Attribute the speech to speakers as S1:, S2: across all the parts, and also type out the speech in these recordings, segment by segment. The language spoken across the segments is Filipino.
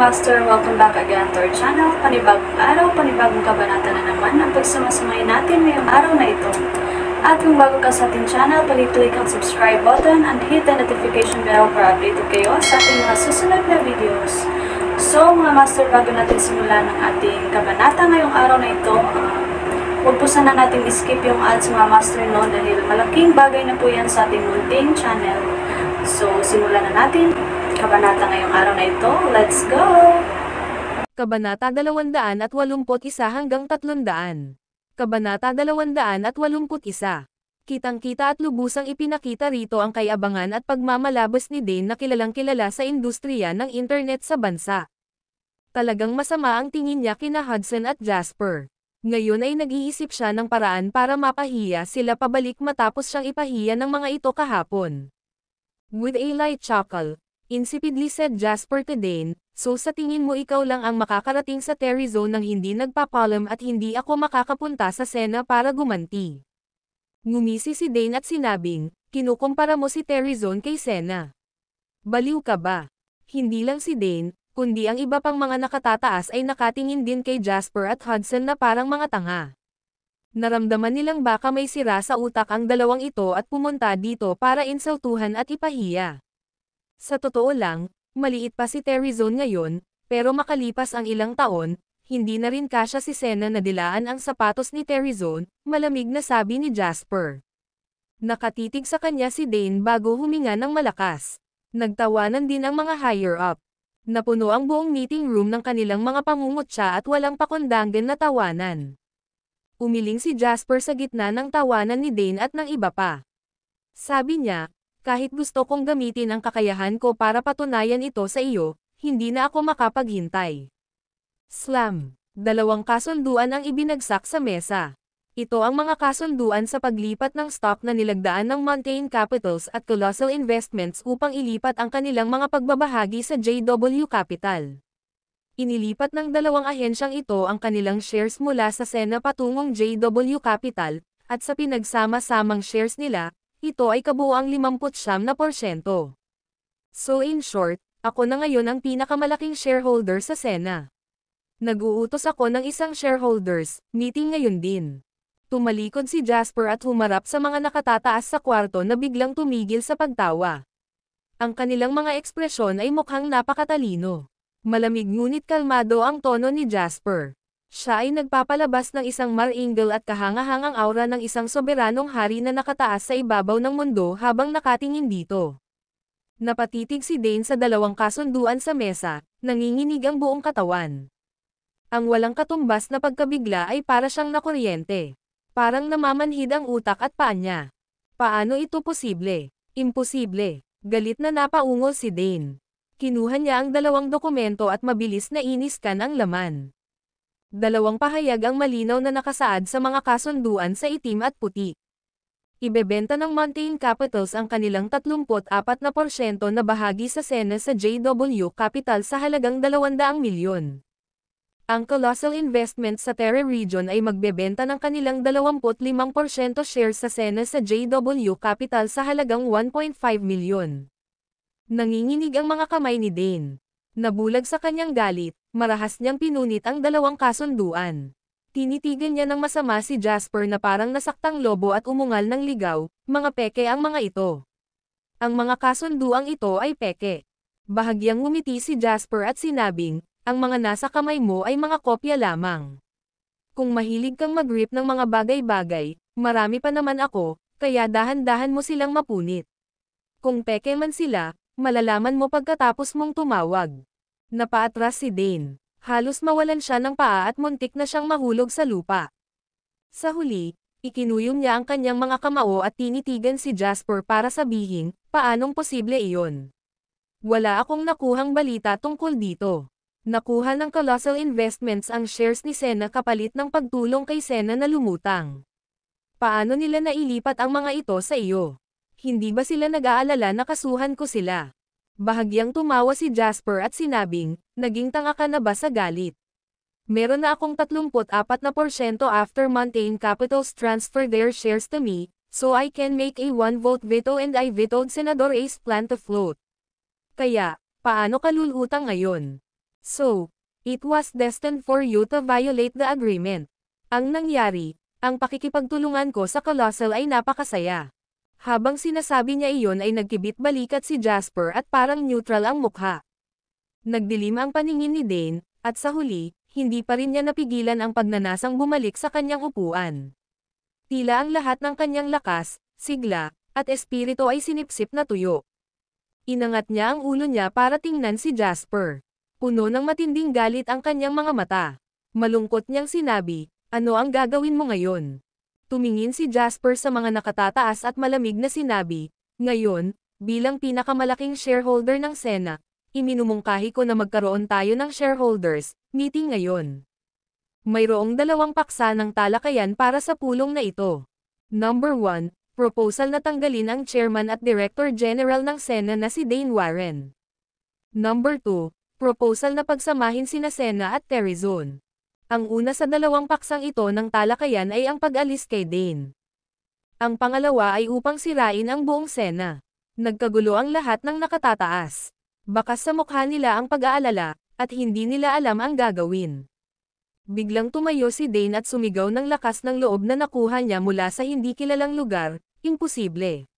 S1: Master, welcome back again to our channel. Panibagong araw, panibagong kabanata na naman ang pagsumasumay natin ngayong araw na ito. At kung bago ka sa ating channel, pag-click ang subscribe button and hit the notification bell para updated kayo sa ating mga susunod na videos. So mga Master, bago natin simulan ang ating kabanata ngayong araw na ito, huwag po sana natin skip yung ads mga Master, no, dahil malaking bagay na po yan sa ating munting channel. So simulan na natin kabanata ngayong araw na ito. Let's go!
S2: Kabanata 281 hanggang 300. Kabanata 281. Kitang-kita at lubusang ipinakita rito ang kayabangan at pagmamalabas ni Dane na kilalang-kilala sa industriya ng internet sa bansa. Talagang masama ang tingin niya kina Hudson at Jasper. Ngayon ay nag-iisip siya ng paraan para mapahiya sila pabalik matapos siyang ipahiya ng mga ito kahapon. With a light chuckle, insipidly said Jasper to Dane, "So sa tingin mo ikaw lang ang makakarating sa Terry Zone nang hindi nagpapalam at hindi ako makakapunta sa Sena para gumanti?" Ngumisi si Dane at sinabing, "Kinukumpara mo si Terry Zone kay Sena. Baliw ka ba?" Hindi lang si Dane, kundi ang iba pang mga nakatataas ay nakatingin din kay Jasper at Hudson na parang mga tanga. Naramdaman nilang baka may sira sa utak ang dalawang ito at pumunta dito para insultuhan at ipahiya. Sa totoo lang, maliit pa si Terry Zone ngayon, pero makalipas ang ilang taon, hindi na rin kasya si Sena na dilaan ang sapatos ni Terry Zone, malamig na sabi ni Jasper. Nakatitig sa kanya si Dane bago huminga ng malakas. Nagtawanan din ang mga higher-up. Napuno ang buong meeting room ng kanilang mga pangungutya at walang pakundangan na tawanan. Umiling si Jasper sa gitna ng tawanan ni Dane at ng iba pa. Sabi niya, "Kahit gusto kong gamitin ang kakayahan ko para patunayan ito sa iyo, hindi na ako makapaghintay." Slam! 2 kasunduan ang ibinagsak sa mesa. Ito ang mga kasunduan sa paglipat ng stock na nilagdaan ng Mountain Capitals at Colossal Investments upang ilipat ang kanilang mga pagbabahagi sa JW Capital. Inilipat ng dalawang ahensyang ito ang kanilang shares mula sa Sena patungong JW Capital, at sa pinagsama-samang shares nila, ito ay kabuuang 59%. So in short, ako na ngayon ang pinakamalaking shareholder sa Sena. Nag-uutos ako ng isang shareholders meeting ngayon din. Tumalikod si Jasper at humarap sa mga nakatataas sa kwarto na biglang tumigil sa pagtawa. Ang kanilang mga ekspresyon ay mukhang napakatalino. Malamig ngunit kalmado ang tono ni Jasper. Siya ay nagpapalabas ng isang maringal at kahangahangang aura ng isang soberanong hari na nakataas sa ibabaw ng mundo habang nakatingin dito. Napatitig si Dane sa 2 kasunduan sa mesa, nanginginig ang buong katawan. Ang walang katumbas na pagkabigla ay para siyang nakuryente. Parang namamanhid ang utak at paa niya. Paano ito posible? Imposible. Galit na napaungol si Dane. Kinuha niya ang 2 dokumento at mabilis na iniskan ang laman. 2 pahayag ang malinaw na nakasaad sa mga kasunduan sa itim at puti. Ibebenta ng Mountain Capitals ang kanilang 34% na bahagi sa Sena sa JW Capital sa halagang 200 milyon. Ang Colossal Investments sa Terra Region ay magbebenta ng kanilang 25% shares sa Sena sa JW Capital sa halagang 1.5 milyon. Nanginginig ang mga kamay ni Dane. Nabulag sa kanyang galit, marahas niyang pinunit ang 2 kasunduan. Tinitigan niya ng masama si Jasper na parang nasaktang lobo at umungal ng ligaw, "Mga peke ang mga ito. Ang mga kasunduang ito ay peke." Bahagyang ngumiti si Jasper at sinabing, "Ang mga nasa kamay mo ay mga kopya lamang. Kung mahilig kang mag-rip ng mga bagay-bagay, marami pa naman ako, kaya dahan-dahan mo silang mapunit. Kung peke man sila, malalaman mo pagkatapos mong tumawag." Napaatras si Dane. Halos mawalan siya ng paa at muntik na siyang mahulog sa lupa. Sa huli, ikinuyom niya ang kanyang mga kamao at tinitigan si Jasper para sabihin, "Paanong posible iyon? Wala akong nakuhang balita tungkol dito. Nakuha ng Colossal Investments ang shares ni Sena kapalit ng pagtulong kay Sena na lumutang. Paano nila nailipat ang mga ito sa iyo? Hindi ba sila nag-aalala na kasuhan ko sila?" Bahagyang tumawa si Jasper at sinabing, "Naging tanga ka na ba sa galit? Meron na akong 34% after Mountain Capitals transfer their shares to me, so I can make a 1-vote veto and I vetoed Senador Ace plan to float. Kaya, paano ka lulutang ngayon? So, it was destined for you to violate the agreement. Ang nangyari, ang pakikipagtulungan ko sa Colossal ay napakasaya. Habang sinasabi niya iyon ay nagkibit-balikat si Jasper at parang neutral ang mukha. Nagdilim ang paningin ni Dane, at sa huli, hindi pa rin niya napigilan ang pagnanasang bumalik sa kanyang upuan. Tila ang lahat ng kanyang lakas, sigla, at espiritu ay sinipsip na tuyo. Inangat niya ang ulo niya para tingnan si Jasper. Puno ng matinding galit ang kanyang mga mata. Malungkot niyang sinabi, "Ano ang gagawin mo ngayon?" Tumingin si Jasper sa mga nakatataas at malamig na sinabi, "Ngayon, bilang pinakamalaking shareholder ng Sena, iminumungkahi ko na magkaroon tayo ng shareholders meeting ngayon. Mayroong 2 paksa ng talakayan para sa pulong na ito. Number 1, proposal na tanggalin ang chairman at director general ng Sena na si Dane Warren. Number 2, proposal na pagsamahin sina Sena at Terrizon. Ang una sa 2 paksang ito ng talakayan ay ang pag-alis kay Dane. Ang pangalawa ay upang sirain ang buong Sena. Nagkagulo ang lahat ng nakatataas. Bakas sa mukha nila ang pag-aalala, at hindi nila alam ang gagawin. Biglang tumayo si Dane at sumigaw ng lakas ng loob na nakuha niya mula sa hindi kilalang lugar, "Imposible.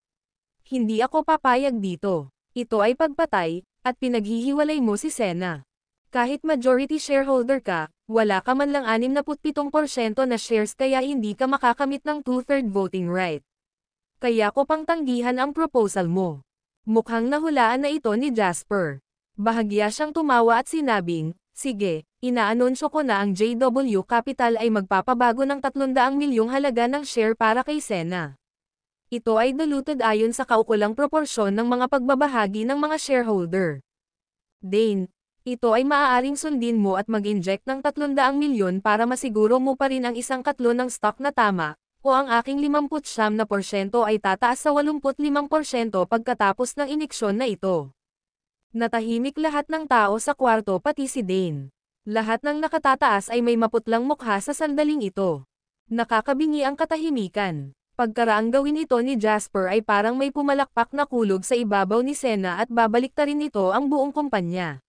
S2: Hindi ako papayag dito. Ito ay pagpatay, at pinaghihiwalay mo si Sena. Kahit majority shareholder ka, wala ka man lang 67% na shares kaya hindi ka makakamit ng 2/3 voting right. Kaya ko pang tanggihan ang proposal mo." Mukhang nahulaan na ito ni Jasper. Bahagya siyang tumawa at sinabing, "Sige, inaanunsyo ko na ang JW Capital ay magpapabago ng 300 milyong halaga ng share para kay Sena. Ito ay diluted ayon sa kaukulang proporsyon ng mga pagbabahagi ng mga shareholder. Dane, ito ay maaaring sundin mo at mag-inject ng 300 milyon para masiguro mo pa rin ang 1/4 ng stock na tama, o ang aking 59% ay tataas sa 85% pagkatapos ng iniksyon na ito." Natahimik lahat ng tao sa kwarto pati si Dane. Lahat ng nakatataas ay may maputlang mukha sa sandaling ito. Nakakabingi ang katahimikan. Pagkaraang gawin ito ni Jasper ay parang may pumalakpak na kulog sa ibabaw ni Sena at babaliktarin nito ang buong kumpanya.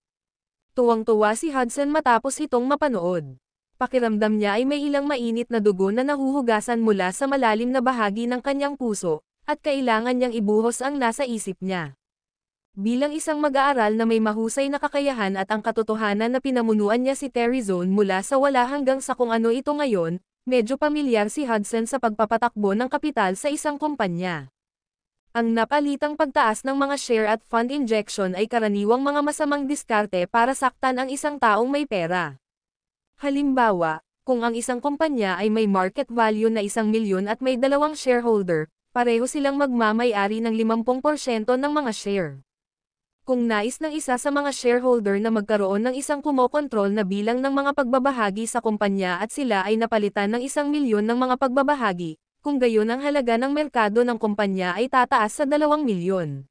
S2: Tuwang-tuwa si Hudson matapos itong mapanood. Pakiramdam niya ay may ilang mainit na dugo na nahuhugasan mula sa malalim na bahagi ng kanyang puso, at kailangan niyang ibuhos ang nasa isip niya. Bilang isang mag-aaral na may mahusay na kakayahan at ang katotohanan na pinamunuan niya si Terrizon mula sa wala hanggang sa kung ano ito ngayon, medyo pamilyar si Hudson sa pagpapatakbo ng kapital sa isang kumpanya. Ang napalitang pagtaas ng mga share at fund injection ay karaniwang mga masamang diskarte para saktan ang isang taong may pera. Halimbawa, kung ang isang kumpanya ay may market value na 1 milyon at may 2 shareholder, pareho silang magmamay-ari ng 50% ng mga share. Kung nais ng isa sa mga shareholder na magkaroon ng isang kumokontrol na bilang ng mga pagbabahagi sa kumpanya at sila ay napalitan ng 1 milyon ng mga pagbabahagi, kung gayon ang halaga ng merkado ng kumpanya ay tataas sa 2 milyon.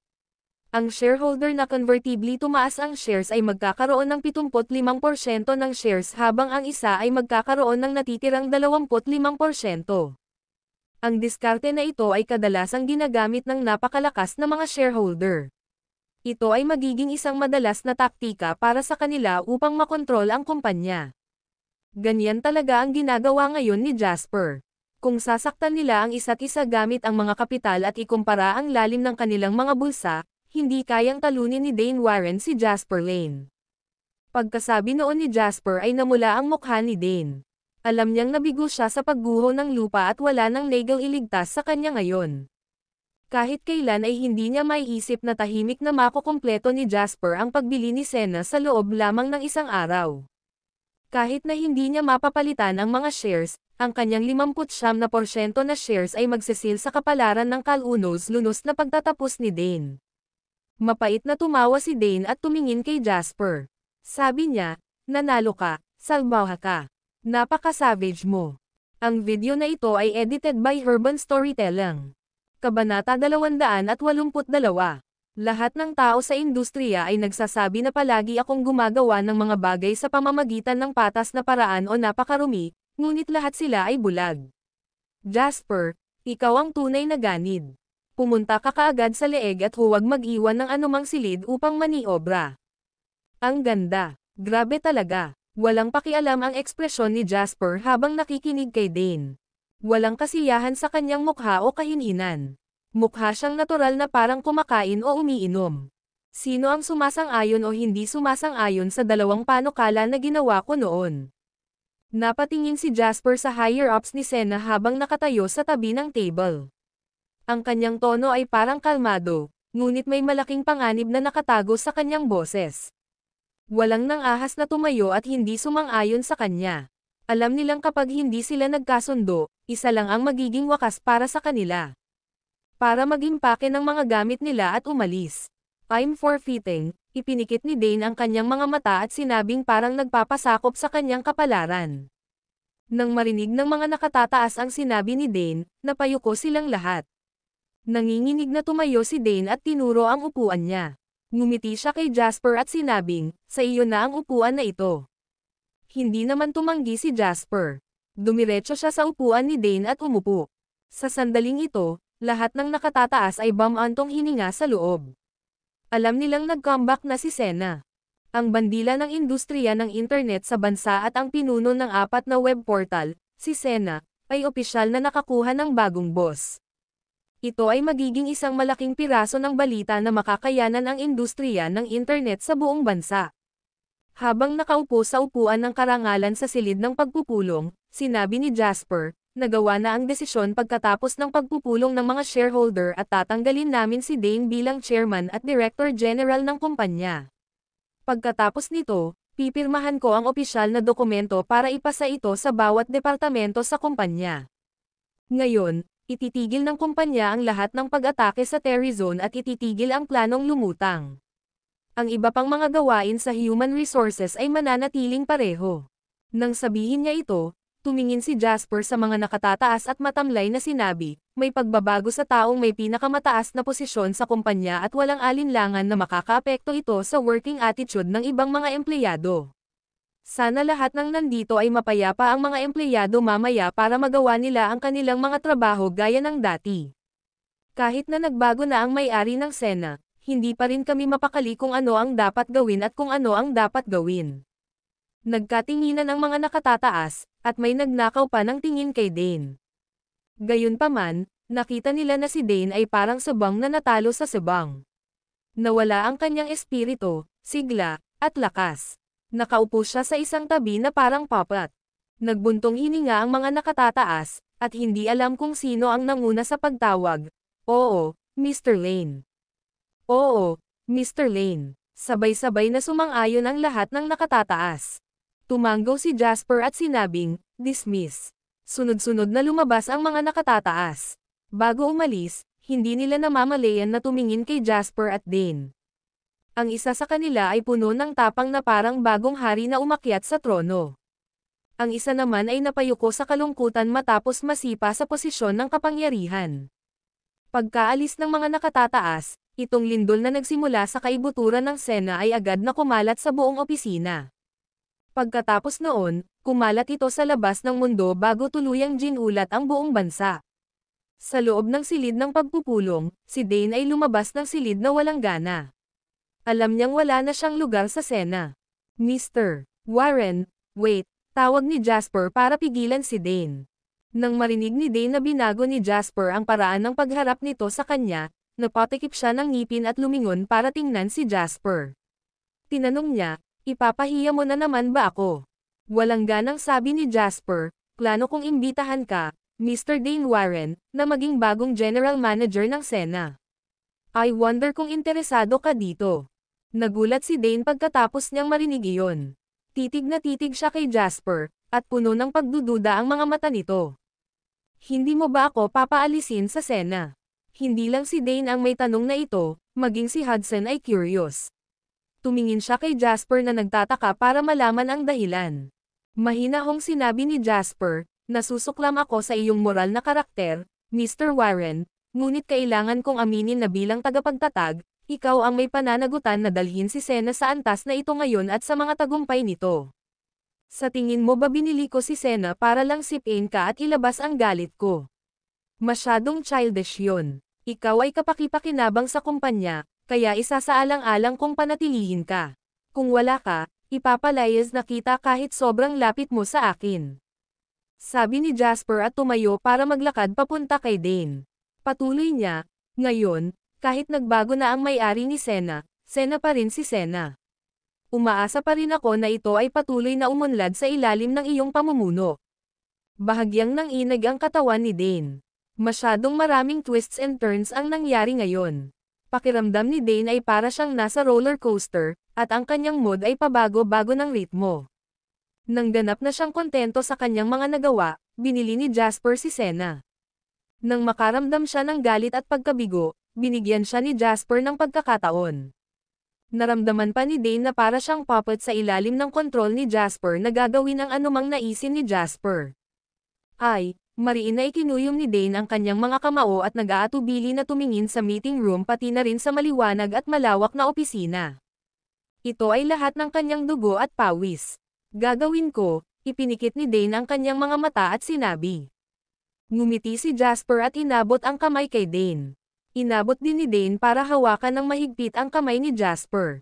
S2: Ang shareholder na convertibly tumaas ang shares ay magkakaroon ng 75% ng shares habang ang isa ay magkakaroon ng natitirang 25%. Ang diskarte na ito ay kadalasang ginagamit ng napakalakas na mga shareholder. Ito ay magiging isang madalas na taktika para sa kanila upang makontrol ang kumpanya. Ganyan talaga ang ginagawa ngayon ni Jasper. Kung sasaktan nila ang isa't isa gamit ang mga kapital at ikumpara ang lalim ng kanilang mga bulsa, hindi kayang talunin ni Dane Warren si Jasper Lane. Pagkasabi noon ni Jasper ay namula ang mukha ni Dane. Alam niyang nabigo siya sa pagguho ng lupa at wala nang legal iligtas sa kanya ngayon. Kahit kailan ay hindi niya maiisip na tahimik na makukumpleto ni Jasper ang pagbili ni Sena sa loob lamang ng isang araw. Kahit na hindi niya mapapalitan ang mga shares, ang kanyang 59% na shares ay magsisil sa kapalaran ng kalunos-lunos na pagtatapos ni Dane. Mapait na tumawa si Dane at tumingin kay Jasper. Sabi niya, "Nanalo ka, salbaha ka. Napaka-savage mo." Ang video na ito ay edited by Urban Storytelling. Kabanata 282. Lahat ng tao sa industriya ay nagsasabi na palagi akong gumagawa ng mga bagay sa pamamagitan ng patas na paraan o napakarumi, ngunit lahat sila ay bulag. Jasper, ikaw ang tunay na ganid. Pumunta ka kaagad sa leeg at huwag mag-iwan ng anumang silid upang maniobra. Ang ganda. Grabe talaga. Walang pakialam ang ekspresyon ni Jasper habang nakikinig kay Dane. Walang kasiyahan sa kanyang mukha o kahinhinan. Mukha siyang natural na parang kumakain o umiinom. Sino ang sumasang-ayon o hindi sumasang-ayon sa dalawang panukala na ginawa ko noon? Napatingin si Jasper sa higher-ups ni Senna habang nakatayo sa tabi ng table. Ang kanyang tono ay parang kalmado, ngunit may malaking panganib na nakatago sa kanyang boses. Walang nang-ahas na tumayo at hindi sumang-ayon sa kanya. Alam nilang kapag hindi sila nagkasundo, isa lang ang magiging wakas para sa kanila. Para mag-impake ng mga gamit nila at umalis. I'm forfeiting, ipinikit ni Dane ang kanyang mga mata at sinabing parang nagpapasakop sa kanyang kapalaran. Nang marinig ng mga nakatataas ang sinabi ni Dane, napayuko silang lahat. Nanginginig na tumayo si Dane at tinuro ang upuan niya. Ngumiti siya kay Jasper at sinabing, sa iyo na ang upuan na ito. Hindi naman tumanggi si Jasper. Dumiretso siya sa upuan ni Dane at umupo. Sa sandaling ito, lahat ng nakatataas ay bumantong hininga sa loob. Alam nilang nag-comeback na si Senna. Ang bandila ng industriya ng internet sa bansa at ang pinuno ng 4 na web portal, si Senna, ay opisyal na nakakuha ng bagong boss. Ito ay magiging isang malaking piraso ng balita na makakayanan ang industriya ng internet sa buong bansa. Habang nakaupo sa upuan ng karangalan sa silid ng pagpupulong, sinabi ni Jasper, nagawa na ang desisyon pagkatapos ng pagpupulong ng mga shareholder at tatanggalin namin si Dane bilang chairman at director general ng kumpanya. Pagkatapos nito, pipirmahan ko ang opisyal na dokumento para ipasa ito sa bawat departamento sa kumpanya. Ngayon, ititigil ng kumpanya ang lahat ng pag-atake sa Terrizone at ititigil ang planong lumutang. Ang iba pang mga gawain sa human resources ay mananatiling pareho. Nang sabihin niya ito, tumingin si Jasper sa mga nakatataas at matamlay na sinabi, may pagbabago sa taong may pinakamataas na posisyon sa kumpanya at walang alinlangan na makakaapekto ito sa working attitude ng ibang mga empleyado. Sana lahat ng nandito ay mapayapa ang mga empleyado mamaya para magawa nila ang kanilang mga trabaho gaya ng dati. Kahit na nagbago na ang may-ari ng Senna, hindi pa rin kami mapakali kung ano ang dapat gawin at kung ano ang dapat gawin. Nagkatinginan ang mga nakatataas, at may nagnakaw pa ng tingin kay Dane. Gayunpaman, nakita nila na si Dane ay parang sabang na natalo sa sabang. Nawala ang kanyang espiritu, sigla, at lakas. Nakaupo siya sa isang tabi na parang puppet. Nagbuntong hininga ang mga nakatataas, at hindi alam kung sino ang nanguna sa pagtawag. Oo, Mr. Lane. Oo, Mr. Lane. Sabay-sabay na sumang-ayon ang lahat ng nakatataas. Tumanggaw si Jasper at sinabing, dismiss. Sunod-sunod na lumabas ang mga nakatataas. Bago umalis, hindi nila namamalayan na tumingin kay Jasper at Dane. Ang isa sa kanila ay puno ng tapang na parang bagong hari na umakyat sa trono. Ang isa naman ay napayuko sa kalungkutan matapos masipa sa posisyon ng kapangyarihan. Pagkaalis ng mga nakatataas, itong lindol na nagsimula sa kaibuturan ng Senna ay agad na kumalat sa buong opisina. Pagkatapos noon, kumalat ito sa labas ng mundo bago tuluyang ginulat ang buong bansa. Sa loob ng silid ng pagpupulong, si Dane ay lumabas ng silid na walang gana. Alam niyang wala na siyang lugar sa Senna. Mr. Warren, wait, tawag ni Jasper para pigilan si Dane. Nang marinig ni Dane na binago ni Jasper ang paraan ng pagharap nito sa kanya, napatikip siya ng ngipin at lumingon para tingnan si Jasper. Tinanong niya, ipapahiya mo na naman ba ako? Walang ganang sabi ni Jasper, plano kong imbitahan ka, Mr. Dane Warren, na maging bagong general manager ng Senna. I wonder kung interesado ka dito. Nagulat si Dane pagkatapos niyang marinig iyon. Titig na titig siya kay Jasper, at puno ng pagdududa ang mga mata nito. Hindi mo ba ako papaalisin sa Senna? Hindi lang si Dane ang may tanong na ito, maging si Hudson ay curious. Tumingin siya kay Jasper na nagtataka para malaman ang dahilan. Mahinahong sinabi ni Jasper, nasusuklam ako sa iyong moral na karakter, Mr. Warren, ngunit kailangan kong aminin na bilang tagapagtatag, ikaw ang may pananagutan na dalhin si Senna sa antas na ito ngayon at sa mga tagumpay nito. Sa tingin mo ba binili ko si Senna para lang sipin ka at ilabas ang galit ko? Masyadong childish yun. Ikaw ay kapakipakinabang sa kumpanya, kaya isasaalang-alang kung panatilihin ka. Kung wala ka, Ipapalayas na kita kahit sobrang lapit mo sa akin. Sabi ni Jasper at tumayo para maglakad papunta kay Dane. Patuloy niya, ngayon, kahit nagbago na ang may-ari ni Senna, Senna pa rin si Senna. Umaasa pa rin ako na ito ay patuloy na umunlad sa ilalim ng iyong pamumuno. Bahagyang nanginig ang katawan ni Dane. Masyadong maraming twists and turns ang nangyari ngayon. Pakiramdam ni Dane ay para siyang nasa roller coaster, at ang kanyang mood ay pabago-bago ng ritmo. Nang ganap na siyang kontento sa kanyang mga nagawa, binili ni Jasper si Senna. Nang makaramdam siya ng galit at pagkabigo, binigyan siya ni Jasper ng pagkakataon. Naramdaman pa ni Dane na para siyang puppet sa ilalim ng kontrol ni Jasper na gagawin ang anumang naisin ni Jasper. Ay, mariin na ikinuyom ni Dane ang kanyang mga kamao at nag-aatubili na tumingin sa meeting room pati na rin sa maliwanag at malawak na opisina. Ito ay lahat ng kanyang dugo at pawis. Gagawin ko, ipinikit ni Dane ang kanyang mga mata at sinabi. Ngumiti si Jasper at inabot ang kamay kay Dane. Inabot din ni Dane para hawakan ng mahigpit ang kamay ni Jasper.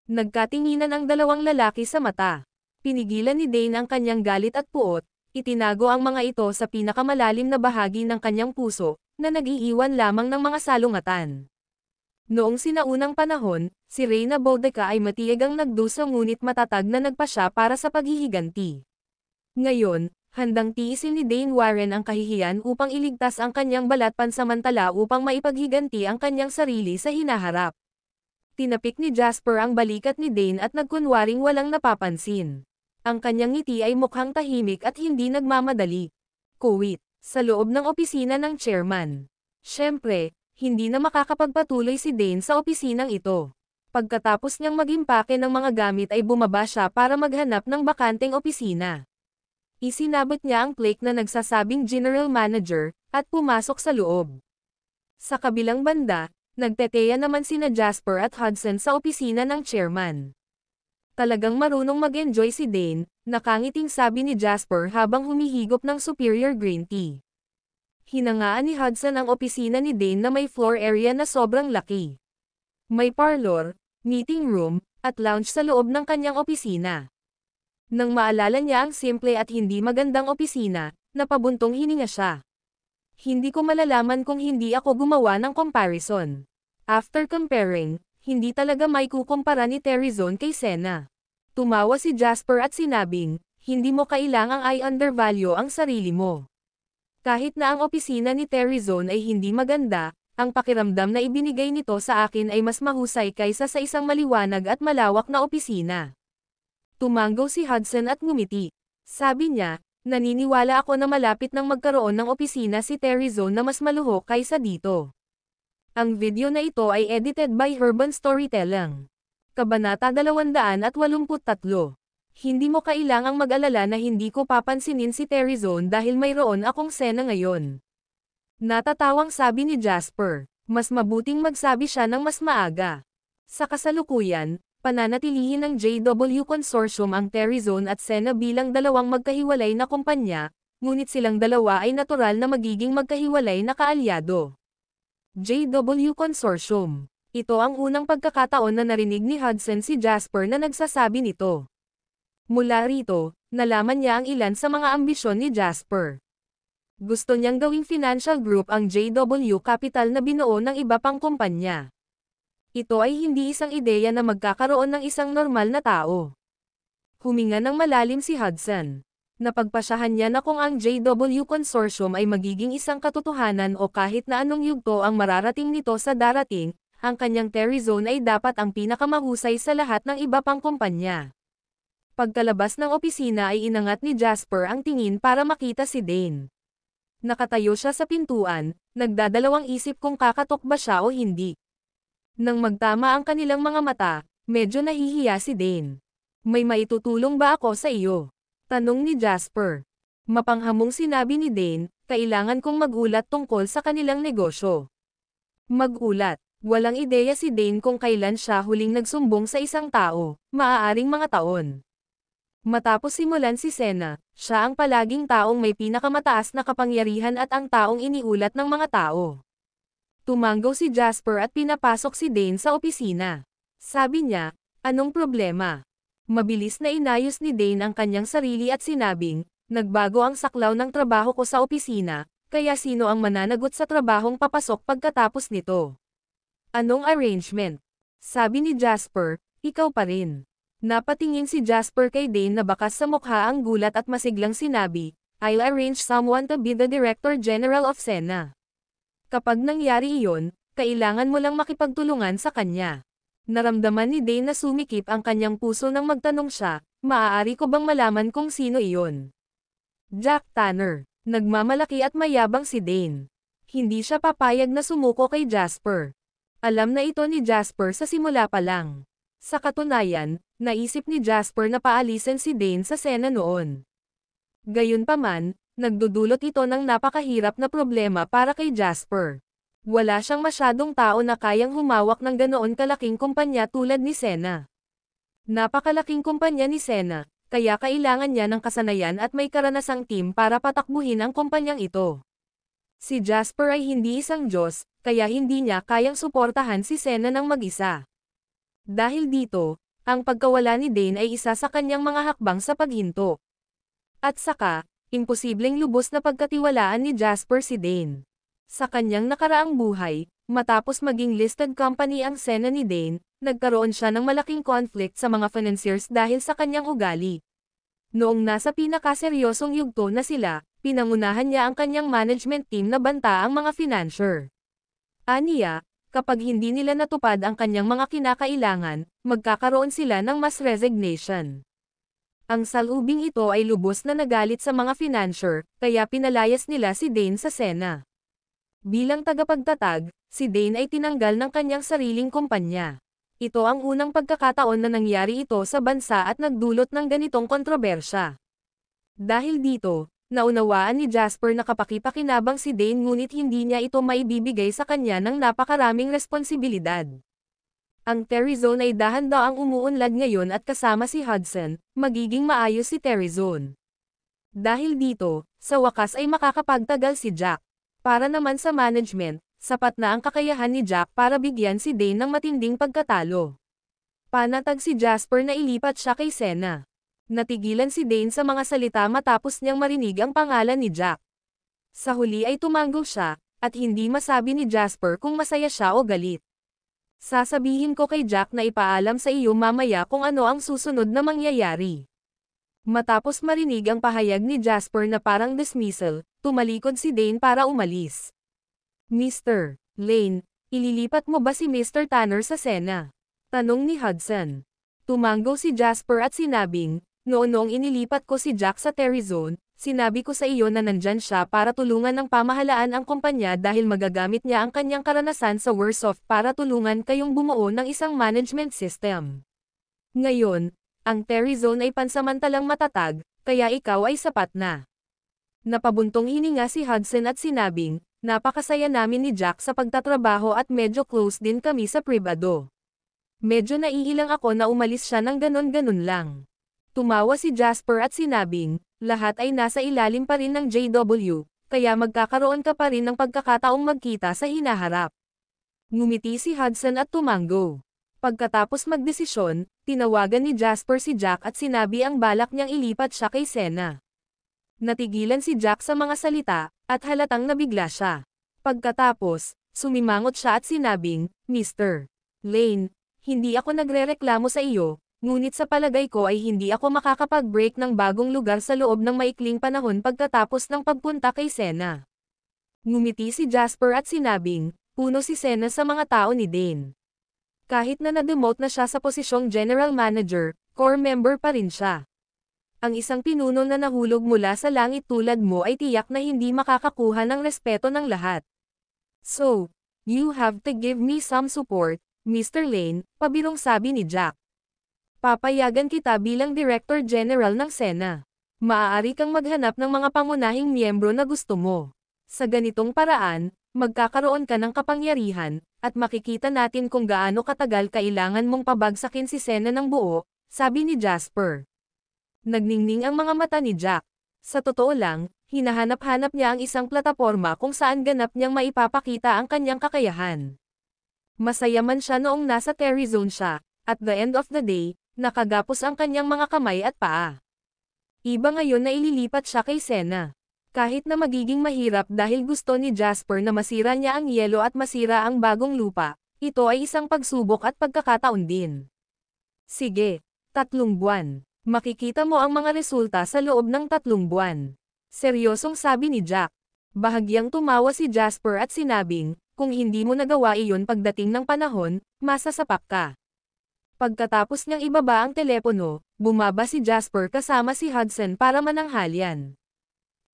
S2: Nagkatinginan ang dalawang lalaki sa mata. Pinigilan ni Dane ang kanyang galit at puot. Itinago ang mga ito sa pinakamalalim na bahagi ng kanyang puso, na nag-iiwan lamang ng mga salungatan. Noong sinaunang panahon, si Reyna Boudica ay matiyagang nagdusa ngunit matatag na nagpasya para sa paghihiganti. Ngayon, handang tiisin ni Dane Warren ang kahihiyan upang iligtas ang kanyang balat pansamantala upang maipaghiganti ang kanyang sarili sa hinaharap. Tinapik ni Jasper ang balikat ni Dane at nagkunwaring walang napapansin. Ang kanyang ngiti ay mukhang tahimik at hindi nagmamadali. Kuwit, sa loob ng opisina ng chairman. Siyempre, hindi na makakapagpatuloy si Dane sa opisinang ito. Pagkatapos niyang mag-impake ng mga gamit ay bumaba siya para maghanap ng bakanteng opisina. Isinabot niya ang plaque na nagsasabing General Manager, at pumasok sa loob. Sa kabilang banda, nagteteya naman sina Jasper at Hudson sa opisina ng chairman. Talagang marunong mag-enjoy si Dane, nakangiting sabi ni Jasper habang humihigop ng superior green tea. Hinangaan ni Hudson ang opisina ni Dane na may floor area na sobrang laki. May parlor, meeting room, at lounge sa loob ng kanyang opisina. Nang maalala niya ang simple at hindi magandang opisina, napabuntong hininga siya. Hindi ko malalaman kung hindi ako gumawa ng comparison. After comparing, hindi talaga may kukumpara ni Terryzone kay Senna. Tumawa si Jasper at sinabing, hindi mo kailangang i-undervalue ang sarili mo. Kahit na ang opisina ni Terryzone ay hindi maganda, ang pakiramdam na ibinigay nito sa akin ay mas mahusay kaysa sa isang maliwanag at malawak na opisina. Tumanggaw si Hudson at ngumiti. Sabi niya, naniniwala ako na malapit nang magkaroon ng opisina si Terryzone na mas maluhok kaysa dito. Ang video na ito ay edited by Urban Storytelling. Kabanata 283. Hindi mo kailangang mag-alala na hindi ko papansinin si Terryzone dahil mayroon akong Senna ngayon. Natatawang sabi ni Jasper, mas mabuting magsabi siya ng mas maaga. Sa kasalukuyan, pananatilihin ng JW Consortium ang Terryzone at Senna bilang dalawang magkahiwalay na kumpanya, ngunit silang dalawa ay natural na magiging magkahiwalay na kaalyado. JW Consortium. Ito ang unang pagkakataon na narinig ni Hudson si Jasper na nagsasabi nito. Mula rito, nalaman niya ang ilan sa mga ambisyon ni Jasper. Gusto niyang gawing financial group ang JW Capital na binuo ng iba pang kumpanya. Ito ay hindi isang ideya na magkakaroon ng isang normal na tao. Huminga ng malalim si Hudson. Napagpasyahan niya na kung ang JW Consortium ay magiging isang katotohanan o kahit na anong yugto ang mararating nito sa darating, ang kanyang Terryzone ay dapat ang pinakamahusay sa lahat ng iba pang kumpanya. Pagkalabas ng opisina ay inangat ni Jasper ang tingin para makita si Dane. Nakatayo siya sa pintuan, nagdadalawang isip kung kakatok ba siya o hindi. Nang magtama ang kanilang mga mata, medyo nahihiya si Dane. May maitutulong ba ako sa iyo? Tanong ni Jasper. Mapanghamong sinabi ni Dane, kailangan kong magulat tungkol sa kanilang negosyo. Magulat. Walang ideya si Dane kung kailan siya huling nagsumbong sa isang tao, maaaring mga taon. Matapos simulan si Senna, siya ang palaging taong may pinakamataas na kapangyarihan at ang taong iniulat ng mga tao. Tumanggaw si Jasper at pinapasok si Dane sa opisina. Sabi niya, anong problema? Mabilis na inayos ni Dane ang kanyang sarili at sinabing, nagbago ang saklaw ng trabaho ko sa opisina, kaya sino ang mananagot sa trabahong papasok pagkatapos nito? Anong arrangement? Sabi ni Jasper, ikaw pa rin. Napatingin si Jasper kay Dane na bakas sa mukha ang gulat at masiglang sinabi, I'll arrange someone to be the Director General of Sena. Kapag nangyari iyon, kailangan mo lang makipagtulungan sa kanya. Naramdaman ni Dane na sumikip ang kanyang puso nang magtanong siya, maaari ko bang malaman kung sino iyon? Jack Tanner. Nagmamalaki at mayabang si Dane. Hindi siya papayag na sumuko kay Jasper. Alam na ito ni Jasper sa simula pa lang. Sa katunayan, naisip ni Jasper na paalisin si Dane sa Sena noon. Gayunpaman, nagdudulot ito ng napakahirap na problema para kay Jasper. Wala siyang masyadong tao na kayang humawak ng ganoon kalaking kumpanya tulad ni Sena. Napakalaking kumpanya ni Sena, kaya kailangan niya ng kasanayan at may karanasang team para patakbuhin ang kumpanyang ito. Si Jasper ay hindi isang Diyos, kaya hindi niya kayang suportahan si Sena ng mag-isa. Dahil dito, ang pagkawala ni Dane ay isa sa kanyang mga hakbang sa paghinto. At saka, imposibleng lubos na pagkatiwalaan ni Jasper si Dane. Sa kanyang nakaraang buhay, matapos maging listed company ang Sena ni Dane, nagkaroon siya ng malaking conflict sa mga financiers dahil sa kanyang ugali. Noong nasa pinakaseryosong yugto na sila, pinangunahan niya ang kanyang management team na banta ang mga financier. Aniya, kapag hindi nila natupad ang kanyang mga kinakailangan, magkakaroon sila ng mass resignation. Ang salubing ito ay lubos na nagalit sa mga financier, kaya pinalayas nila si Dane sa Sena. Bilang tagapagtatag, si Dane ay tinanggal ng kanyang sariling kumpanya. Ito ang unang pagkakataon na nangyari ito sa bansa at nagdulot ng ganitong kontrobersya. Dahil dito, naunawaan ni Jasper na kapakipakinabang si Dane ngunit hindi niya ito maibibigay sa kanya ng napakaraming responsibilidad. Ang Terry Zone ay dahan-daang umuunlad ngayon at kasama si Hudson, magiging maayos si Terry Zone. Dahil dito, sa wakas ay makakapagtagal si Jack. Para naman sa management, sapat na ang kakayahan ni Jack para bigyan si Dane ng matinding pagkatalo. Panatag si Jasper na ilipat siya kay Sena. Natigilan si Dane sa mga salita matapos niyang marinig ang pangalan ni Jack. Sa huli ay tumango siya, at hindi masabi ni Jasper kung masaya siya o galit. Sasabihin ko kay Jack na ipaalam sa iyo mamaya kung ano ang susunod na mangyayari. Matapos marinig ang pahayag ni Jasper na parang dismissal, tumalikod si Dane para umalis. Mr. Lane, ililipat mo ba si Mr. Tanner sa Sena? Tanong ni Hudson. Tumango si Jasper at sinabing, noong inilipat ko si Jack sa Terry Zone, sinabi ko sa iyo na nandyan siya para tulungan ng pamahalaan ang kumpanya dahil magagamit niya ang kanyang karanasan sa Warsoft para tulungan kayong bumuo ng isang management system. Ngayon, ang Terry Zone ay pansamantalang matatag, kaya ikaw ay sapat na. Napabuntong hininga si Hudson at sinabing, napakasaya namin ni Jack sa pagtatrabaho at medyo close din kami sa pribado. Medyo naiilang ako na umalis siya ng ganon-ganon lang. Tumawa si Jasper at sinabing, lahat ay nasa ilalim pa rin ng JW, kaya magkakaroon ka pa rin ng pagkakataong magkita sa hinaharap. Ngumiti si Hudson at tumango. Pagkatapos magdesisyon, tinawagan ni Jasper si Jack at sinabi ang balak niyang ilipat siya kay Sena. Natigilan si Jack sa mga salita, at halatang nabigla siya. Pagkatapos, sumimangot siya at sinabing, Mr. Lane, hindi ako nagrereklamo sa iyo, ngunit sa palagay ko ay hindi ako makakapag-break ng bagong lugar sa loob ng maikling panahon pagkatapos ng pagpunta kay Sena. Ngumiti si Jasper at sinabing, puno si Sena sa mga tao ni Dane. Kahit na na-demote na siya sa posisyong general manager, core member pa rin siya. Ang isang pinuno na nahulog mula sa langit tulad mo ay tiyak na hindi makakakuha ng respeto ng lahat. So, you have to give me some support, Mr. Lane, pabirong sabi ni Jack. Papayagan kita bilang Director General ng Sena. Maaari kang maghanap ng mga pangunahing miyembro na gusto mo. Sa ganitong paraan, magkakaroon ka ng kapangyarihan, at makikita natin kung gaano katagal kailangan mong pabagsakin si Sena ng buo, sabi ni Jasper. Nagningning ang mga mata ni Jack. Sa totoo lang, hinahanap-hanap niya ang isang plataporma kung saan ganap niyang maipapakita ang kanyang kakayahan. Masaya man siya noong nasa Terry Zone siya, at the end of the day, Nakagapos ang kanyang mga kamay at paa. Iba ngayon na ililipat siya kay Senna. Kahit na magiging mahirap dahil gusto ni Jasper na masira niya ang yelo at masira ang bagong lupa, ito ay isang pagsubok at pagkakataon din. Sige, 3 buwan. Makikita mo ang mga resulta sa loob ng 3 buwan. Seryosong sabi ni Jack. Bahagyang tumawa si Jasper at sinabing, kung hindi mo nagawa iyon pagdating ng panahon, masasapak ka. Pagkatapos niyang ibaba ang telepono, bumaba si Jasper kasama si Hudson para mananghalian.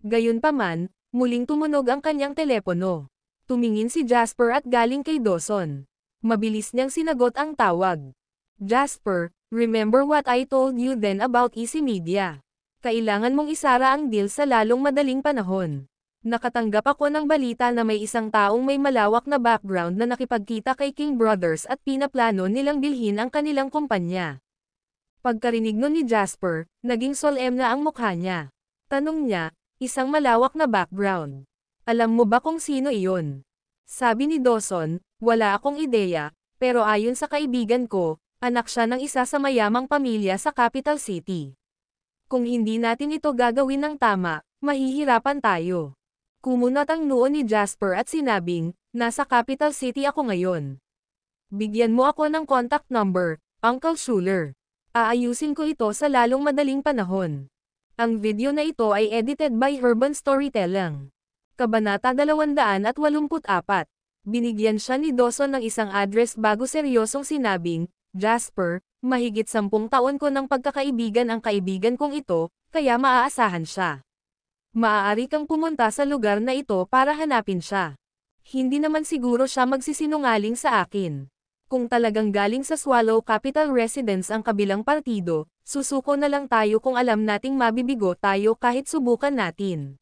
S2: Gayunpaman, muling tumunog ang kanyang telepono. Tumingin si Jasper at galing kay Dawson. Mabilis niyang sinagot ang tawag. Jasper, remember what I told you then about Easy Media. Kailangan mong isara ang deal sa lalong madaling panahon. Nakatanggap ako ng balita na may isang taong may malawak na background na nakipagkita kay King Brothers at pinaplano nilang bilhin ang kanilang kumpanya. Pagkarinig nun ni Jasper, naging solemn na ang mukha niya. Tanong niya, isang malawak na background. Alam mo ba kung sino iyon? Sabi ni Dawson, wala akong ideya, pero ayon sa kaibigan ko, anak siya ng isa sa mayamang pamilya sa capital city. Kung hindi natin ito gagawin ng tama, mahihirapan tayo. Kumunat ang noo ni Jasper at sinabing, nasa capital city ako ngayon. Bigyan mo ako ng contact number, Uncle Schuler. Aayusin ko ito sa lalong madaling panahon. Ang video na ito ay edited by Urban Storytelling. Kabanata 284. Binigyan siya ni Dawson ng isang address bago seryosong sinabing, Jasper, mahigit 10 taon ko ng pagkakaibigan ang kaibigan kong ito, kaya maaasahan siya. Maaari kang pumunta sa lugar na ito para hanapin siya. Hindi naman siguro siya magsisinungaling sa akin. Kung talagang galing sa Swallow Capital Residence ang kabilang partido, susuko na lang tayo kung alam nating mabibigo tayo kahit subukan natin.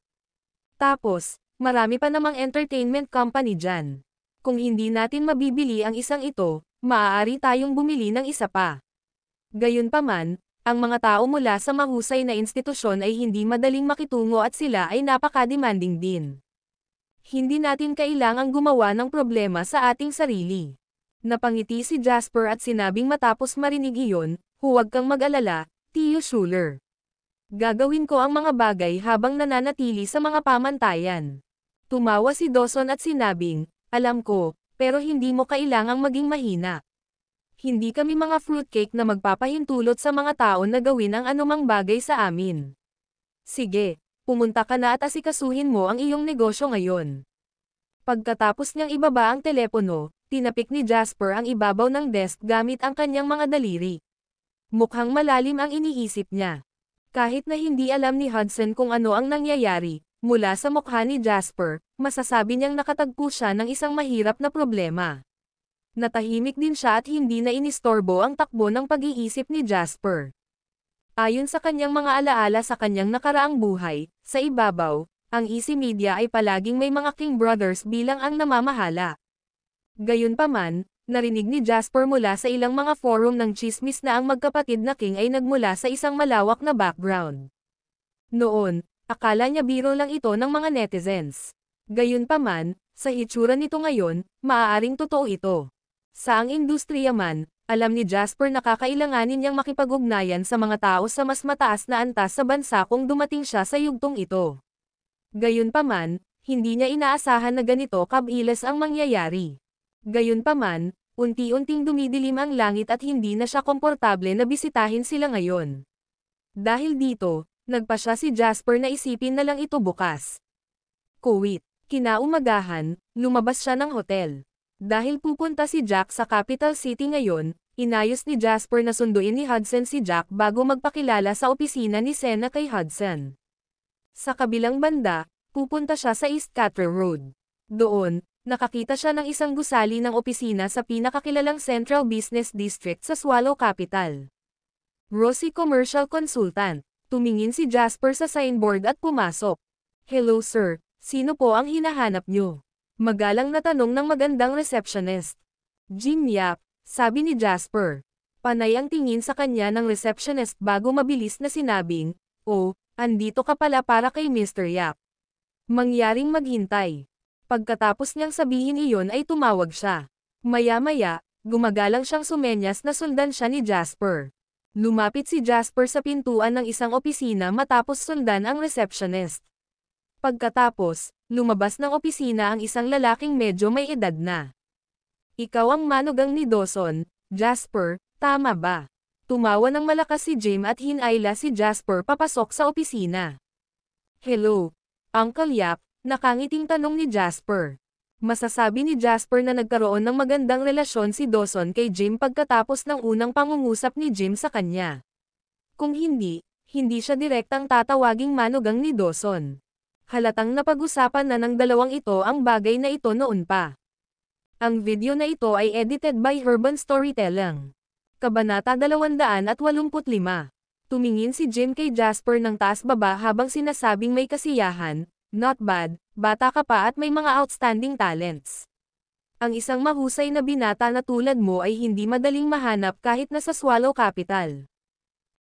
S2: Tapos, marami pa namang entertainment company dyan. Kung hindi natin mabibili ang isang ito, maaari tayong bumili ng isa pa. Gayunpaman, ang mga tao mula sa mahusay na institusyon ay hindi madaling makitungo at sila ay napaka-demanding din. Hindi natin kailangang gumawa ng problema sa ating sarili. Napangiti si Jasper at sinabing matapos marinig iyon, huwag kang mag-alala, Tio Schuler. Gagawin ko ang mga bagay habang nananatili sa mga pamantayan. Tumawa si Dawson at sinabing, alam ko, pero hindi mo kailangang maging mahina. Hindi kami mga fruitcake na magpapahintulot sa mga tao na gawin ang anumang bagay sa amin. Sige, pumunta ka na at asikasuhin mo ang iyong negosyo ngayon. Pagkatapos niyang ibaba ang telepono, tinapik ni Jasper ang ibabaw ng desk gamit ang kanyang mga daliri. Mukhang malalim ang iniisip niya. Kahit na hindi alam ni Hudson kung ano ang nangyayari, mula sa mukha ni Jasper, masasabi niyang nakatagpo siya ng isang mahirap na problema. Natahimik din siya at hindi na inistorbo ang takbo ng pag-iisip ni Jasper. Ayon sa kanyang mga alaala sa kanyang nakaraang buhay, sa ibabaw, ang Easy Media ay palaging may mga King Brothers bilang ang namamahala. Gayunpaman, narinig ni Jasper mula sa ilang mga forum ng chismis na ang magkapatid na King ay nagmula sa isang malawak na background. Noon, akala niya biro lang ito ng mga netizens. Gayunpaman, sa hitsura nito ngayon, maaaring totoo ito. Saang industriya man, alam ni Jasper na kakailanganin niyang makipag-ugnayan sa mga tao sa mas mataas na antas sa bansa kung dumating siya sa yugtong ito. Gayunpaman, hindi niya inaasahan na ganito kabilis ang mangyayari. Gayunpaman, unti-unting dumidilim ang langit at hindi na siya komportable na bisitahin sila ngayon. Dahil dito, nagpa siya si Jasper na isipin na lang ito bukas. Kuwait. Kinaumagahan, lumabas siya ng hotel. Dahil pupunta si Jack sa capital city ngayon, inayos ni Jasper na sunduin ni Hudson si Jack bago magpakilala sa opisina ni Senna kay Hudson. Sa kabilang banda, pupunta siya sa East Catra Road. Doon, nakakita siya ng isang gusali ng opisina sa pinakakilalang Central Business District sa Swallow Capital. Rosie Commercial Consultant. Tumingin si Jasper sa signboard at pumasok. Hello sir, sino po ang hinahanap niyo? Magalang na tanong ng magandang receptionist. Jim Yap, sabi ni Jasper. Panay ang tingin sa kanya ng receptionist bago mabilis na sinabing, oh, andito ka pala para kay Mr. Yap. Mangyaring maghintay. Pagkatapos niyang sabihin iyon ay tumawag siya. Maya-maya, gumagalang siyang sumenyas na sundan siya ni Jasper. Lumapit si Jasper sa pintuan ng isang opisina matapos sundan ang receptionist. Pagkatapos, lumabas ng opisina ang isang lalaking medyo may edad na. Ikaw ang manugang ni Dawson, Jasper, tama ba? Tumawa ng malakas si Jim at hinayla si Jasper papasok sa opisina. Hello, Uncle Yap, nakangiting tanong ni Jasper. Masasabi ni Jasper na nagkaroon ng magandang relasyon si Dawson kay Jim pagkatapos ng unang pangungusap ni Jim sa kanya. Kung hindi, hindi siya direktang tatawaging manugang ni Dawson. Halatang napag-usapan na ng dalawang ito ang bagay na ito noon pa. Ang video na ito ay edited by Urban Storytelling. Kabanata 285. Tumingin si Jim kay Jasper ng taas-baba habang sinasabing may kasiyahan, not bad, bata ka pa at may mga outstanding talents. Ang isang mahusay na binata na tulad mo ay hindi madaling mahanap kahit na sa Swallow Capital.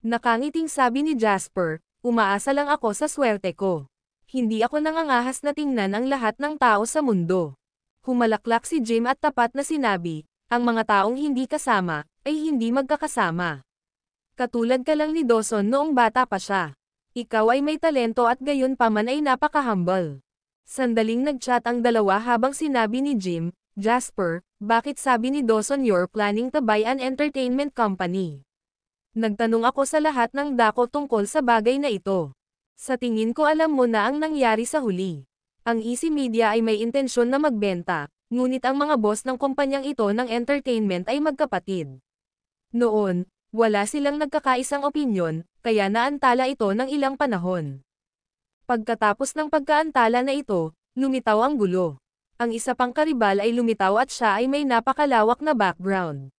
S2: Nakangiting sabi ni Jasper, umaasa lang ako sa swerte ko. Hindi ako nangangahas na tingnan ang lahat ng tao sa mundo. Humalaklak si Jim at tapat na sinabi, ang mga taong hindi kasama, ay hindi magkakasama. Katulad ka lang ni Dawson noong bata pa siya. Ikaw ay may talento at gayon pa man ay napaka-humble. Sandaling nag-chat ang dalawa habang sinabi ni Jim, Jasper, bakit sabi ni Dawson you're planning to buy an entertainment company? Nagtanong ako sa lahat ng dako tungkol sa bagay na ito. Sa tingin ko alam mo na ang nangyari sa huli. Ang Easy Media ay may intensyon na magbenta, ngunit ang mga boss ng kumpanyang ito ng entertainment ay magkapatid. Noon, wala silang nagkakaisang opinyon, kaya naantala ito ng ilang panahon. Pagkatapos ng pagkaantala na ito, lumitaw ang gulo. Ang isa pang karibal ay lumitaw at siya ay may napakalawak na background.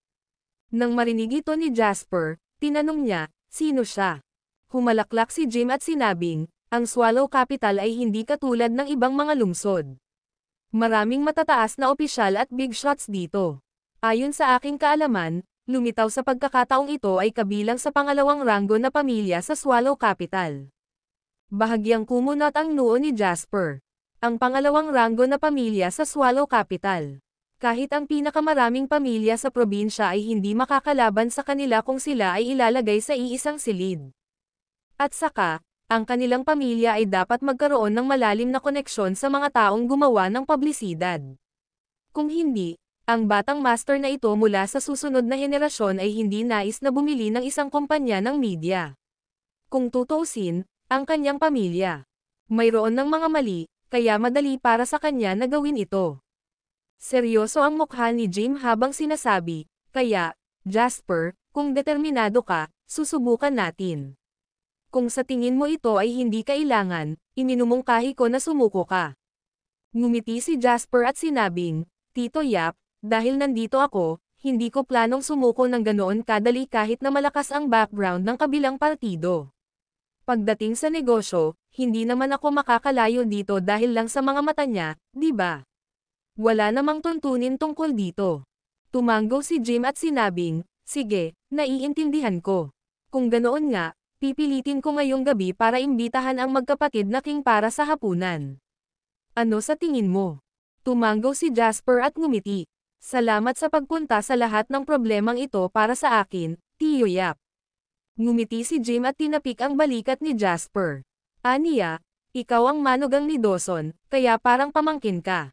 S2: Nang marinig ito ni Jasper, tinanong niya, sino siya? Humalaklak si Jim at sinabing, ang Swallow Capital ay hindi katulad ng ibang mga lungsod. Maraming matataas na opisyal at big shots dito. Ayon sa aking kaalaman, lumitaw sa pagkakataong ito ay kabilang sa pangalawang ranggo na pamilya sa Swallow Capital. Bahagyang kumunot ang noo ni Jasper. Ang pangalawang ranggo na pamilya sa Swallow Capital. Kahit ang pinakamaraming pamilya sa probinsya ay hindi makakalaban sa kanila kung sila ay ilalagay sa iisang silid. At saka, ang kanilang pamilya ay dapat magkaroon ng malalim na koneksyon sa mga taong gumawa ng publisidad. Kung hindi, ang batang master na ito mula sa susunod na henerasyon ay hindi nais na bumili ng isang kumpanya ng media. Kung tutuusin, ang kanyang pamilya. Mayroon ng mga mali, kaya madali para sa kanya na gawin ito. Seryoso ang mukha ni Jim habang sinasabi, kaya, Jasper, kung determinado ka, susubukan natin. Kung sa tingin mo ito ay hindi kailangan, iminumungkahi ko na sumuko ka. Ngumiti si Jasper at sinabing, Tito Yap, dahil nandito ako, hindi ko planong sumuko ng ganoon kadali kahit na malakas ang background ng kabilang partido. Pagdating sa negosyo, hindi naman ako makakalayo dito dahil lang sa mga mata niya, di ba? Wala namang tuntunin tungkol dito. Tumanggo si Jim at sinabing, sige, naiintindihan ko. Kung ganoon nga, pipilitin ko ngayong gabi para imbitahan ang magkapatid na King para sa hapunan. Ano sa tingin mo? Tumanggo si Jasper at ngumiti. Salamat sa pagpunta sa lahat ng problemang ito para sa akin, Tiyo Yap. Ngumiti si Jim at tinapik ang balikat ni Jasper. Aniya, ikaw ang manugang ni Dawson, kaya parang pamangkin ka.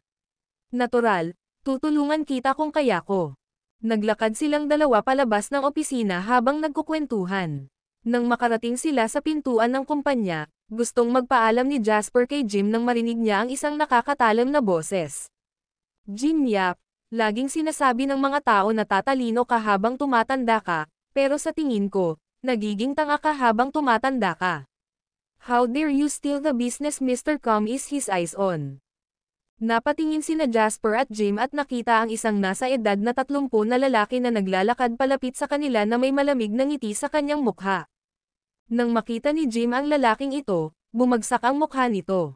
S2: Natural, tutulungan kita kung kaya ko. Naglakad silang dalawa palabas ng opisina habang nagkukwentuhan. Nang makarating sila sa pintuan ng kumpanya, gustong magpaalam ni Jasper kay Jim nang marinig niya ang isang nakakatalam na boses. Jim Yap, laging sinasabi ng mga tao na tatalino ka habang tumatanda ka, pero sa tingin ko, nagiging tanga ka habang tumatanda ka. How dare you steal the business Mr. Com is his eyes on. Napatingin sina Jasper at Jim at nakita ang isang nasa edad na 30 na lalaki na naglalakad palapit sa kanila na may malamig na ngiti sa kanyang mukha. Nang makita ni Jim ang lalaking ito, bumagsak ang mukha nito.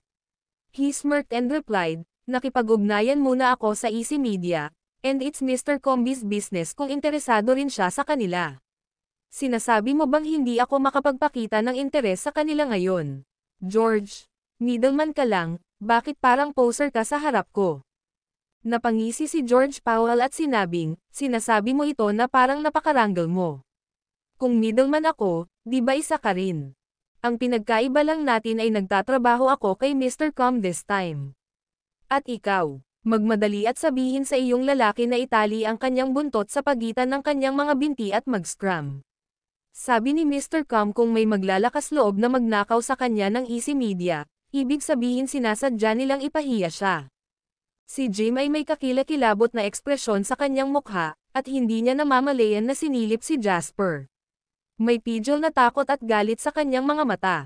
S2: He smirked and replied, nakipag-ugnayan muna ako sa Easy Media, and it's Mr. Comby's business kung interesado rin siya sa kanila. Sinasabi mo bang hindi ako makapagpakita ng interes sa kanila ngayon? George, middleman ka lang, bakit parang poser ka sa harap ko? Napangisi si George Powell at sinabing, sinasabi mo ito na parang napakaranggal mo. Kung middleman ako, di ba isa ka rin? Ang pinagkaiba lang natin ay nagtatrabaho ako kay Mr. Com this time. At ikaw, magmadali at sabihin sa iyong lalaki na itali ang kanyang buntot sa pagitan ng kanyang mga binti at mag-scram. Sabi ni Mr. Com kung may maglalakas loob na magnakaw sa kanya ng Easy Media, ibig sabihin sinasadya nilang ipahiya siya. Si Jim ay may kakilakilabot na ekspresyon sa kanyang mukha, at hindi niya namamalayan na sinilip si Jasper. May pidgel na takot at galit sa kanyang mga mata.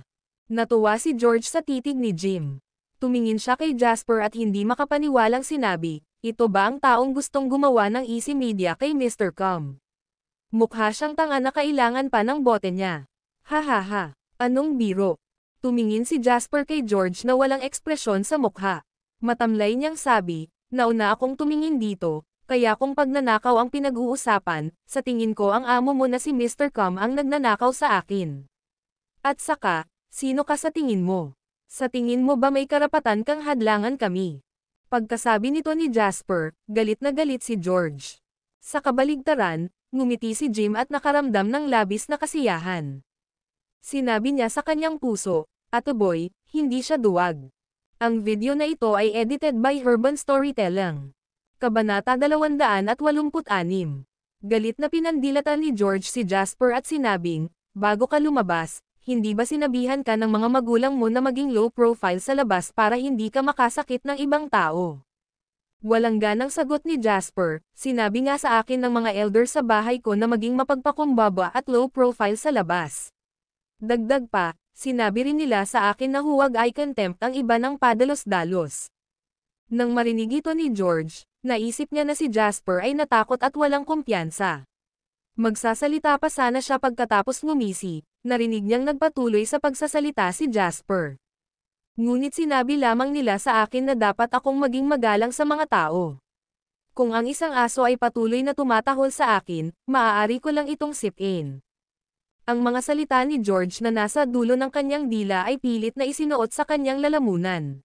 S2: Natuwa si George sa titig ni Jim. Tumingin siya kay Jasper at hindi makapaniwalang sinabi, ito ba ang taong gustong gumawa ng Easy Media kay Mr. Com? Mukha siyang tanga na kailangan pa ng bote niya. Ha, anong biro? Tumingin si Jasper kay George na walang ekspresyon sa mukha. Matamlay niyang sabi, nauna akong tumingin dito, kaya kung pagnanakaw ang pinag-uusapan, sa tingin ko ang amo mo na si Mr. Com ang nagnanakaw sa akin. At saka, sino ka sa tingin mo? Sa tingin mo ba may karapatan kang hadlangan kami? Pagkasabi nito ni Jasper, galit na galit si George. Sa kabaligtaran, ngumiti si Jim at nakaramdam ng labis na kasiyahan. Sinabi niya sa kanyang puso, "Atoboy, hindi siya duwag." Ang video na ito ay edited by Urban Storytelling. Kabanata 286. Galit na pinandilatan ni George si Jasper at sinabing, bago ka lumabas, hindi ba sinabihan ka ng mga magulang mo na maging low profile sa labas para hindi ka makasakit ng ibang tao? Walang ganang sagot ni Jasper, sinabi nga sa akin ng mga elder sa bahay ko na maging mapagpakumbaba at low profile sa labas. Dagdag pa, sinabi rin nila sa akin na huwag eye contempt ang iba ng padalos-dalos. Nang marinig ito ni George, naisip niya na si Jasper ay natakot at walang kumpiyansa. Magsasalita pa sana siya pagkatapos ngumisi, narinig niyang nagpatuloy sa pagsasalita si Jasper. Ngunit sinabi lamang nila sa akin na dapat akong maging magalang sa mga tao. Kung ang isang aso ay patuloy na tumatahol sa akin, maaari ko lang itong sipin. Ang mga salita ni George na nasa dulo ng kanyang dila ay pilit na isinuot sa kanyang lalamunan.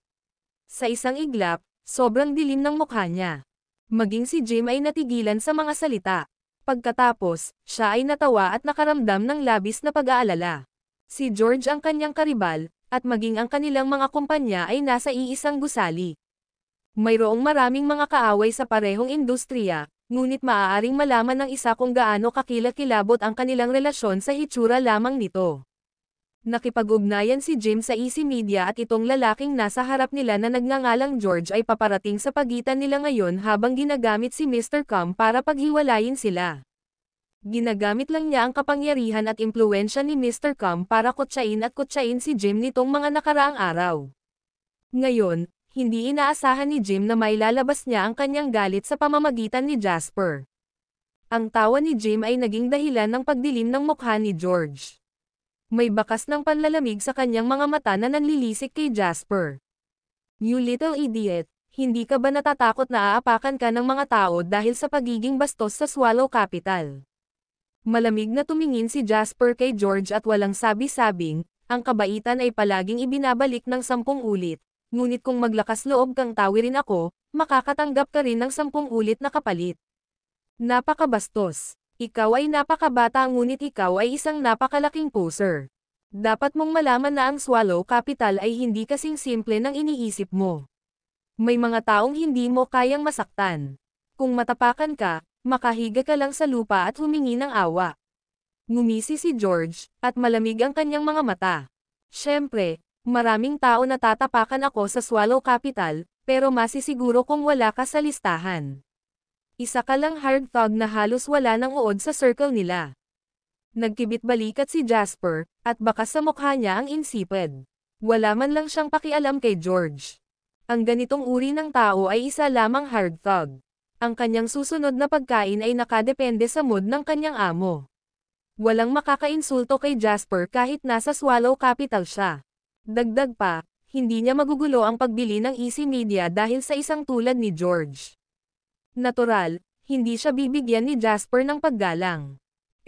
S2: Sa isang iglap, sobrang dilim ng mukha niya. Maging si Jim ay natigilan sa mga salita. Pagkatapos, siya ay natawa at nakaramdam ng labis na pag-aalala. Si George ang kanyang karibal, at maging ang kanilang mga kumpanya ay nasa iisang gusali. Mayroong maraming mga kaaway sa parehong industriya, ngunit maaaring malaman ng isa kung gaano kakilakilabot ang kanilang relasyon sa hitsura lamang nito. Nakipag-ugnayan si Jim sa Easy Media at itong lalaking nasa harap nila na nagngangalang George ay paparating sa pagitan nila ngayon habang ginagamit si Mr. Com para paghiwalayin sila. Ginagamit lang niya ang kapangyarihan at impluwensya ni Mr. Com para kutsain si Jim nitong mga nakaraang araw. Ngayon, hindi inaasahan ni Jim na may lalabas niya ang kanyang galit sa pamamagitan ni Jasper. Ang tawa ni Jim ay naging dahilan ng pagdilim ng mukha ni George. May bakas ng panlalamig sa kanyang mga mata na nanlilisik kay Jasper. You little idiot, hindi ka ba natatakot na aapakan ka ng mga tao dahil sa pagiging bastos sa Swallow Capital? Malamig na tumingin si Jasper kay George at walang sabi-sabing, ang kabaitan ay palaging ibinabalik ng 10 ulit, ngunit kung maglakas loob kang tawirin ako, makakatanggap ka rin ng 10 ulit na kapalit. Napakabastos. Ikaw ay napakabata ngunit ikaw ay isang napakalaking poser. Dapat mong malaman na ang Swallow Capital ay hindi kasing simple ng iniisip mo. May mga taong hindi mo kayang masaktan. Kung matapakan ka, makahiga ka lang sa lupa at humingi ng awa. Ngumisi si George, at malamig ang kanyang mga mata. Siyempre, maraming tao na tatapakan ako sa Swallow Capital, pero masisiguro kung wala ka sa listahan. Isa ka lang hard thug na halos wala ng uod sa circle nila. Nagkibit balikat si Jasper, at bakas sa mukha niya ang insipid. Wala man lang siyang pakialam kay George. Ang ganitong uri ng tao ay isa lamang hard thug. Ang kanyang susunod na pagkain ay nakadepende sa mood ng kanyang amo. Walang makakainsulto kay Jasper kahit nasa Swallow Capital siya. Dagdag pa, hindi niya magugulo ang pagbili ng Easy Media dahil sa isang tulad ni George. Natural, hindi siya bibigyan ni Jasper ng paggalang.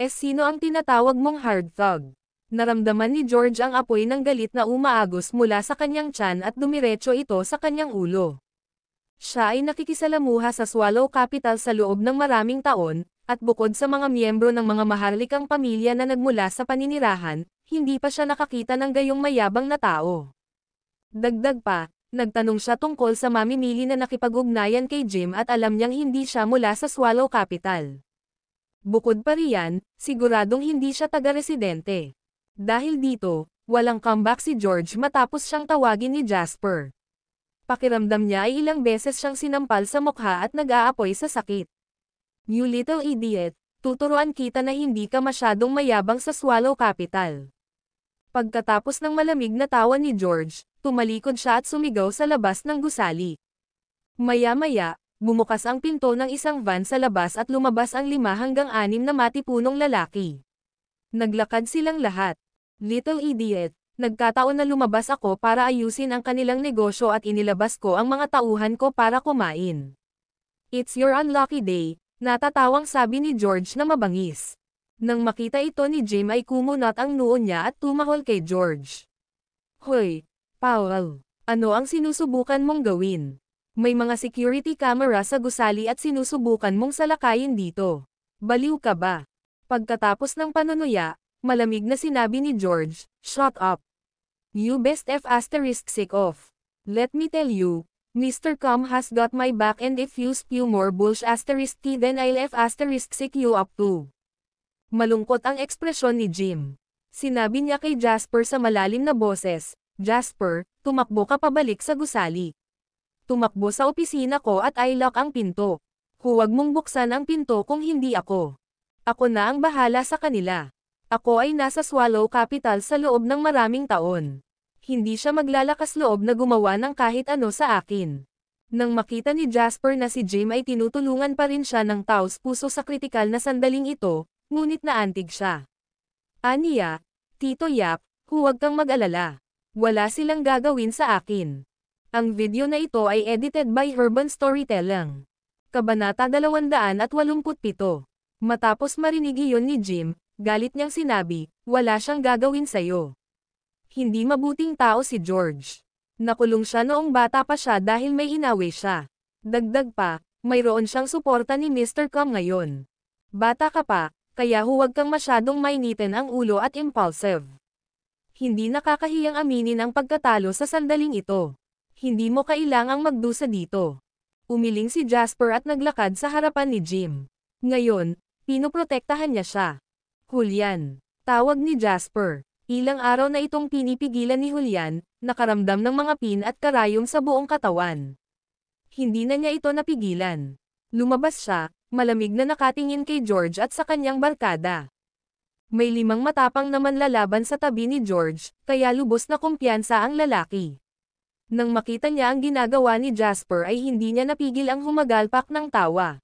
S2: Sino ang tinatawag mong hard thug? Naramdaman ni George ang apoy ng galit na umaagos mula sa kanyang tiyan at dumiretso ito sa kanyang ulo. Siya ay nakikisalamuha sa Swallow Capital sa loob ng maraming taon, At bukod sa mga miyembro ng mga maharlikang pamilya na nagmula sa paninirahan, hindi pa siya nakakita ng gayong mayabang na tao. Dagdag pa, nagtanong siya tungkol sa mamimili na nakipag-ugnayan kay Jim at alam niyang hindi siya mula sa Swallow Capital. Bukod pa riyan, siguradong hindi siya taga-residente. Dahil dito, walang comeback si George matapos siyang tawagin ni Jasper. Pakiramdam niya ay ilang beses siyang sinampal sa mukha at nag-aapoy sa sakit. You little idiot, tuturuan kita na hindi ka masyadong mayabang sa Swallow Capital. Pagkatapos ng malamig na tawa ni George, tumalikod siya at sumigaw sa labas ng gusali. Maya-maya, bumukas ang pinto ng isang van sa labas at lumabas ang 5 hanggang 6 na matipunong lalaki. Naglakad silang lahat. Little idiot, nagkataon na lumabas ako para ayusin ang kanilang negosyo at inilabas ko ang mga tauhan ko para kumain. It's your unlucky day, natatawang sabi ni George na mabangis. Nang makita ito ni Jim ay kumunat ang noo niya at tumahol kay George. Hoy, Paul, ano ang sinusubukan mong gawin? May mga security camera sa gusali at sinusubukan mong salakayin dito. Baliw ka ba? Pagkatapos ng panunuya, malamig na sinabi ni George, shut up. You best sick off. Let me tell you, Mr. Com has got my back and if you spew more bullsh then I'll sick you up too. Malungkot ang ekspresyon ni Jim. Sinabi niya kay Jasper sa malalim na boses, Jasper, tumakbo ka pabalik sa gusali. Tumakbo sa opisina ko at I-lock ang pinto. Huwag mong buksan ang pinto kung hindi ako. Ako na ang bahala sa kanila. Ako ay nasa Swallow Capital sa loob ng maraming taon. Hindi siya maglalakas loob na gumawa ng kahit ano sa akin. Nang makita ni Jasper na si Jim ay tinutulungan pa rin siya ng taos puso sa kritikal na sandaling ito, ngunit naantig siya. Aniya, Tito Yap, huwag kang mag-alala. Wala silang gagawin sa akin. Ang video na ito ay edited by Urban Storytelling. Kabanata 287. Matapos marinig iyon ni Jim, galit niyang sinabi, wala siyang gagawin sa'yo. Hindi mabuting tao si George. Nakulong siya noong bata pa siya dahil may inawi siya. Dagdag pa, mayroon siyang suporta ni Mr. Com ngayon. Bata ka pa, kaya huwag kang masyadong mainitin ang ulo at impulsive. Hindi nakakahiyang aminin ang pagkatalo sa sandaling ito. Hindi mo kailangang magdusa dito. Umiling si Jasper at naglakad sa harapan ni Jim. Ngayon, pinoprotektahan niya siya. Julian, tawag ni Jasper. Ilang araw na itong pinipigilan ni Julian, nakaramdam ng mga pin at karayom sa buong katawan. Hindi na niya ito napigilan. Lumabas siya, malamig na nakatingin kay George at sa kanyang barkada. May 5 matapang naman lalaban sa tabi ni George, kaya lubos na kumpiyansa ang lalaki. Nang makita niya ang ginagawa ni Jasper ay hindi niya napigil ang humagalpak ng tawa.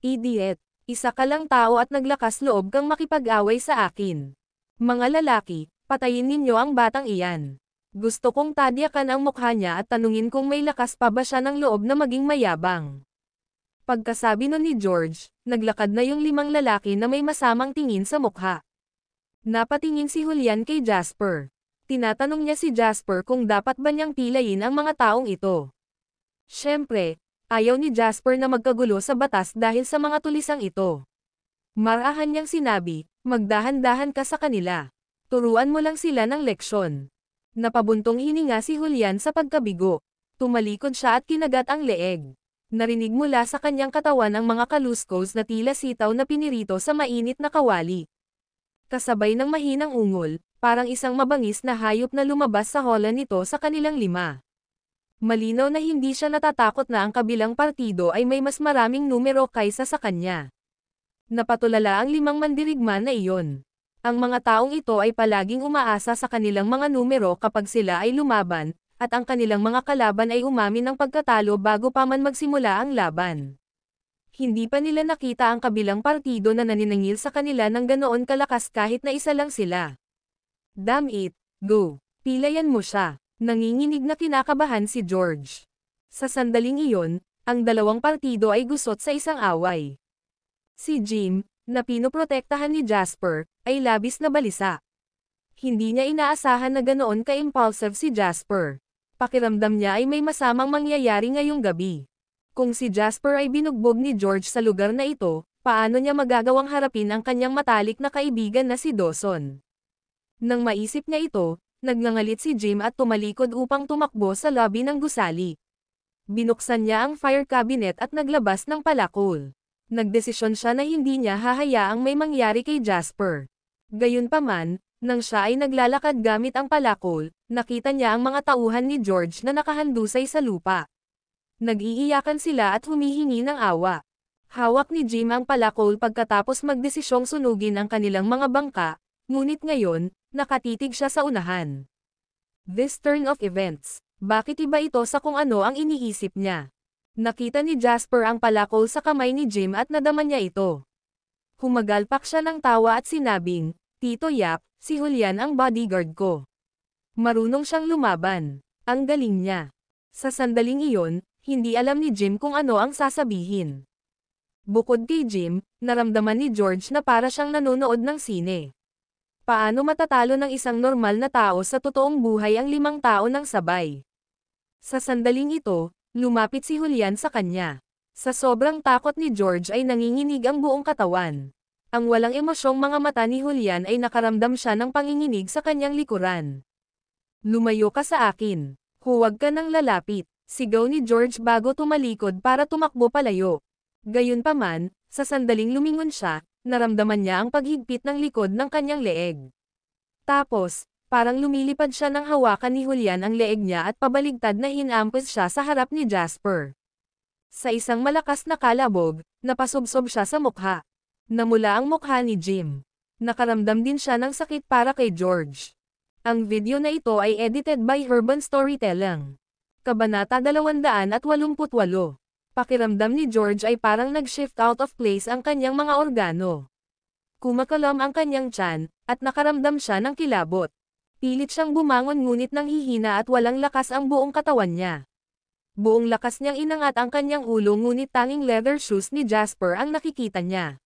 S2: Idiot, isa ka lang tao at naglakas loob kang makipag-away sa akin. Mga lalaki, patayin ninyo ang batang iyan. Gusto kong tadyakan ang mukha niya at tanungin kung may lakas pa ba siya ng loob na maging mayabang. Pagkasabi nun ni George, naglakad na yung 5 lalaki na may masamang tingin sa mukha. Napatingin si Julian kay Jasper. Tinatanong niya si Jasper kung dapat ba niyang pilayin ang mga taong ito. Siyempre, ayaw ni Jasper na magkagulo sa batas dahil sa mga tulisang ito. Marahan niyang sinabi, magdahan-dahan ka sa kanila. Turuan mo lang sila ng leksyon. Napabuntong hininga si Julian sa pagkabigo. Tumalikod siya at kinagat ang leeg. Narinig mula sa kanyang katawan ang mga kaluskos na tila sitaw na pinirito sa mainit na kawali. Kasabay ng mahinang ungol, parang isang mabangis na hayop na lumabas sa hola nito sa kanilang 5. Malinaw na hindi siya natatakot na ang kabilang partido ay may mas maraming numero kaysa sa kanya. Napatulala ang 5 mandirigma na iyon. Ang mga taong ito ay palaging umaasa sa kanilang mga numero kapag sila ay lumaban, at ang kanilang mga kalaban ay umamin ng pagkatalo bago pa man magsimula ang laban. Hindi pa nila nakita ang kabilang partido na naniningil sa kanila ng ganoon kalakas kahit na isa lang sila. Damn it, go. Pilayan mo siya. Nanginginig na kinakabahan si George. Sa sandaling iyon, ang 2 partido ay gusot sa isang away. Si Jim, na pinoprotektahan ni Jasper, ay labis na balisa. Hindi niya inaasahan na ganoon ka-impulsive si Jasper. Pakiramdam niya ay may masamang mangyayari ngayong gabi. Kung si Jasper ay binugbog ni George sa lugar na ito, Paano niya magagawang harapin ang kanyang matalik na kaibigan na si Dawson? Nang maisip niya ito, nagngangalit si Jim at tumalikod upang tumakbo sa lobby ng gusali. Binuksan niya ang fire cabinet at naglabas ng palakol. Nagdesisyon siya na hindi niya hahayaang may mangyari kay Jasper. Gayunpaman, nang siya ay naglalakad gamit ang palakol, nakita niya ang mga tauhan ni George na nakahandusay sa lupa. Nag-iiyakan sila at humihingi ng awa. Hawak ni Jim ang palakol pagkatapos magdesisyong sunugin ang kanilang mga bangka, ngunit ngayon, nakatitig siya sa unahan. This turn of events. Bakit iba ito sa kung ano ang iniisip niya? Nakita ni Jasper ang palakol sa kamay ni Jim at nadama niya ito. Humagalpak siya ng tawa at sinabing, "Tito Yap, si Julian ang bodyguard ko. Marunong siyang lumaban. Ang galing niya." Sa sandaling iyon, hindi alam ni Jim kung ano ang sasabihin. Bukod kay Jim, naramdaman ni George na para siyang nanonood ng sine. Paano matatalo ng isang normal na tao sa totoong buhay ang 5 tao ng sabay? Sa sandaling ito, lumapit si Julian sa kanya. Sa sobrang takot ni George ay nanginginig ang buong katawan. Ang walang emosyong mga mata ni Julian ay nakaramdam siya ng panginginig sa kanyang likuran. "Lumayo ka sa akin. Huwag ka nang lalapit," sigaw ni George bago tumalikod para tumakbo palayo. Gayunpaman, sa sandaling lumingon siya, naramdaman niya ang paghigpit ng likod ng kanyang leeg. Tapos, parang lumilipad siya nang hawakan ni Julian ang leeg niya at pabaligtad na hinampos siya sa harap ni Jasper. Sa isang malakas na kalabog, napasubsob siya sa mukha. Namula ang mukha ni Jim. Nakaramdam din siya ng sakit para kay George. Ang video na ito ay edited by Urban Storytelling. Kabanata 288. Pakiramdam ni George ay parang nag-shift out of place ang kanyang mga organo. Kumakalam ang kanyang tiyan, at nakaramdam siya ng kilabot. Pilit siyang bumangon ngunit nanghihina at walang lakas ang buong katawan niya. Buong lakas niyang inangat ang kanyang ulo ngunit tanging leather shoes ni Jasper ang nakikita niya.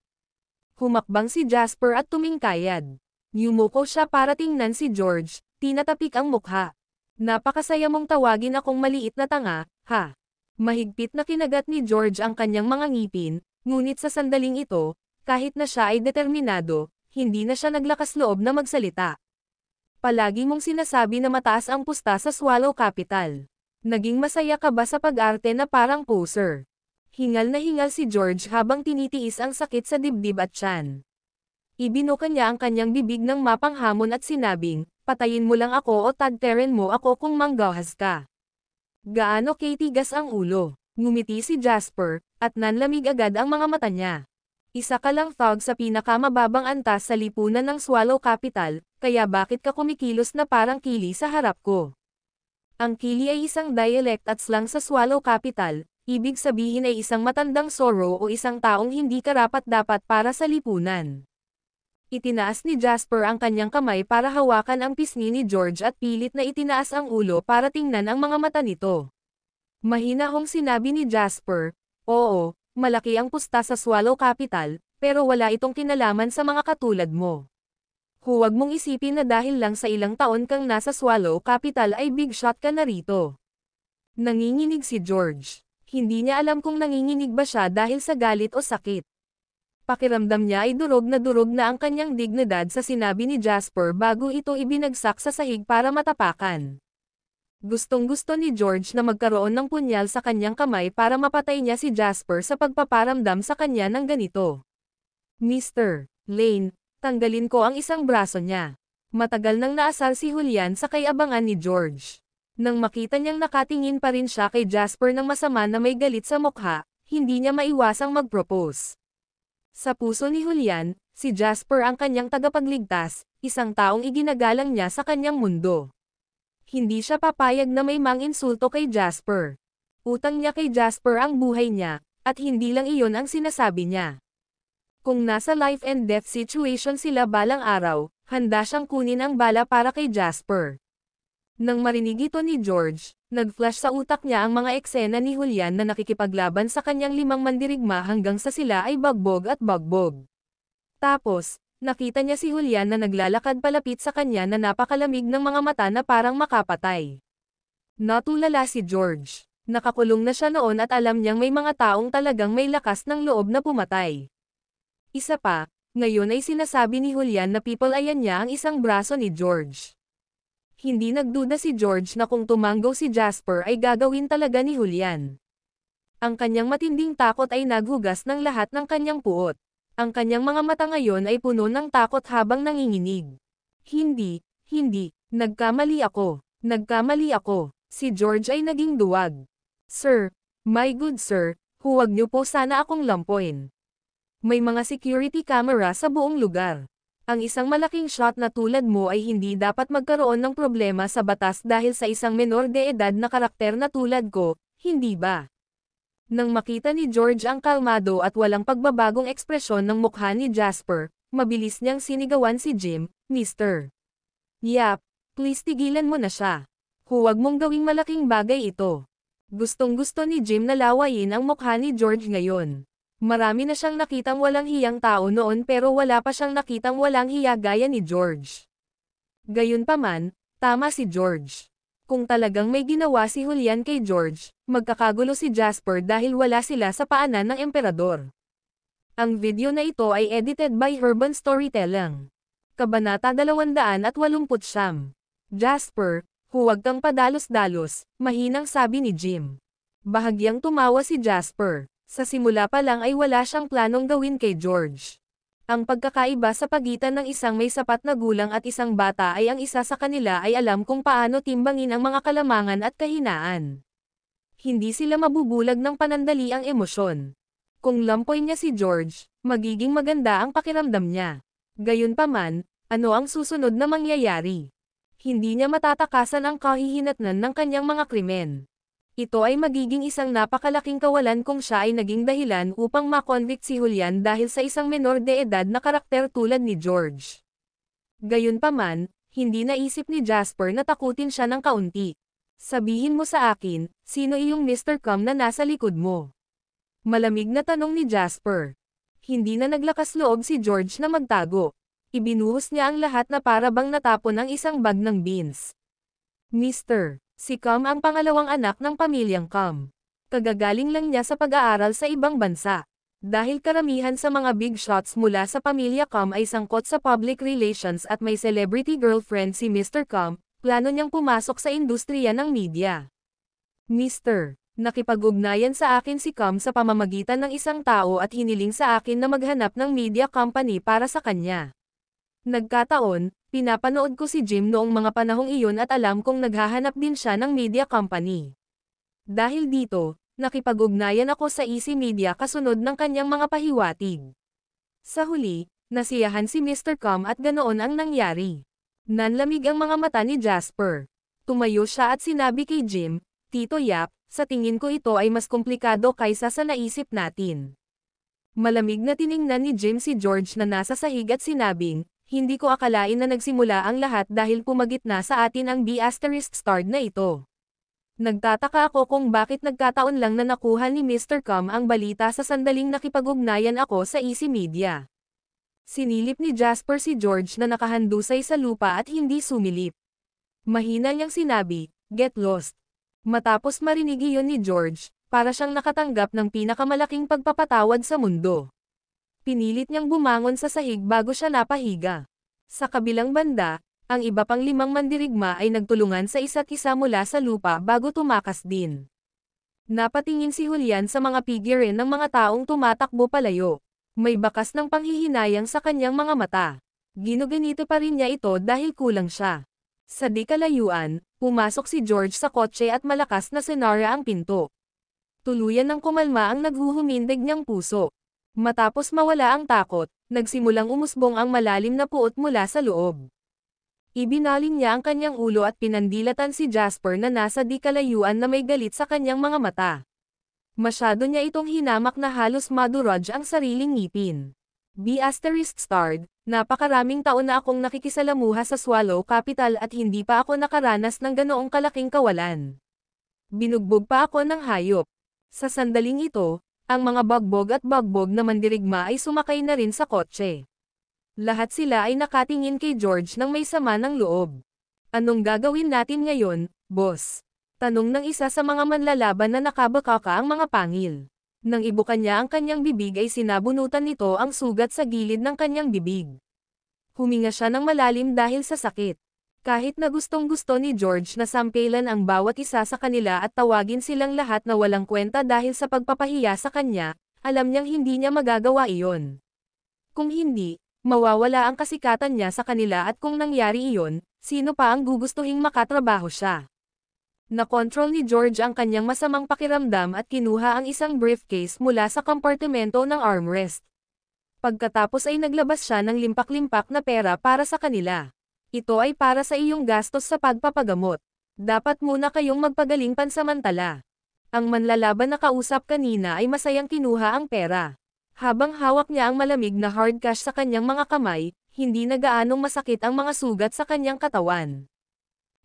S2: Humakbang si Jasper at tumingkayad. Yumuko siya para tingnan si George, tinatapik ang mukha. "Napakasaya mong tawagin akong maliit na tanga, ha?" Mahigpit na kinagat ni George ang kanyang mga ngipin, ngunit sa sandaling ito, kahit na siya ay determinado, hindi na siya naglakas loob na magsalita. "Palagi mong sinasabi na mataas ang pusta sa Swallow Capital. Naging masaya ka ba sa pag-arte na parang poser?" Hingal na hingal si George habang tinitiis ang sakit sa dibdib at tiyan. Ibinuka niya ang kanyang bibig ng mapanghamon at sinabing, "Patayin mo lang ako o tagterin mo ako kung manggahas ka." Gaano katigas ang ulo. Ngumiti si Jasper, at nanlamig agad ang mga mata niya. "Isa ka lang thug sa pinakamababang antas sa lipunan ng Swallow Capital, kaya bakit ka kumikilos na parang kili sa harap ko?" Ang kili ay isang dialect at slang sa Swallow Capital, ibig sabihin ay isang matandang sorrow o isang taong hindi karapat-dapat para sa lipunan. Itinaas ni Jasper ang kanyang kamay para hawakan ang pisngi ni George at pilit na itinaas ang ulo para tingnan ang mga mata nito. Mahinahong sinabi ni Jasper, "Oo, malaki ang pusta sa Swallow Capital, pero wala itong kinalaman sa mga katulad mo. Huwag mong isipin na dahil lang sa ilang taon kang nasa Swallow Capital ay big shot ka na rito." Nanginginig si George. Hindi niya alam kung nanginginig ba siya dahil sa galit o sakit. Pakiramdam niya ay durog na ang kanyang dignidad sa sinabi ni Jasper bago ito ibinagsak sa sahig para matapakan. Gustong-gusto ni George na magkaroon ng punyal sa kanyang kamay para mapatay niya si Jasper sa pagpaparamdam sa kanya ng ganito. "Mr. Lane, tanggalin ko ang isang braso niya." Matagal nang naasar si Julian sa kay-abangan ni George. Nang makita niyang nakatingin pa rin siya kay Jasper ng masama na may galit sa mukha, hindi niya maiwasang mag-propose. Sa puso ni Julian, si Jasper ang kanyang tagapagligtas, isang taong iginagalang niya sa kanyang mundo. Hindi siya papayag na may manginsulto kay Jasper. Utang niya kay Jasper ang buhay niya, at hindi lang iyon ang sinasabi niya. Kung nasa life and death situation sila balang araw, handa siyang kunin ang bala para kay Jasper. Nang marinig ito ni George, nag-flash sa utak niya ang mga eksena ni Julian na nakikipaglaban sa kanyang 5 mandirigma hanggang sa sila ay bagbog at bagbog. Tapos, nakita niya si Julian na naglalakad palapit sa kanya na napakalamig ng mga mata na parang makapatay. Natulala si George. Nakakulong na siya noon at alam niyang may mga taong talagang may lakas ng loob na pumatay. Isa pa, ngayon ay sinasabi ni Julian na pipalayan niya ang isang braso ni George. Hindi nagduda si George na kung tumanggaw si Jasper ay gagawin talaga ni Julian. Ang kanyang matinding takot ay naghugas ng lahat ng kanyang puot. Ang kanyang mga mata ngayon ay puno ng takot habang nanginginig. Hindi, nagkamali ako, si George ay naging duwag. Sir, my good sir, huwag niyo po sana akong lampoin. May mga security camera sa buong lugar. Ang isang malaking shot na tulad mo ay hindi dapat magkaroon ng problema sa batas dahil sa isang menor de edad na karakter na tulad ko, hindi ba? Nang makita ni George ang kalmado at walang pagbabagong ekspresyon ng mukha ni Jasper, mabilis niyang sinigawan si Jim, Mr. Yap, please tigilan mo na siya. Huwag mong gawing malaking bagay ito. Gustong-gusto ni Jim na lawayin ang mukha ni George ngayon. Marami na siyang nakitang walang hiyang tao noon pero wala pa siyang nakitang walang hiya gaya ni George. Gayunpaman, tama si George. Kung talagang may ginawa si Julian kay George, magkakagulo si Jasper dahil wala sila sa paanan ng emperador. Ang video na ito ay edited by Urban Storytelling. Kabanata 289. Jasper, huwag kang padalos-dalos, mahinang sabi ni Jim. Bahagyang tumawa si Jasper. Sa simula pa lang ay wala siyang planong gawin kay George. Ang pagkakaiba sa pagitan ng isang may sapat na gulang at isang bata ay ang isa sa kanila ay alam kung paano timbangin ang mga kalamangan at kahinaan. Hindi sila mabubulag ng panandali ang emosyon. Kung lampoy niya si George, magiging maganda ang pakiramdam niya. Gayunpaman, ano ang susunod na mangyayari? Hindi niya matatakasan ang kahihinatnan ng kanyang mga krimen. Ito ay magiging isang napakalaking kawalan kung siya ay naging dahilan upang makonvict si Julian dahil sa isang menor de edad na karakter tulad ni George. Gayunpaman, hindi naisip ni Jasper na takutin siya ng kaunti. Sabihin mo sa akin, sino iyong Mr. Com na nasa likod mo? Malamig na tanong ni Jasper. Hindi na naglakas loob si George na magtago. Ibinuhos niya ang lahat na para bang natapon ang isang bag ng beans. Mr. Si Com ang pangalawang anak ng pamilyang Com. Kagagaling lang niya sa pag-aaral sa ibang bansa. Dahil karamihan sa mga big shots mula sa pamilya Com ay sangkot sa public relations at may celebrity girlfriend si Mr. Com, plano niyang pumasok sa industriya ng media. Mr. Nakipag-ugnayan sa akin si Com sa pamamagitan ng isang tao at hiniling sa akin na maghanap ng media company para sa kanya. Nagkataon, pinapanood ko si Jim noong mga panahong iyon at alam kong naghahanap din siya ng media company. Dahil dito, nakipag-ugnayan ako sa Easy Media kasunod ng kanyang mga pahiwatig. Sa huli, nasiyahan si Mr. Com at ganoon ang nangyari. Nanlamig ang mga mata ni Jasper. Tumayo siya at sinabi kay Jim, Tito Yap, sa tingin ko ito ay mas komplikado kaysa sa naisip natin. Malamig na tiningnan ni Jim si George na nasa sahig at sinabing, hindi ko akalain na nagsimula ang lahat dahil pumagitna sa atin ang B**** na ito. Nagtataka ako kung bakit nagkataon lang na nakuha ni Mr. Com ang balita sa sandaling nakipag-ugnayan ako sa Easy Media. Sinilip ni Jasper si George na nakahandusay sa lupa at hindi sumilip. Mahina niyang sinabi, get lost. Matapos marinig iyon ni George, para siyang nakatanggap ng pinakamalaking pagpapatawad sa mundo. Pinilit niyang bumangon sa sahig bago siya napahiga. Sa kabilang banda, ang iba pang 5 mandirigma ay nagtulungan sa isa't isa mula sa lupa bago tumakas din. Napatingin si Julian sa mga figurine ng mga taong tumatakbo palayo. May bakas ng panghihinayang sa kanyang mga mata. Ginuganito pa rin niya ito dahil kulang siya. Sa di kalayuan, pumasok si George sa kotse at malakas na sinara ang pinto. Tuluyan ng kumalma ang naghuhumindig niyang puso. Matapos mawala ang takot, nagsimulang umusbong ang malalim na puot mula sa loob. Ibinaling niya ang kanyang ulo at pinandilatan si Jasper na nasa di kalayuan na may galit sa kanyang mga mata. Masyado niya itong hinamak na halos maduraj ang sariling ngipin. B****, napakaraming taon na akong nakikisalamuha sa Swallow Capital at hindi pa ako nakaranas ng ganoong kalaking kawalan. Binugbog pa ako ng hayop. Sa sandaling ito, ang mga bagbog at bagbog na mandirigma ay sumakay na rin sa kotse. Lahat sila ay nakatingin kay George nang may sama ng loob. Anong gagawin natin ngayon, boss? Tanong ng isa sa mga manlalaban na nakabakaka ang mga pangil. Nang ibukan niya ang kanyang bibig ay sinabunutan nito ang sugat sa gilid ng kanyang bibig. Huminga siya ng malalim dahil sa sakit. Kahit na gustong-gusto ni George na sampelan ang bawat isa sa kanila at tawagin silang lahat na walang kwenta dahil sa pagpapahiya sa kanya, alam niyang hindi niya magagawa iyon. Kung hindi, mawawala ang kasikatan niya sa kanila at kung nangyari iyon, sino pa ang gugustuhing makatrabaho siya? Nakontrol ni George ang kanyang masamang pakiramdam at kinuha ang isang briefcase mula sa kompartimento ng armrest. Pagkatapos ay naglabas siya ng limpak-limpak na pera para sa kanila. Ito ay para sa iyong gastos sa pagpapagamot. Dapat muna kayong magpagaling pansamantala. Ang manlalaban na kausap kanina ay masayang kinuha ang pera. Habang hawak niya ang malamig na hard cash sa kanyang mga kamay, hindi na gaanong masakit ang mga sugat sa kanyang katawan.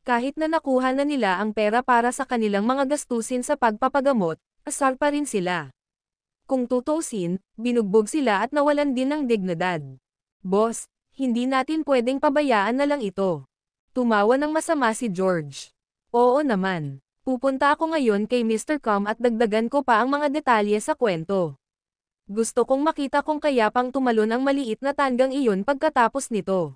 S2: Kahit na nakuha na nila ang pera para sa kanilang mga gastusin sa pagpapagamot, asar pa rin sila. Kung tutusin, binugbog sila at nawalan din ng dignidad. Boss, hindi natin pwedeng pabayaan na lang ito. Tumawa ng masama si George. Oo naman. Pupunta ako ngayon kay Mr. Com at dagdagan ko pa ang mga detalye sa kwento. Gusto kong makita kung kaya pang tumalon ang maliit na tanggang iyon pagkatapos nito.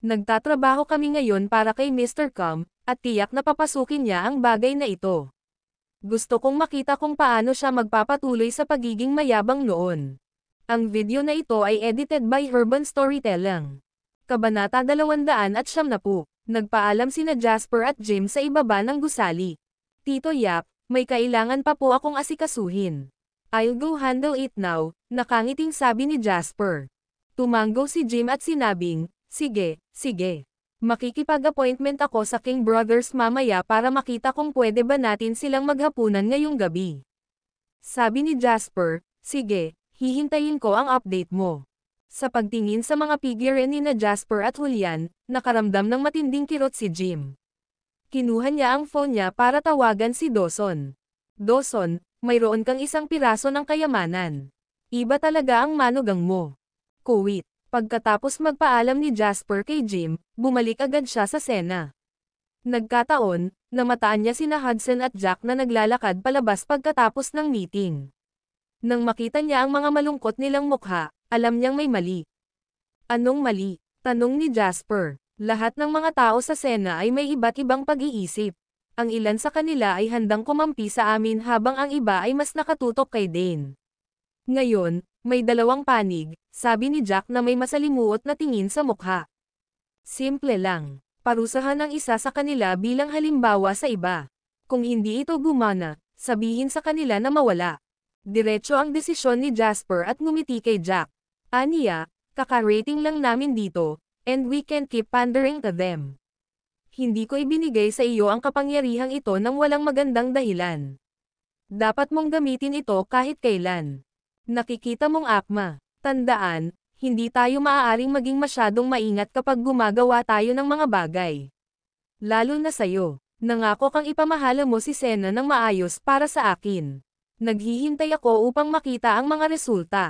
S2: Nagtatrabaho kami ngayon para kay Mr. Com, at tiyak na papasukin niya ang bagay na ito. Gusto kong makita kung paano siya magpapatuloy sa pagiging mayabang noon. Ang video na ito ay edited by Urban Storytelling. Kabanata 200 at 90. Nagpaalam sina Jasper at Jim sa ibaba ng gusali. Tito Yap, may kailangan pa po akong asikasuhin. I'll go handle it now, nakangiting sabi ni Jasper. Tumango si Jim at sinabing, sige, sige. Makikipag-appointment ako sa King Brothers mamaya para makita kung pwede ba natin silang maghapunan ngayong gabi. Sabi ni Jasper, sige. Hihintayin ko ang update mo. Sa pagtingin sa mga figure ni na Jasper at Julian, nakaramdam ng matinding kirot si Jim. Kinuha niya ang phone niya para tawagan si Dawson. Dawson, mayroon kang isang piraso ng kayamanan. Iba talaga ang manugang mo. Kuwit. Pagkatapos magpaalam ni Jasper kay Jim, bumalik agad siya sa sena. Nagkataon, namataan niya sina Hudson at Jack na naglalakad palabas pagkatapos ng meeting. Nang makita niya ang mga malungkot nilang mukha, alam niyang may mali. Anong mali? Tanong ni Jasper. Lahat ng mga tao sa sena ay may iba't ibang pag-iisip. Ang ilan sa kanila ay handang kumampi sa amin habang ang iba ay mas nakatutok kay Dane. Ngayon, may dalawang panig, sabi ni Jack na may masalimuot na tingin sa mukha. Simple lang. Parusahan ang isa sa kanila bilang halimbawa sa iba. Kung hindi ito gumana, sabihin sa kanila na mawala. Diretso ang desisyon ni Jasper at ngumiti kay Jack. Aniya, kaka-rating lang namin dito, and we can't keep pandering to them. Hindi ko ibinigay sa iyo ang kapangyarihang ito nang walang magandang dahilan. Dapat mong gamitin ito kahit kailan. Nakikita mong akma. Tandaan, hindi tayo maaaring maging masyadong maingat kapag gumagawa tayo ng mga bagay. Lalo na sa'yo. Nangako kang ipamahala mo si Sena ng maayos para sa akin. Naghihintay ako upang makita ang mga resulta.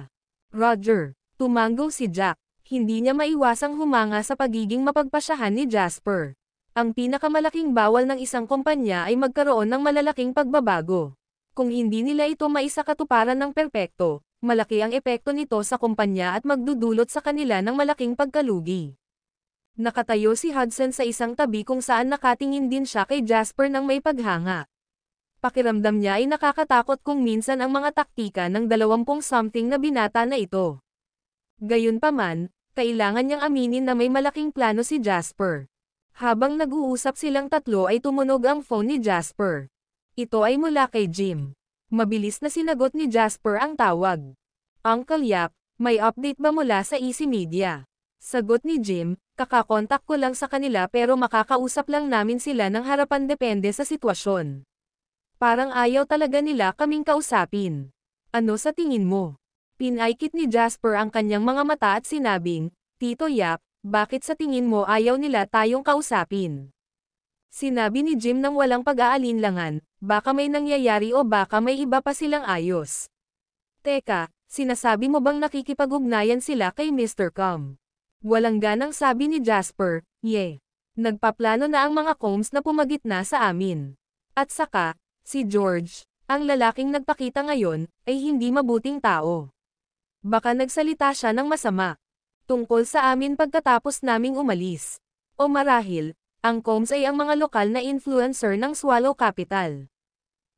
S2: Roger. Tumango si Jack. Hindi niya maiwasang humanga sa pagiging mapagpasyahan ni Jasper. Ang pinakamalaking bawal ng isang kumpanya ay magkaroon ng malalaking pagbabago. Kung hindi nila ito maisakatuparan ng perpekto, malaki ang epekto nito sa kumpanya at magdudulot sa kanila ng malaking pagkalugi. Nakatayo si Hudson sa isang tabi kung saan nakatingin din siya kay Jasper ng may paghanga. Pakiramdam niya ay nakakatakot kung minsan ang mga taktika ng 20-something na binata na ito. Gayunpaman, kailangan niyang aminin na may malaking plano si Jasper. Habang nag-uusap silang tatlo ay tumunog ang phone ni Jasper. Ito ay mula kay Jim. Mabilis na sinagot ni Jasper ang tawag. Uncle Yap, may update ba mula sa Easy Media? Sagot ni Jim, kakakontak ko lang sa kanila pero makakausap lang namin sila ng harapan depende sa sitwasyon. Parang ayaw talaga nila kaming kausapin. Ano sa tingin mo? Pinaikit ni Jasper ang kanyang mga mata at sinabing, Tito Yap, bakit sa tingin mo ayaw nila tayong kausapin? Sinabi ni Jim nang walang pag-aalinlangan, baka may nangyayari o baka may iba pa silang ayos. Teka, sinasabi mo bang nakikipag-ugnayan sila kay Mr. Com? Walang ganang sabi ni Jasper, Nagpaplano na ang mga Combs na pumagitna sa amin. At saka, si George, Ang lalaking nagpakita ngayon, ay hindi mabuting tao. Baka nagsalita siya ng masama. Tungkol sa amin pagkatapos naming umalis. O marahil, ang Combs ay ang mga lokal na influencer ng Swallow Capital.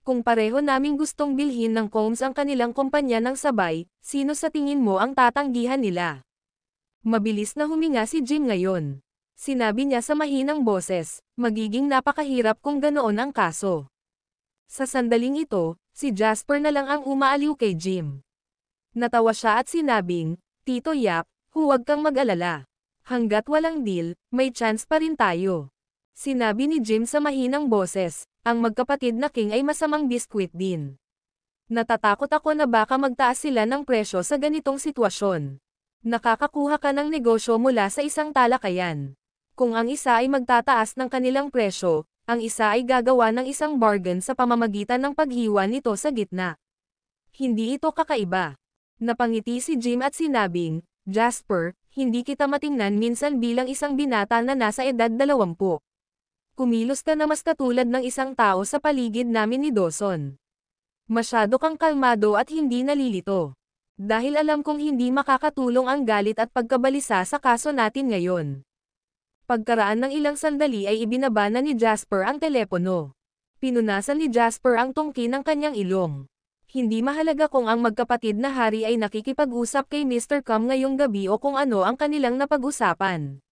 S2: Kung pareho naming gustong bilhin ng Combs ang kanilang kumpanya ng sabay, sino sa tingin mo ang tatanggihan nila? Mabilis na huminga si Jim ngayon. Sinabi niya sa mahinang boses, magiging napakahirap kung ganoon ang kaso. Sa sandaling ito, si Jasper na lang ang umaaliw kay Jim. Natawa siya at sinabing, Tito Yap, huwag kang mag-alala. Hanggat walang deal, may chance pa rin tayo. Sinabi ni Jim sa mahinang boses, ang magkapatid na King ay masamang biskwit din. Natatakot ako na baka magtaas sila ng presyo sa ganitong sitwasyon. Nakakakuha ka ng negosyo mula sa isang talakayan. Kung ang isa ay magtataas ng kanilang presyo, ang isa ay gagawa ng isang bargain sa pamamagitan ng paghiwa nito sa gitna. Hindi ito kakaiba. Napangiti si Jim at sinabing, Jasper, hindi kita matingnan minsan bilang isang binata na nasa edad 20. Kumilos ka na mas katulad ng isang tao sa paligid namin ni Dawson. Masyado kang kalmado at hindi nalilito. Dahil alam kong hindi makakatulong ang galit at pagkabalisa sa kaso natin ngayon. Pagkaraan ng ilang sandali ay ibinaba na ni Jasper ang telepono. Pinunasan ni Jasper ang tungki ng kanyang ilong. Hindi mahalaga kung ang magkapatid na hari ay nakikipag-usap kay Mr. Com ngayong gabi o kung ano ang kanilang napag-usapan.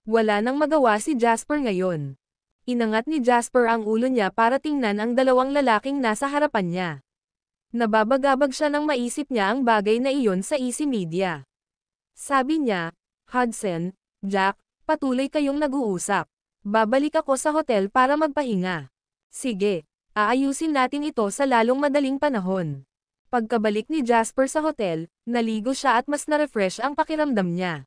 S2: Wala nang magawa si Jasper ngayon. Inangat ni Jasper ang ulo niya para tingnan ang dalawang lalaking nasa harapan niya. Nababagabag siya nang maisip niya ang bagay na iyon sa Easy Media. Sabi niya, Hudson, Jack, patuloy kayong nag-uusap. Babalik ako sa hotel para magpahinga. Sige, aayusin natin ito sa lalong madaling panahon. Pagkabalik ni Jasper sa hotel, naligo siya at mas na-refresh ang pakiramdam niya.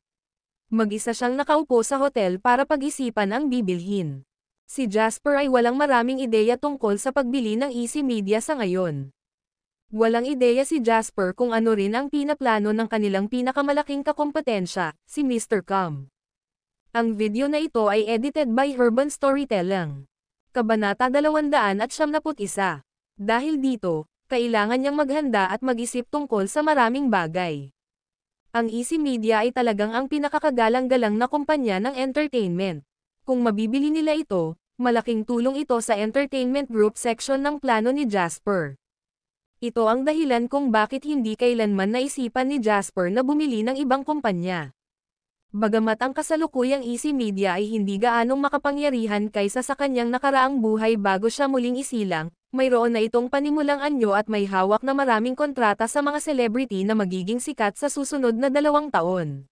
S2: Mag-isa siyang nakaupo sa hotel para pag-isipan ang bibilhin. Si Jasper ay walang maraming ideya tungkol sa pagbili ng Easy Media sa ngayon. Walang ideya si Jasper kung ano rin ang pinaplano ng kanilang pinakamalaking kakompetensya, si Mr. Com. Ang video na ito ay edited by Urban Storytelling. Kabanata 271. Dahil dito, kailangan niyang maghanda at mag-isip tungkol sa maraming bagay. Ang Easy Media ay talagang ang pinakakagalang-galang na kumpanya ng entertainment. Kung mabibili nila ito, malaking tulong ito sa entertainment group section ng plano ni Jasper. Ito ang dahilan kung bakit hindi kailanman naisipan ni Jasper na bumili ng ibang kumpanya. Bagamat ang kasalukuyang Easy Media ay hindi gaanong makapangyarihan kaysa sa kanyang nakaraang buhay bago siya muling isilang, mayroon na itong panimulang anyo at may hawak na maraming kontrata sa mga celebrity na magiging sikat sa susunod na 2 taon.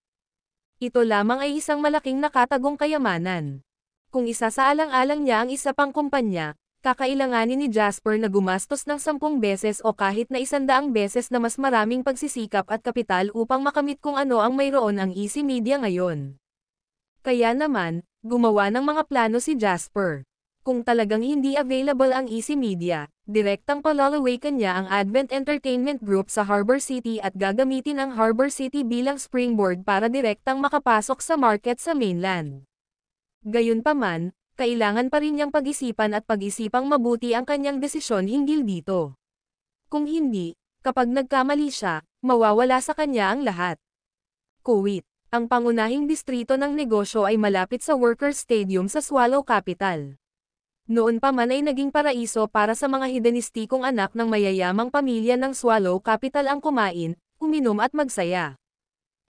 S2: Ito lamang ay isang malaking nakatagong kayamanan. Kung isa sa alang-alang niya ang isa pang kumpanya, kakailanganin ni Jasper na gumastos ng 10 beses o kahit na 100 beses na mas maraming pagsisikap at kapital upang makamit kung ano ang mayroon ang Easy Media ngayon. Kaya naman, gumawa ng mga plano si Jasper. Kung talagang hindi available ang Easy Media, direktang palalawakan niya ang Advent Entertainment Group sa Harbor City at gagamitin ang Harbor City bilang springboard para direktang makapasok sa market sa mainland. Gayunpaman, kailangan pa rin niyang pag-isipan at pag-isipang mabuti ang kanyang desisyon hinggil dito. Kung hindi, kapag nagkamali siya, mawawala sa kanya ang lahat. Kuwait, ang pangunahing distrito ng negosyo ay malapit sa Workers' Stadium sa Swallow Capital. Noon pa man ay naging paraiso para sa mga hedonistikong anak ng mayayamang pamilya ng Swallow Capital ang kumain, uminom at magsaya.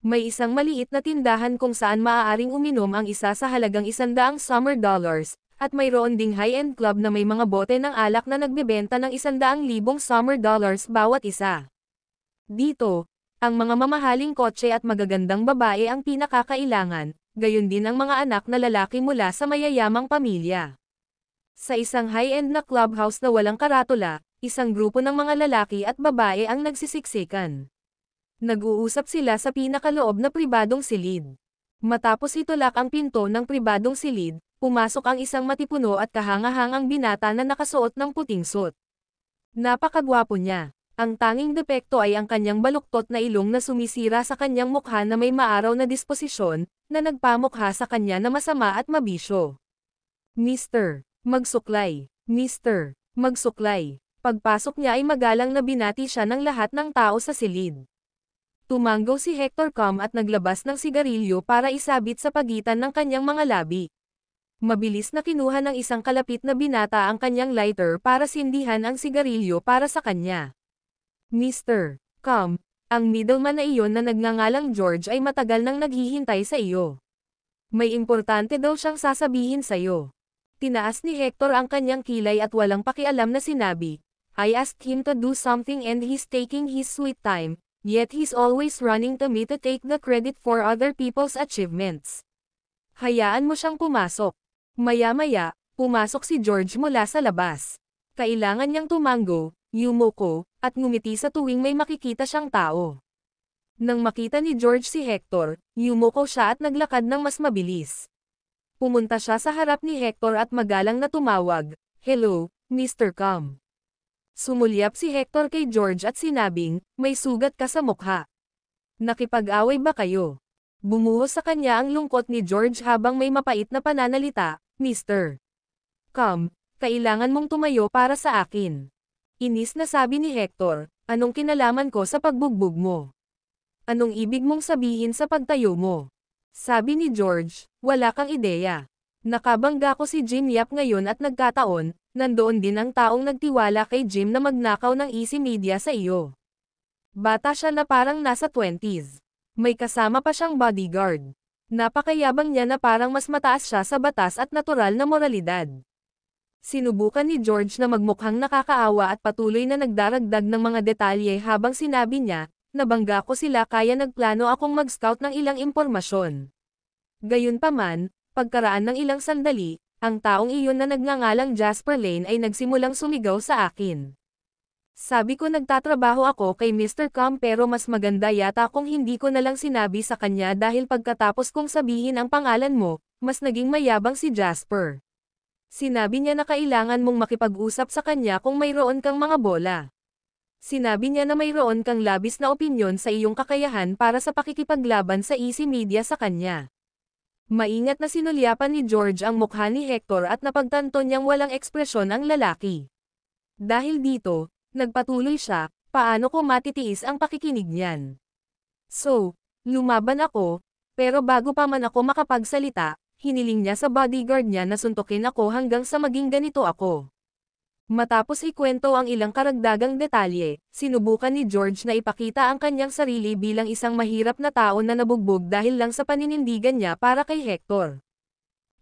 S2: May isang maliit na tindahan kung saan maaaring uminom ang isa sa halagang $100 summer dollars, at mayroon ding high-end club na may mga bote ng alak na nagbebenta ng 100,000 summer dollars bawat isa. Dito, ang mga mamahaling kotse at magagandang babae ang pinakakailangan, gayon din ang mga anak na lalaki mula sa mayayamang pamilya. Sa isang high-end na clubhouse na walang karatula, isang grupo ng mga lalaki at babae ang nagsisiksikan. Nag-uusap sila sa pinakaloob na pribadong silid. Matapos itulak ang pinto ng pribadong silid, pumasok ang isang matipuno at kahangahangang binata na nakasuot ng puting suit. Napakagwapo niya. Ang tanging depekto ay ang kanyang baluktot na ilong na sumisira sa kanyang mukha na may maaraw na disposisyon, na nagpamukha sa kanya na masama at mabisyo. Mr. Magsuklay. Mr. Magsuklay. Pagpasok niya ay magalang na binati siya ng lahat ng tao sa silid. Tumanggaw si Hector at naglabas ng sigarilyo para isabit sa pagitan ng kanyang mga labi. Mabilis na kinuha ng isang kalapit na binata ang kanyang lighter para sindihan ang sigarilyo para sa kanya. Mr. Ang middleman na iyon na nagngangalang George ay matagal nang naghihintay sa iyo. May importante daw siyang sasabihin sa iyo. Tinaas ni Hector ang kanyang kilay at walang pakialam na sinabi, I asked him to do something and he's taking his sweet time, yet he's always running to me to take the credit for other people's achievements. Hayaan mo siyang pumasok. Maya-maya, pumasok si George mula sa labas. Kailangan niyang tumango, yumuko, at ngumiti sa tuwing may makikita siyang tao. Nang makita ni George si Hector, yumuko siya at naglakad ng mas mabilis. Pumunta siya sa harap ni Hector at magalang na tumawag, Hello, Mr. Sumulyap si Hector kay George at sinabing, may sugat ka sa mukha. Nakipag-away ba kayo? Bumuhos sa kanya ang lungkot ni George habang may mapait na pananalita, Mr. Kailangan mong tumayo para sa akin. Inis na sabi ni Hector, anong kinalaman ko sa pagbugbog mo? Anong ibig mong sabihin sa pagtayo mo? Sabi ni George, wala kang ideya. Nakabangga ko si Jim Yap ngayon at nagkataon, nandoon din ang taong nagtiwala kay Jim na magnakaw ng Easy Media sa iyo. Bata siya na parang nasa 20s. May kasama pa siyang bodyguard. Napakayabang niya na parang mas mataas siya sa batas at natural na moralidad. Sinubukan ni George na magmukhang nakakaawa at patuloy na nagdaragdag ng mga detalye habang sinabi niya, nabangga ko sila kaya nagplano akong mag-scout ng ilang impormasyon. Gayunpaman, pagkaraan ng ilang sandali, ang taong iyon na nagngangalang Jasper Lane ay nagsimulang sumigaw sa akin. Sabi ko nagtatrabaho ako kay Mr. pero mas maganda yata kung hindi ko nalang sinabi sa kanya dahil pagkatapos kong sabihin ang pangalan mo, mas naging mayabang si Jasper. Sinabi niya na kailangan mong makipag-usap sa kanya kung mayroon kang mga bola. Sinabi niya na mayroon kang labis na opinyon sa iyong kakayahan para sa pakikipaglaban sa Easy Media sa kanya. Maingat na sinulyapan ni George ang mukha ni Hector at napagtanto niyang walang ekspresyon ang lalaki. Dahil dito, nagpatuloy siya, paano ko matitiis ang pakikinig niyan? So, lumaban ako, pero bago pa man ako makapagsalita, hiniling niya sa bodyguard niya na suntukin ako hanggang sa maging ganito ako. Matapos ikwento ang ilang karagdagang detalye, sinubukan ni George na ipakita ang kanyang sarili bilang isang mahirap na tao na nabugbog dahil lang sa paninindigan niya para kay Hector.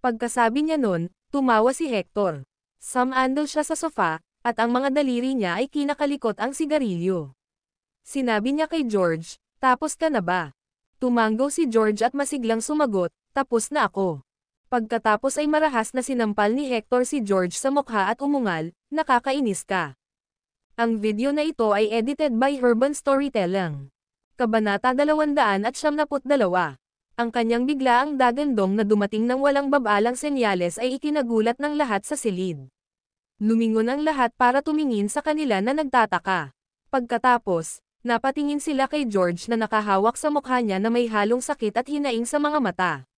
S2: Pagkasabi niya nun, tumawa si Hector. Samandal siya sa sofa, at ang mga daliri niya ay kinakalikot ang sigarilyo. Sinabi niya kay George, tapos ka na ba? Tumanggaw si George at masiglang sumagot, tapos na ako. Pagkatapos ay marahas na sinampal ni Hector si George sa mukha at umungal, nakakainis ka. Ang video na ito ay edited by Urban Storytelling. Kabanata 272. Ang kanyang biglaang dagandong na dumating ng walang babalang senyales ay ikinagulat ng lahat sa silid. Lumingon ang lahat para tumingin sa kanila na nagtataka. Pagkatapos, napatingin sila kay George na nakahawak sa mukha niya na may halong sakit at hinaing sa mga mata.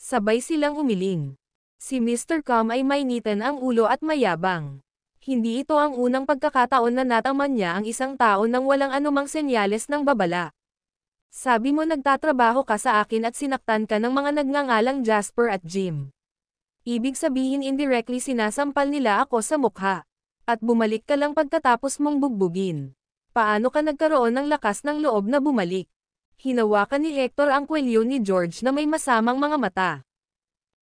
S2: Sabay silang umiling. Si Mr. ay mainitan ang ulo at mayabang. Hindi ito ang unang pagkakataon na nataman niya ang isang tao nang walang anumang senyales ng babala. Sabi mo nagtatrabaho ka sa akin at sinaktan ka ng mga nagngangalang Jasper at Jim. Ibig sabihin indirectly sinasampal nila ako sa mukha. At bumalik ka lang pagkatapos mong bugbugin. Paano ka nagkaroon ng lakas ng loob na bumalik? Hinawakan ni Hector ang kwelyo ni George na may masamang mga mata.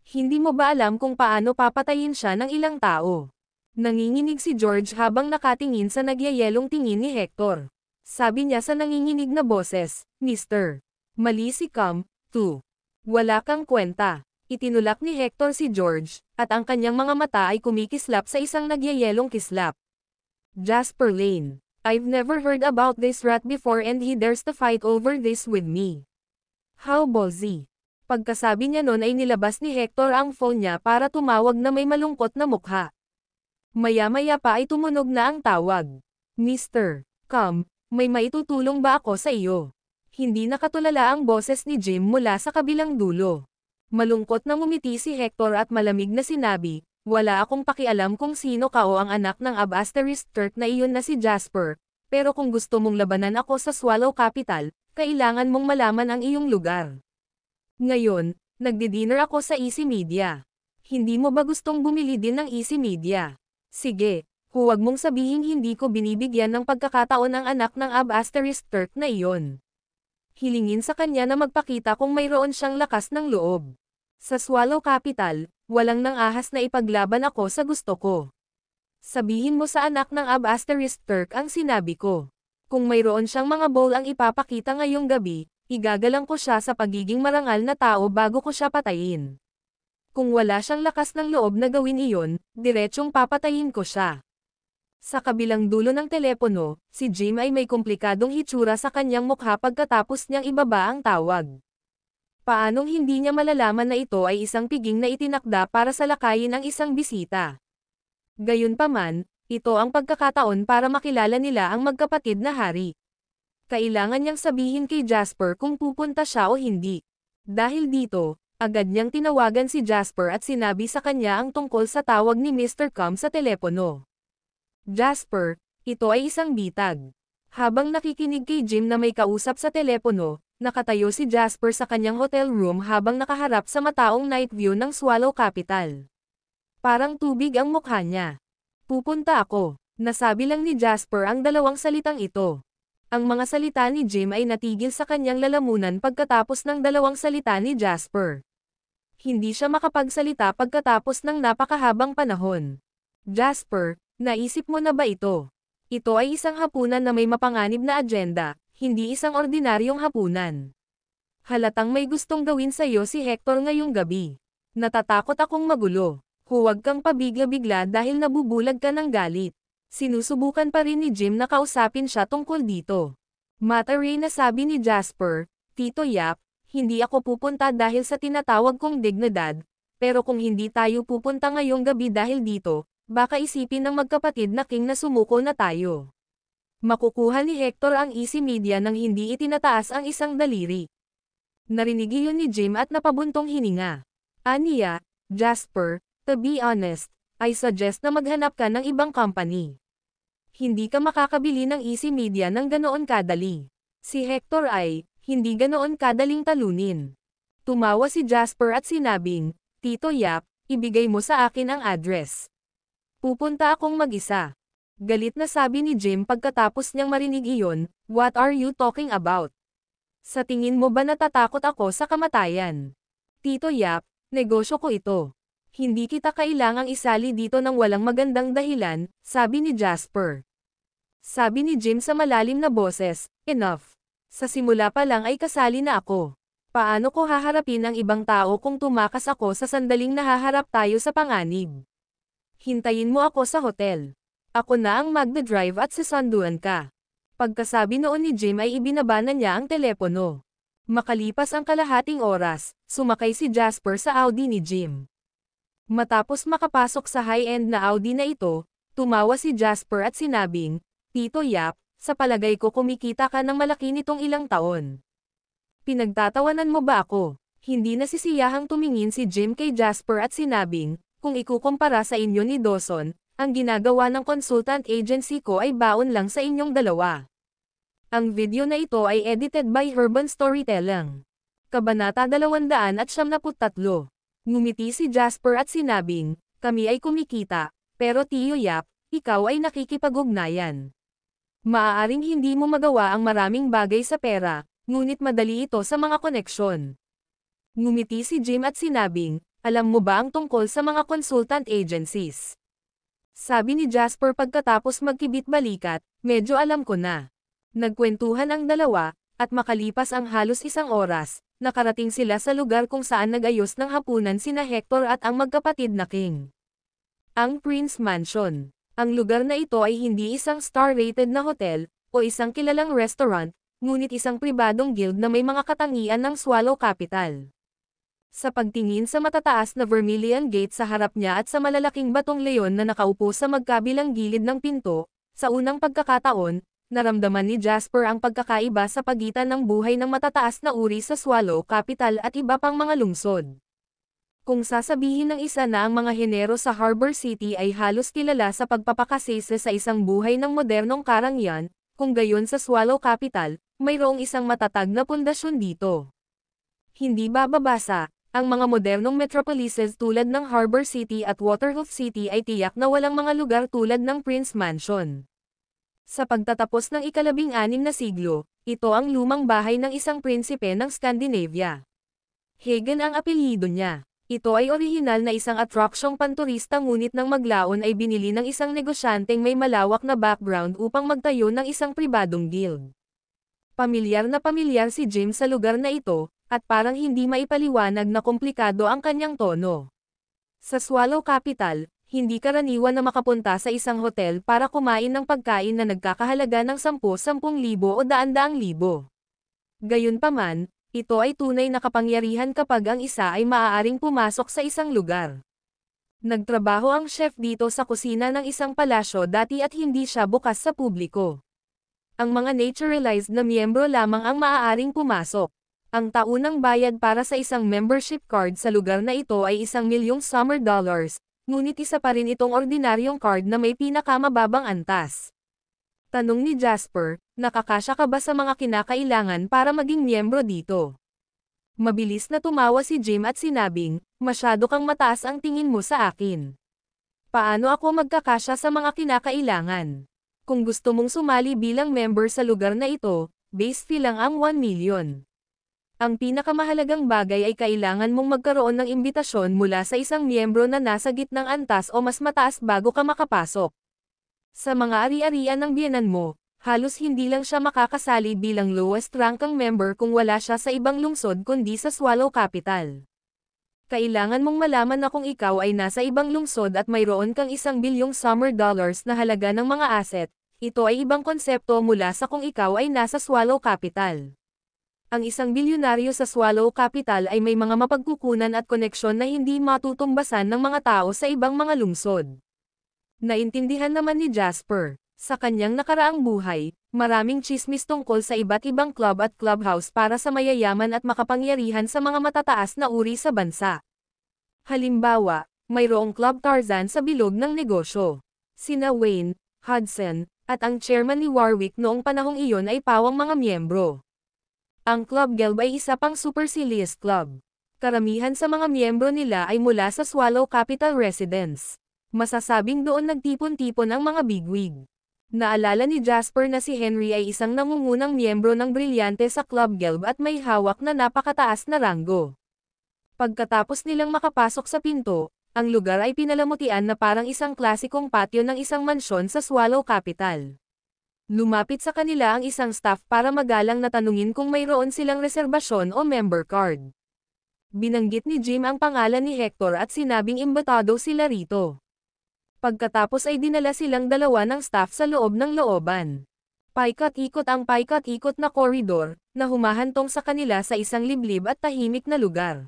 S2: Hindi mo ba alam kung paano papatayin siya ng ilang tao? Nanginginig si George habang nakatingin sa nagyayelong tingin ni Hector. Sabi niya sa nanginginig na boses, Mr. Mali si too. Wala kang kwenta. Itinulak ni Hector si George, at ang kanyang mga mata ay kumikislap sa isang nagyayelong kislap. Jasper Lane. I've never heard about this rat before and he dares to fight over this with me. How ballsy. Pagkasabi niya nun ay nilabas ni Hector ang phone niya para tumawag na may malungkot na mukha. Maya-maya pa ay tumunog na ang tawag. Mr. May maitutulong ba ako sa iyo? Hindi nakatulala ang boses ni Jim mula sa kabilang dulo. Malungkot na ngumiti si Hector at malamig na sinabi, Wala akong pakialam kung sino ka o ang anak ng Ab**Turk na iyon na si Jasper, pero kung gusto mong labanan ako sa Swallow Capital, kailangan mong malaman ang iyong lugar. Ngayon, nagdi-dinner ako sa Easy Media. Hindi mo ba gustong bumili din ng Easy Media? Sige, huwag mong sabihing hindi ko binibigyan ng pagkakataon ang anak ng Ab**Turk na iyon. Hilingin sa kanya na magpakita kung mayroon siyang lakas ng loob. Sa Swallow Capital, walang nang ahas na ipaglaban ako sa gusto ko. Sabihin mo sa anak ng Ab**Turk ang sinabi ko. Kung mayroon siyang mga bowl ang ipapakita ngayong gabi, igagalang ko siya sa pagiging marangal na tao bago ko siya patayin. Kung wala siyang lakas ng loob na gawin iyon, diretsyong papatayin ko siya. Sa kabilang dulo ng telepono, si Jim ay may komplikadong hitsura sa kanyang mukha pagkatapos niyang ibaba ang tawag. Paanong hindi niya malalaman na ito ay isang piging na itinakda para salakayin ang isang bisita? Gayunpaman, ito ang pagkakataon para makilala nila ang magkapatid na hari. Kailangan niyang sabihin kay Jasper kung pupunta siya o hindi. Dahil dito, agad niyang tinawagan si Jasper at sinabi sa kanya ang tungkol sa tawag ni Mr. Com sa telepono. Jasper, ito ay isang bitag. Habang nakikinig kay Jim na may kausap sa telepono, nakatayo si Jasper sa kanyang hotel room habang nakaharap sa mataong night view ng Swallow Capital. Parang tubig ang mukha niya. Pupunta ako. Nasabi lang ni Jasper ang dalawang salitang ito. Ang mga salita ni Jim ay natigil sa kanyang lalamunan pagkatapos ng dalawang salita ni Jasper. Hindi siya makapagsalita pagkatapos ng napakahabang panahon. Jasper, naisip mo na ba ito? Ito ay isang hapunan na may mapanganib na agenda, hindi isang ordinaryong hapunan. Halatang may gustong gawin sa iyo si Hector ngayong gabi. Natatakot akong magulo. Huwag kang pabigla-bigla dahil nabubulag ka ng galit. Sinusubukan pa rin ni Jim na kausapin siya tungkol dito. Mataray na sabi ni Jasper, Tito Yap, hindi ako pupunta dahil sa tinatawag kong dignidad, pero kung hindi tayo pupunta ngayong gabi dahil dito, baka isipin ng magkapatid na King na sumuko na tayo. Makukuha ni Hector ang Easy Media nang hindi itinataas ang isang daliri. Narinig iyon ni Jim at napabuntong hininga. Aniya, Jasper, to be honest, I suggest na maghanap ka ng ibang company. Hindi ka makakabili ng Easy Media ng ganoon kadali. Si Hector ay, hindi ganoon kadaling talunin. Tumawa si Jasper at sinabing, Tito Yap, ibigay mo sa akin ang address. Pupunta akong mag-isa. Galit na sabi ni Jim pagkatapos niyang marinig iyon, what are you talking about? Sa tingin mo ba natatakot ako sa kamatayan? Tito Yap, negosyo ko ito. Hindi kita kailangang isali dito ng walang magandang dahilan, sabi ni Jasper. Sabi ni Jim sa malalim na boses, enough. Sa simula pa lang ay kasali na ako. Paano ko haharapin ang ibang tao kung tumakas ako sa sandaling nahaharap tayo sa panganib? Hintayin mo ako sa hotel. Ako na ang magdadrive at sasanduan ka. Pagkasabi noon ni Jim ay ibinaba na niya ang telepono. Makalipas ang kalahating oras, sumakay si Jasper sa Audi ni Jim. Matapos makapasok sa high-end na Audi na ito, tumawa si Jasper at sinabing, Tito Yap, sa palagay ko kumikita ka ng malaki nitong ilang taon. Pinagtatawanan mo ba ako? Hindi nasisiyahang tumingin si Jim kay Jasper at sinabing, kung ikukumpara sa inyo ni Dawson, ang ginagawa ng consultant agency ko ay baon lang sa inyong dalawa. Ang video na ito ay edited by Urban Storytelling. Kabanata 273. Ngumiti si Jasper at sinabing, kami ay kumikita, pero Tio Yap, ikaw ay nakikipag-ugnayan. Maaaring hindi mo magawa ang maraming bagay sa pera, ngunit madali ito sa mga koneksyon. Ngumiti si Jim at sinabing, alam mo ba ang tungkol sa mga consultant agencies? Sabi ni Jasper pagkatapos magkibit-balikat, medyo alam ko na. Nagkwentuhan ang dalawa, at makalipas ang halos isang oras, nakarating sila sa lugar kung saan nag-ayos ng hapunan sina Hector at ang magkapatid na King. Ang Prince Mansion. Ang lugar na ito ay hindi isang star-rated na hotel, o isang kilalang restaurant, ngunit isang pribadong guild na may mga katangian ng Swallow Capital. Sa pagtingin sa matataas na vermilion gate sa harap niya at sa malalaking batong leon na nakaupo sa magkabilang gilid ng pinto, sa unang pagkakataon, naramdaman ni Jasper ang pagkakaiba sa pagitan ng buhay ng matataas na uri sa Swallow Capital at iba pang mga lungsod. Kung sasabihin ng isa na ang mga henero sa Harbor City ay halos kilala sa pagpapakasese sa isang buhay ng modernong karangyan, kung gayon sa Swallow Capital, mayroong isang matatag na pundasyon dito. Hindi bababasa, ang mga modernong metropolises tulad ng Harbor City at Waterhoof City ay tiyak na walang mga lugar tulad ng Prince Mansion. Sa pagtatapos ng ika-16 na siglo, ito ang lumang bahay ng isang prinsipe ng Scandinavia. Hagen ang apelyido niya. Ito ay orihinal na isang atraksyong panturista ngunit nang maglaon ay binili ng isang negosyanteng may malawak na background upang magtayo ng isang pribadong guild. Pamilyar na pamilyar si Jim sa lugar na ito, at parang hindi maipaliwanag na komplikado ang kanyang tono. Sa Swallow Capital, hindi karaniwan na makapunta sa isang hotel para kumain ng pagkain na nagkakahalaga ng 10,000 o 100,000. Gayunpaman, ito ay tunay na kapangyarihan kapag ang isa ay maaaring pumasok sa isang lugar. Nagtrabaho ang chef dito sa kusina ng isang palasyo dati at hindi siya bukas sa publiko. Ang mga naturalized na miyembro lamang ang maaaring pumasok. Ang taunang bayad para sa isang membership card sa lugar na ito ay $1,000,000 summer dollars, ngunit isa pa rin itong ordinaryong card na may pinakamababang antas. Tanong ni Jasper, nakakasya ka ba sa mga kinakailangan para maging miyembro dito? Mabilis na tumawa si Jim at sinabing, masyado kang mataas ang tingin mo sa akin. Paano ako magkakasya sa mga kinakailangan? Kung gusto mong sumali bilang member sa lugar na ito, base fee lang ang 1,000,000. Ang pinakamahalagang bagay ay kailangan mong magkaroon ng imbitasyon mula sa isang miyembro na nasa gitnang antas o mas mataas bago ka makapasok. Sa mga ari-arian ng biyenan mo, halos hindi lang siya makakasali bilang lowest rankang member kung wala siya sa ibang lungsod kundi sa Swallow Capital. Kailangan mong malaman na kung ikaw ay nasa ibang lungsod at mayroon kang $1,000,000,000 summer dollars na halaga ng mga asset, ito ay ibang konsepto mula sa kung ikaw ay nasa Swallow Capital. Ang isang bilyonaryo sa Swallow Capital ay may mga mapagkukunan at koneksyon na hindi matutumbasan ng mga tao sa ibang mga lungsod. Naintindihan naman ni Jasper, sa kanyang nakaraang buhay, maraming tsismis tungkol sa iba't ibang club at clubhouse para sa mayayaman at makapangyarihan sa mga matataas na uri sa bansa. Halimbawa, mayroong Club Tarzan sa bilog ng negosyo. Sina Wayne, Hudson, at ang chairman ni Warwick noong panahong iyon ay pawang mga miyembro. Ang Club Gelb ay isa pang supercilious club. Karamihan sa mga miyembro nila ay mula sa Swallow Capital residence. Masasabing doon nagtipon-tipon ang mga bigwig. Naalala ni Jasper na si Henry ay isang nangungunang miyembro ng brilyante sa Club Gelb at may hawak na napakataas na ranggo. Pagkatapos nilang makapasok sa pinto, ang lugar ay pinalamutian na parang isang klasikong patio ng isang mansyon sa Swallow Capital. Lumapit sa kanila ang isang staff para magalang na tanungin kung mayroon silang reserbasyon o member card. Binanggit ni Jim ang pangalan ni Hector at sinabing imbitado sila rito. Pagkatapos ay dinala silang dalawa ng staff sa loob ng looban. Paikot-ikot ang paikot-ikot na koridor, na humahantong sa kanila sa isang liblib at tahimik na lugar.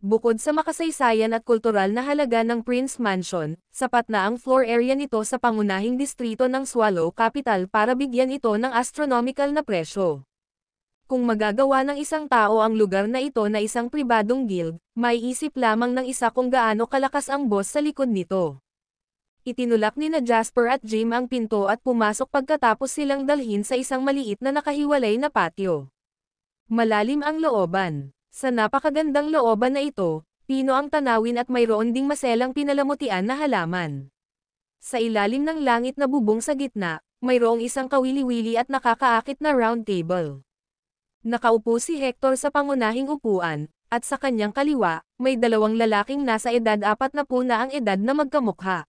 S2: Bukod sa makasaysayan at kultural na halaga ng Prince Mansion, sapat na ang floor area nito sa pangunahing distrito ng Swallow Capital para bigyan ito ng astronomical na presyo. Kung magagawa ng isang tao ang lugar na ito na isang pribadong guild, may isip lamang ng isa kung gaano kalakas ang boss sa likod nito. Itinulak ni na Jasper at Jim ang pinto at pumasok pagkatapos silang dalhin sa isang maliit na nakahiwalay na patio. Malalim ang looban. Sa napakagandang looban na ito, pino ang tanawin at mayroon ding maselang pinalamutian na halaman. Sa ilalim ng langit na bubong sa gitna, mayroong isang kawili-wili at nakakaakit na round table. Nakaupo si Hector sa pangunahing upuan, at sa kanyang kaliwa, may dalawang lalaking nasa edad 40 na ang edad na magkamukha.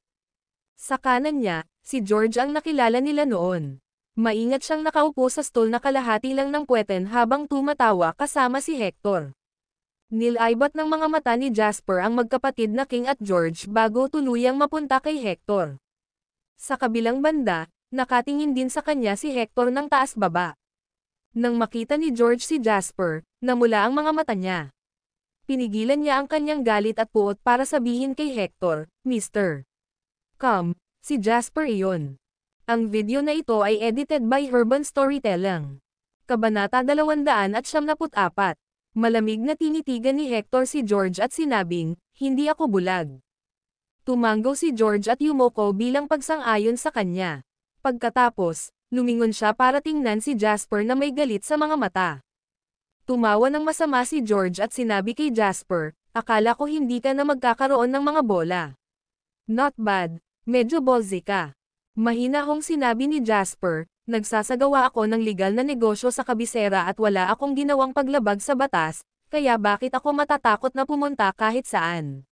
S2: Sa kanan niya, si George ang nakilala nila noon. Maingat siyang nakaupo sa stool na kalahati lang ng puweten habang tumatawa kasama si Hector. Nilaybot ng mga mata ni Jasper ang magkapatid na King at George bago tuluyang mapunta kay Hector. Sa kabilang banda, nakatingin din sa kanya si Hector ng taas-baba. Nang makita ni George si Jasper, namula ang mga mata niya. Pinigilan niya ang kanyang galit at puot para sabihin kay Hector, Mr. Come, si Jasper iyon. Ang video na ito ay edited by Urban Storytelling. Kabanata 274. Malamig na tinitigan ni Hector si George at sinabing, hindi ako bulag. Tumango si George at yumoko bilang pagsang-ayon sa kanya. Pagkatapos, lumingon siya para tingnan si Jasper na may galit sa mga mata. Tumawa ng masama si George at sinabi kay Jasper, akala ko hindi ka na magkakaroon ng mga bola. Not bad, medyo ballsy ka. Mahinahong sinabi ni Jasper, nagsasagawa ako ng legal na negosyo sa kabisera at wala akong ginawang paglabag sa batas, kaya bakit ako matatakot na pumunta kahit saan?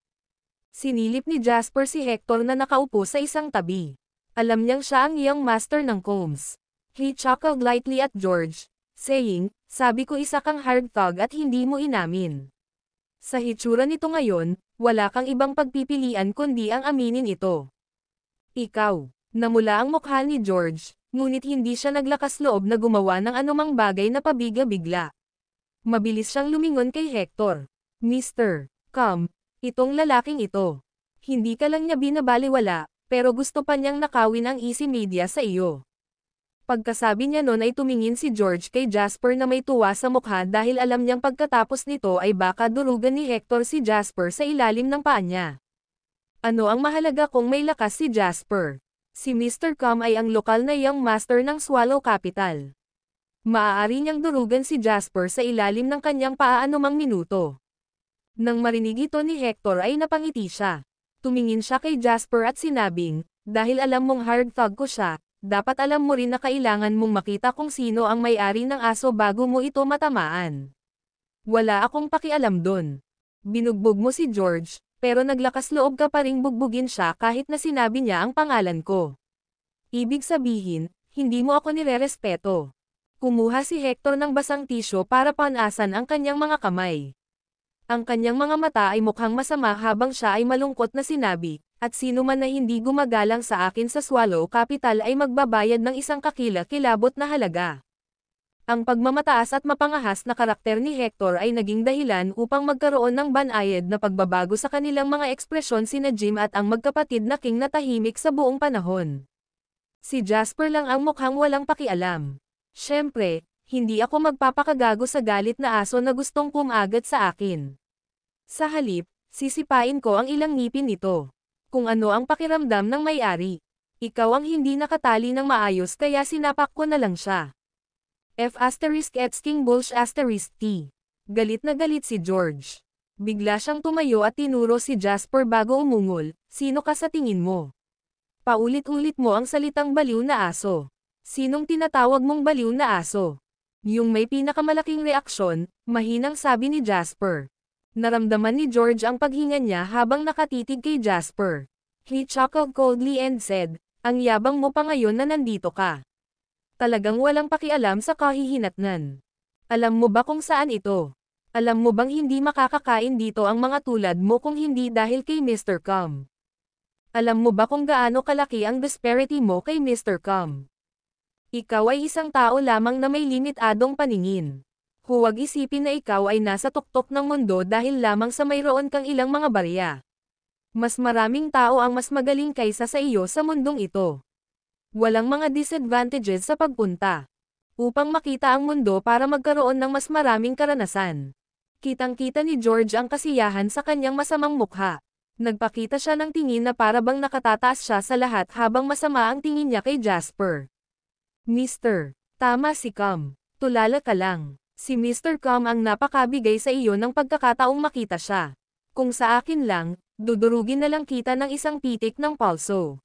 S2: Sinilip ni Jasper si Hector na nakaupo sa isang tabi. Alam niyang siya ang iyong master ng combs. He chuckled lightly at George, saying, sabi ko isa kang hard thug at hindi mo inamin. Sa hitsura nito ngayon, wala kang ibang pagpipilian kundi ang aminin ito. Ikaw. Namula ang mukha ni George, ngunit hindi siya naglakas loob na gumawa ng anumang bagay na pabiga-bigla. Mabilis siyang lumingon kay Hector. Mr. Come, itong lalaking ito. Hindi ka lang niya binabaliwala, pero gusto pa niyang nakawin ang easy media sa iyo. Pagkasabi niya nun ay tumingin si George kay Jasper na may tuwa sa mukha dahil alam niyang pagkatapos nito ay baka durugan ni Hector si Jasper sa ilalim ng paa niya. Ano ang mahalaga kung may lakas si Jasper? Si Mr. Come ay ang lokal na young master ng Swallow Capital. Maaari niyang durugan si Jasper sa ilalim ng kanyang paa anumang minuto. Nang marinig ito ni Hector ay napangiti siya. Tumingin siya kay Jasper at sinabing, dahil alam mong hard thug ko siya, dapat alam mo rin na kailangan mong makita kung sino ang may-ari ng aso bago mo ito matamaan. Wala akong pakialam dun. Binugbog mo si George, pero naglakas loob ka pa ring bugbugin siya kahit na sinabi niya ang pangalan ko. Ibig sabihin, hindi mo ako nirerespeto. Kumuha si Hector ng basang tisyo para panasan ang kanyang mga kamay. Ang kanyang mga mata ay mukhang masama habang siya ay malungkot na sinabi, at sino man na hindi gumagalang sa akin sa Swallow Capital ay magbabayad ng isang kakila-kilabot na halaga. Ang pagmamataas at mapangahas na karakter ni Hector ay naging dahilan upang magkaroon ng banayad na pagbabago sa kanilang mga ekspresyon sina Jim at ang magkapatid na King na tahimik sa buong panahon. Si Jasper lang ang mukhang walang pakialam. Siyempre, hindi ako magpapakagago sa galit na aso na gustong kumagat sa akin. Sa halip, sisipain ko ang ilang ngipin nito. Kung ano ang pakiramdam ng may-ari. Ikaw ang hindi nakatali ng maayos kaya sinapak ko na lang siya. King Bulsh T. Galit na galit si George. Bigla siyang tumayo at tinuro si Jasper bago umungol, sino ka sa tingin mo? Paulit-ulit mo ang salitang baliw na aso. Sinong tinatawag mong baliw na aso? Yung may pinakamalaking reaksyon, mahinang sabi ni Jasper. Naramdaman ni George ang paghinga niya habang nakatitig kay Jasper. He chuckled coldly and said, ang yabang mo pa ngayon na nandito ka. Talagang walang pakialam sa kahihinatnan. Alam mo ba kung saan ito? Alam mo bang hindi makakakain dito ang mga tulad mo kung hindi dahil kay Mr. Come? Alam mo ba kung gaano kalaki ang disparity mo kay Mr. Come? Ikaw ay isang tao lamang na may limitadong paningin. Huwag isipin na ikaw ay nasa tuktok ng mundo dahil lamang sa mayroon kang ilang mga barya. Mas maraming tao ang mas magaling kaysa sa iyo sa mundong ito. Walang mga disadvantages sa pagpunta. Upang makita ang mundo para magkaroon ng mas maraming karanasan. Kitang-kita ni George ang kasiyahan sa kanyang masamang mukha. Nagpakita siya ng tingin na para bang nakatataas siya sa lahat habang masama ang tingin niya kay Jasper. Mr. Tama si Come. Tulala ka lang. Si Mr. Come ang napakabigay sa iyo ng pagkakataong makita siya. Kung sa akin lang, dudurugin na lang kita ng isang pitik ng palso.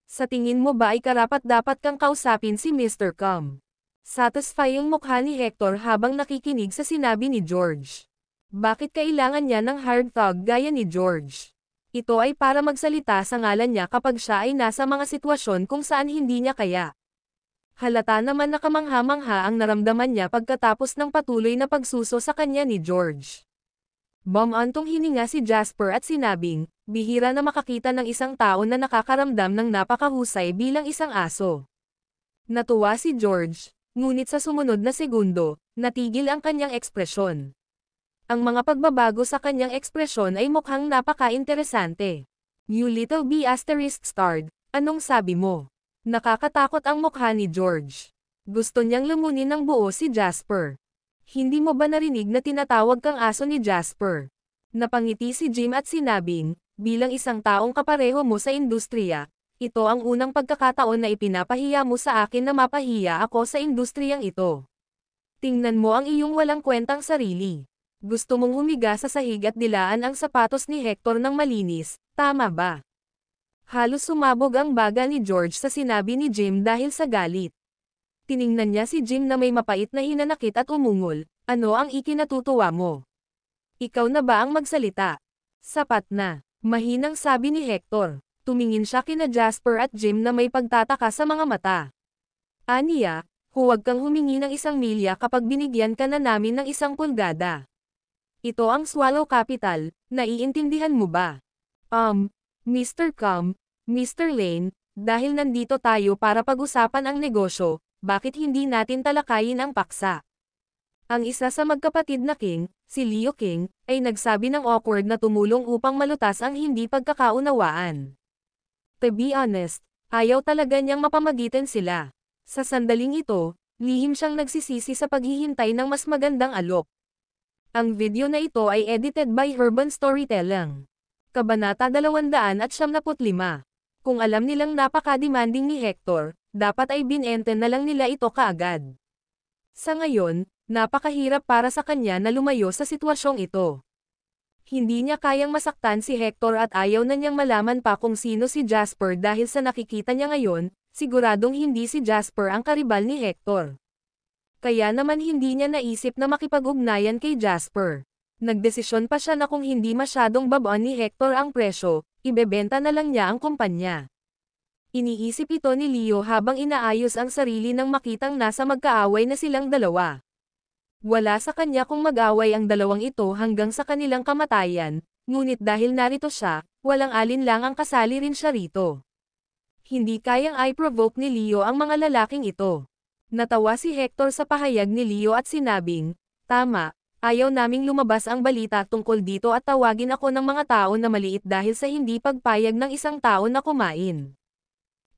S2: Sa tingin mo ba ay karapat-dapat kang kausapin si Mr. Come? Satisfying mukha ni Hector habang nakikinig sa sinabi ni George. Bakit kailangan niya ng hard thug gaya ni George? Ito ay para magsalita sa ngalan niya kapag siya ay nasa mga sitwasyon kung saan hindi niya kaya. Halata naman na kamangha-mangha ang naramdaman niya pagkatapos ng patuloy na pagsuso sa kanya ni George. Bumantong hininga si Jasper at sinabing, bihira na makakita ng isang tao na nakakaramdam ng napakahusay bilang isang aso. Natuwa si George, ngunit sa sumunod na segundo, natigil ang kanyang ekspresyon. Ang mga pagbabago sa kanyang ekspresyon ay mukhang napaka-interesante. You little bee ***, anong sabi mo? Nakakatakot ang mukha ni George. Gusto niyang lumunin ng buo si Jasper. Hindi mo ba narinig na tinatawag kang aso ni Jasper? Napangiti si Jim at sinabing, bilang isang taong kapareho mo sa industriya, ito ang unang pagkakataon na ipinapahiya mo sa akin na mapahiya ako sa industriyang ito. Tingnan mo ang iyong walang kwentang sarili. Gusto mong humiga sa sahig at dilaan ang sapatos ni Hector ng malinis, tama ba? Halos sumabog ang baga ni George sa sinabi ni Jim dahil sa galit. Tiningnan niya si Jim na may mapait na hinanakit at umungol, ano ang ikinatutuwa mo? Ikaw na ba ang magsalita? Sapat na, mahinang sabi ni Hector. Tumingin siya kina Jasper at Jim na may pagtataka sa mga mata. Aniya, huwag kang humingi ng 1 milya kapag binigyan ka na namin ng 1 pulgada. Ito ang Swallow Capital, naiintindihan mo ba? Mr. Mr. Lane, dahil nandito tayo para pag-usapan ang negosyo, bakit hindi natin talakayin ang paksa? Ang isa sa magkapatid na King, si Leo King, ay nagsabi ng awkward na tumulong upang malutas ang hindi pagkakaunawaan. To be honest, ayaw talaga niyang mapamagitan sila. Sa sandaling ito, lihim siyang nagsisisi sa paghihintay ng mas magandang alok. Ang video na ito ay edited by Urban Storytelling. Kabanata 275. Kung alam nilang napaka-demanding ni Hector, dapat ay binenten na lang nila ito kaagad. Sa ngayon, napakahirap para sa kanya na lumayo sa sitwasyong ito. Hindi niya kayang masaktan si Hector at ayaw na niyang malaman pa kung sino si Jasper dahil sa nakikita niya ngayon, siguradong hindi si Jasper ang karibal ni Hector. Kaya naman hindi niya naisip na makipag-ugnayan kay Jasper. Nagdesisyon pa siya na kung hindi masyadong babaan ni Hector ang presyo, ibebenta na lang niya ang kumpanya. Iniisip ito ni Leo habang inaayos ang sarili nang makitang nasa magkaaway na silang dalawa. Wala sa kanya kung mag-away ang dalawang ito hanggang sa kanilang kamatayan, ngunit dahil narito siya, walang alinlangang kasali rin siya rito. Hindi kayang i-provoke ni Leo ang mga lalaking ito. Natawa si Hector sa pahayag ni Leo at sinabing, tama, ayaw naming lumabas ang balita tungkol dito at tawagin ako ng mga tao na maliit dahil sa hindi pagpayag ng isang tao na kumain.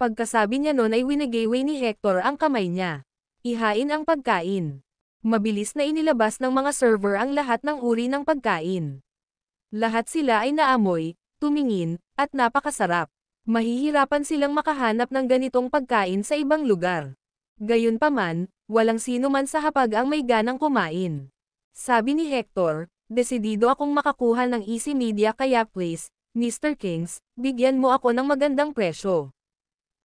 S2: Pagkasabi niya nun ay winigayway ni Hector ang kamay niya. Ihain ang pagkain. Mabilis na inilabas ng mga server ang lahat ng uri ng pagkain. Lahat sila ay naamoy, tumingin, at napakasarap. Mahihirapan silang makahanap ng ganitong pagkain sa ibang lugar. Gayunpaman, walang sino man sa hapag ang may ganang kumain. Sabi ni Hector, desidido akong makakuha ng easy media kaya please, Mr. Kings, bigyan mo ako ng magandang presyo.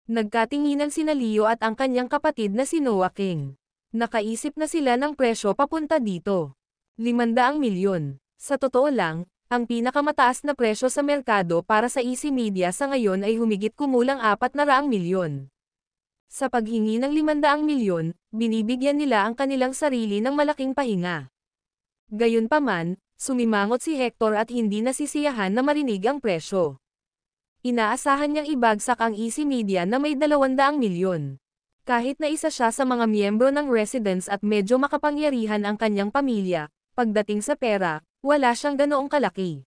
S2: Nagkatinginan sina Leo at ang kanyang kapatid na si Noah King. Nakaisip na sila ng presyo papunta dito. 500 milyon. Sa totoo lang, ang pinakamataas na presyo sa merkado para sa easy media sa ngayon ay humigit kumulang 400 milyon. Sa paghingi ng 500 milyon, binibigyan nila ang kanilang sarili ng malaking pahinga. Gayunpaman, sumimangot si Hector at hindi nasisiyahan na marinig ang presyo. Inaasahan niyang ibagsak ang easy media na may 200 milyon. Kahit na isa siya sa mga miyembro ng residents at medyo makapangyarihan ang kanyang pamilya, pagdating sa pera, wala siyang ganoong kalaki.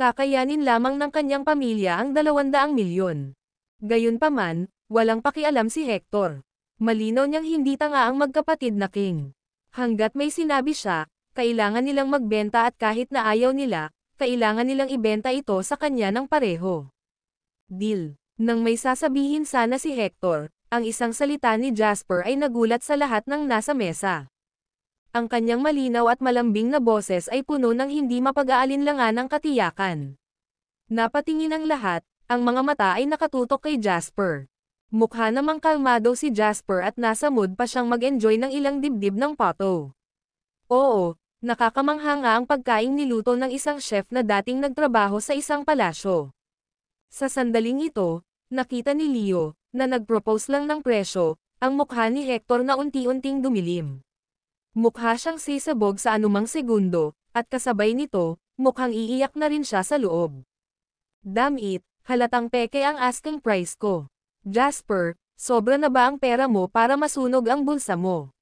S2: Kakayanin lamang ng kanyang pamilya ang 200 milyon. Gayunpaman, walang pakialam si Hector. Malinaw niyang hindi tanga ang magkapatid na King. Hanggat may sinabi siya, kailangan nilang magbenta at kahit na ayaw nila, kailangan nilang ibenta ito sa kanya ng pareho. Deal. Nang may sasabihin sana si Hector, ang isang salita ni Jasper ay nagulat sa lahat ng nasa mesa. Ang kanyang malinaw at malambing na boses ay puno ng hindi mapag-aalinlangan ng katiyakan. Napatingin ang lahat, ang mga mata ay nakatutok kay Jasper. Mukha namang kalmado si Jasper at nasa mood pa siyang mag-enjoy ng ilang dibdib ng pato. Oo, nakakamangha nga ang pagkaing niluto ng isang chef na dating nagtrabaho sa isang palasyo. Sa sandaling ito, nakita ni Leo, na nag-propose lang ng presyo, ang mukha ni Hector na unti-unting dumilim. Mukha siyang sisabog sa anumang segundo, at kasabay nito, mukhang iiyak na rin siya sa loob. Damn it, halatang peke ang asking price ko. Jasper, sobra na ba ang pera mo para masunog ang bulsa mo?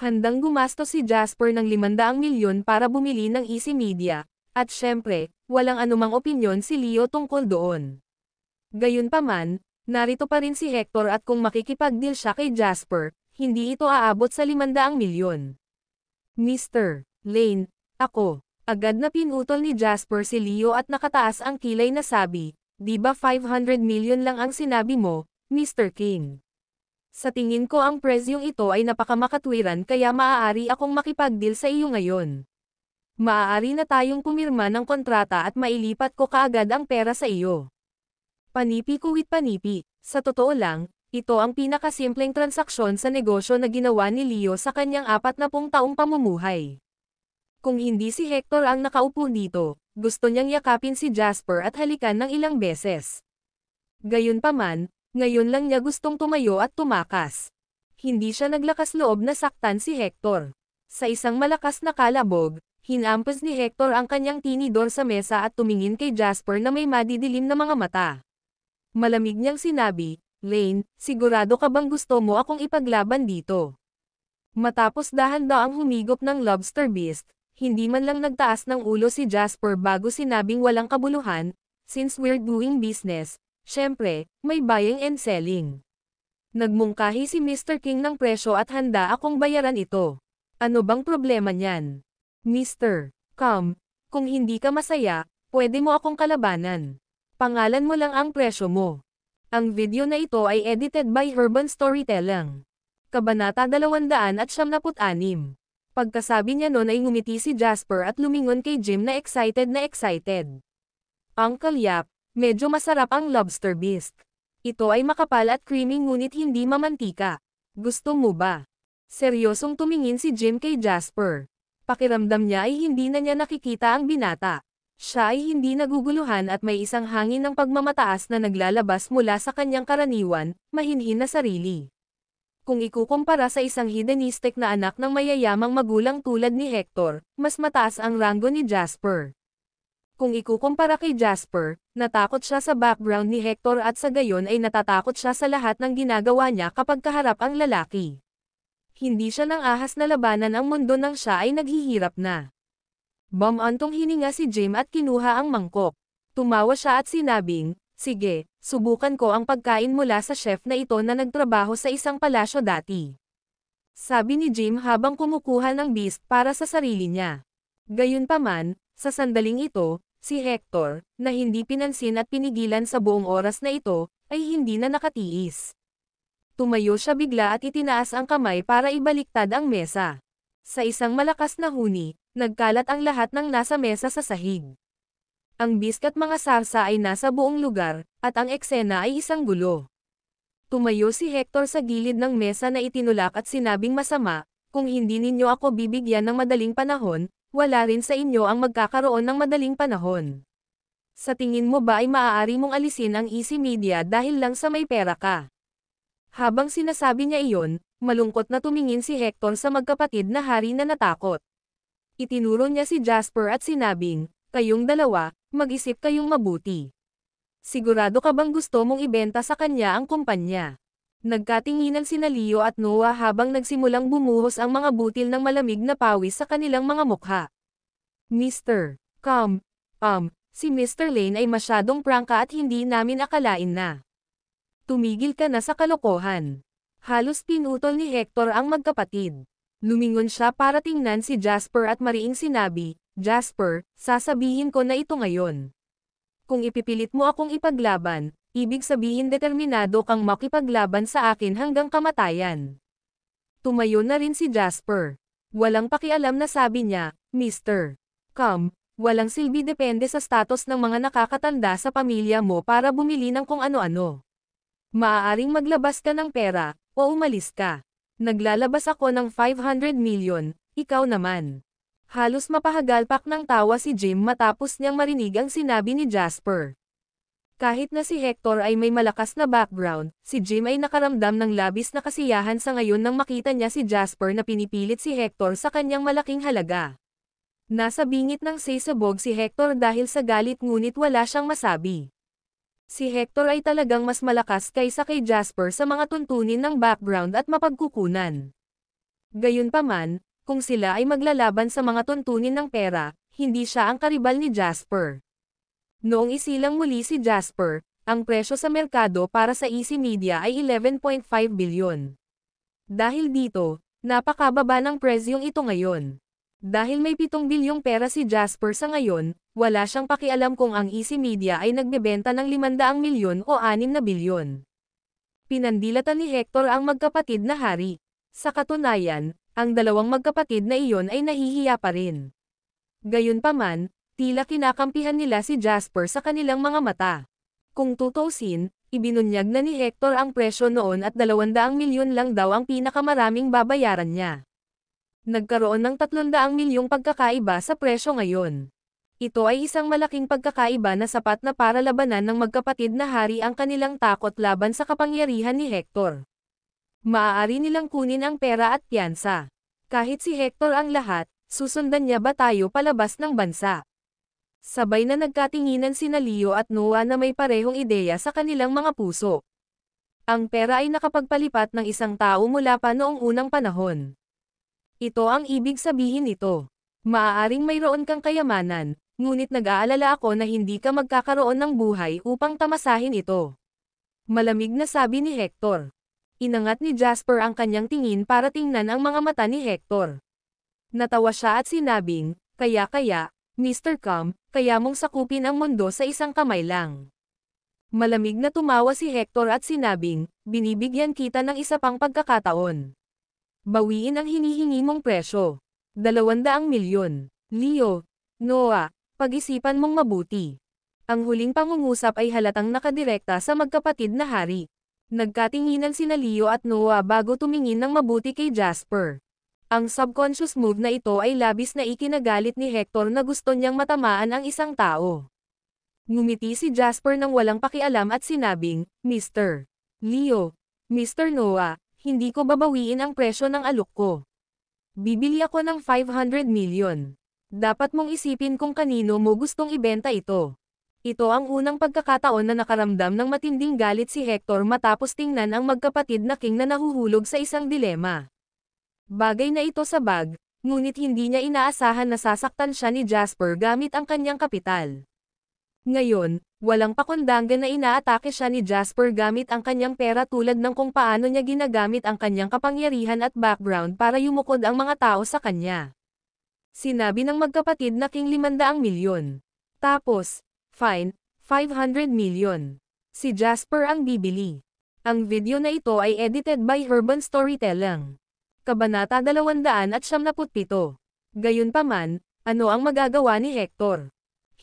S2: Handang gumastos si Jasper ng 500 milyon para bumili ng easy media, at syempre, walang anumang opinyon si Leo tungkol doon. Gayunpaman, narito pa rin si Hector at kung makikipag-deal siya kay Jasper, hindi ito aabot sa 500 milyon. Mr. Lane, ako. Agad na pinutol ni Jasper si Leo at nakataas ang kilay na sabi, di ba 500 million lang ang sinabi mo, Mr. King? Sa tingin ko ang presyong ito ay napakamakatwiran kaya maaari akong makipag-deal sa iyo ngayon. Maaari na tayong pumirma ng kontrata at mailipat ko kaagad ang pera sa iyo. Panipi kuwit panipi, sa totoo lang, ito ang pinakasimpleng transaksyon sa negosyo na ginawa ni Leo sa kanyang 40 taong pamumuhay. Kung hindi si Hector ang nakaupo dito, gusto niyang yakapin si Jasper at halikan ng ilang beses. Gayunpaman, ngayon lang niya gustong tumayo at tumakas. Hindi siya naglakas loob na saktan si Hector. Sa isang malakas na kalabog, hinampas ni Hector ang kanyang tinidor sa mesa at tumingin kay Jasper na may madidilim na mga mata. Malamig niyang sinabi, Lane, sigurado ka bang gusto mo akong ipaglaban dito? Matapos dahan-daang humigop ng lobster beast, hindi man lang nagtaas ng ulo si Jasper bago sinabing walang kabuluhan, since we're doing business, syempre, may buying and selling. Nagmungkahi si Mr. King ng presyo at handa akong bayaran ito. Ano bang problema niyan? Mr. Come, kung hindi ka masaya, pwede mo akong kalabanan. Pangalan mo lang ang presyo mo. Ang video na ito ay edited by Urban Storytelling. Kabanata 276. Pagkasabi niya nun ay ngumiti si Jasper at lumingon kay Jim na excited na excited. Uncle Yap, medyo masarap ang lobster bisque. Ito ay makapal at creamy ngunit hindi mamantika. Gusto mo ba? Seryosong tumingin si Jim kay Jasper. Pakiramdam niya ay hindi na niya nakikita ang binata. Siya ay hindi naguguluhan at may isang hangin ng pagmamataas na naglalabas mula sa kanyang karaniwan, mahinhin na sarili. Kung ikukumpara sa isang hedonistic na anak ng mayayamang magulang tulad ni Hector, mas mataas ang ranggo ni Jasper. Kung ikukumpara kay Jasper, natakot siya sa background ni Hector at sa gayon ay natatakot siya sa lahat ng ginagawa niya kapag kaharap ang lalaki. Hindi siya nang ahas na labanan ang mundo nang siya ay naghihirap na. Bumantong hininga si Jim at kinuha ang mangkok. Tumawa siya at sinabing, sige, subukan ko ang pagkain mula sa chef na ito na nagtrabaho sa isang palasyo dati. Sabi ni Jim habang kumukuha ng beast para sa sarili niya. Gayunpaman, sa sandaling ito, si Hector, na hindi pinansin at pinigilan sa buong oras na ito, ay hindi na nakatiis. Tumayo siya bigla at itinaas ang kamay para ibaliktad ang mesa. Sa isang malakas na huni, nagkalat ang lahat ng nasa mesa sa sahig. Ang bisque at mga sarsa ay nasa buong lugar, at ang eksena ay isang gulo. Tumayo si Hector sa gilid ng mesa na itinulak at sinabing masama, kung hindi ninyo ako bibigyan ng madaling panahon, wala rin sa inyo ang magkakaroon ng madaling panahon. Sa tingin mo ba ay maaari mong alisin ang Easy Media dahil lang sa may pera ka? Habang sinasabi niya iyon, malungkot na tumingin si Hector sa magkapatid na hari na natakot. Itinuro niya si Jasper at sinabing, kayong dalawa, mag-isip kayong mabuti. Sigurado ka bang gusto mong ibenta sa kanya ang kumpanya? Nagkatinginan sina Leo at Noah habang nagsimulang bumuhos ang mga butil ng malamig na pawis sa kanilang mga mukha. Mr. Si Mr. Lane ay masyadong prangka at hindi namin akalain na. Tumigil ka na sa kalokohan. Halos pinutol ni Hector ang magkapatid. Lumingon siya para tingnan si Jasper at mariing sinabi, Jasper, sasabihin ko na ito ngayon. Kung ipipilit mo akong ipaglaban, ibig sabihin determinado kang makipaglaban sa akin hanggang kamatayan. Tumayo na rin si Jasper. Walang pakialam na sabi niya, Mr. Walang silbi depende sa status ng mga nakakatanda sa pamilya mo para bumili ng kung ano-ano. Maaaring maglabas ka ng pera, o umalis ka. Naglalabas ako ng 500 million, ikaw naman. Halos mapahagalpak ng tawa si Jim matapos niyang marinig ang sinabi ni Jasper. Kahit na si Hector ay may malakas na background, si Jim ay nakaramdam ng labis na kasiyahan sa ngayon nang makita niya si Jasper na pinipilit si Hector sa kanyang malaking halaga. Nasa bingit ng sisabog si Hector dahil sa galit ngunit wala siyang masabi. Si Hector ay talagang mas malakas kaysa kay Jasper sa mga tuntunin ng background at mapagkukunan. Gayunpaman, kung sila ay maglalaban sa mga tuntunin ng pera, hindi siya ang karibal ni Jasper. Noong isilang muli si Jasper, ang presyo sa merkado para sa Easy Media ay 11.5 bilyon. Dahil dito, napakababa ng presyong ito ngayon. Dahil may 7 bilyong pera si Jasper sa ngayon, wala siyang pakialam kung ang Easy Media ay nagbebenta ng 500 milyon o 6 na bilyon. Pinandilatan ni Hector ang magkapatid na hari. Sa katunayan, ang dalawang magkapatid na iyon ay nahihiya pa rin. Gayunpaman, tila kinakampihan nila si Jasper sa kanilang mga mata. Kung tutuusin, ibinunyag na ni Hector ang presyo noon at 200 milyon lang daw ang pinakamaraming babayaran niya. Nagkaroon ng 300 milyong pagkakaiba sa presyo ngayon. Ito ay isang malaking pagkakaiba na sapat na para labanan ng magkapatid na hari ang kanilang takot laban sa kapangyarihan ni Hector. Maaari nilang kunin ang pera at piyansa. Kahit si Hector ang lahat, susundan niya ba tayo palabas ng bansa? Sabay na nagkatinginan sina Leo at Noah na may parehong ideya sa kanilang mga puso. Ang pera ay nakapagpalipat ng isang tao mula pa noong unang panahon. Ito ang ibig sabihin nito. Maaaring mayroon kang kayamanan, ngunit nag-aalala ako na hindi ka magkakaroon ng buhay upang tamasahin ito. Malamig na sabi ni Hector. Inangat ni Jasper ang kanyang tingin para tingnan ang mga mata ni Hector. Natawa siya at sinabing, kaya, Mr. Calm, kaya mong sakupin ang mundo sa isang kamay lang. Malamig na tumawa si Hector at sinabing, binibigyan kita ng isa pang pagkakataon. Bawiin ang hinihingi mong presyo. 200 milyon. Leo, Noah, pag-isipan mong mabuti. Ang huling pangungusap ay halatang nakadirekta sa magkapatid na hari. Nagkatinginan sina Leo at Noah bago tumingin ng mabuti kay Jasper. Ang subconscious move na ito ay labis na ikinagalit ni Hector na gusto niyang matamaan ang isang tao. Ngumiti si Jasper nang walang pakialam at sinabing, Mr. Leo, Mr. Noah, hindi ko babawiin ang presyo ng alok ko. Bibili ako ng 500 milyon. Dapat mong isipin kung kanino mo gustong ibenta ito. Ito ang unang pagkakataon na nakaramdam ng matinding galit si Hector matapos tingnan ang magkapatid na King na nahuhulog sa isang dilema. Bagay na ito sa bag, ngunit hindi niya inaasahan na sasaktan siya ni Jasper gamit ang kanyang kapital. Ngayon, walang pakundangan na inaatake siya ni Jasper gamit ang kanyang pera tulad ng kung paano niya ginagamit ang kanyang kapangyarihan at background para yumukod ang mga tao sa kanya. Sinabi ng magkapatid na King 500 milyon. Tapos, fine, 500 milyon. Si Jasper ang bibili. Ang video na ito ay edited by Urban Storytelling. Kabanata 277. Gayunpaman, ano ang magagawa ni Hector?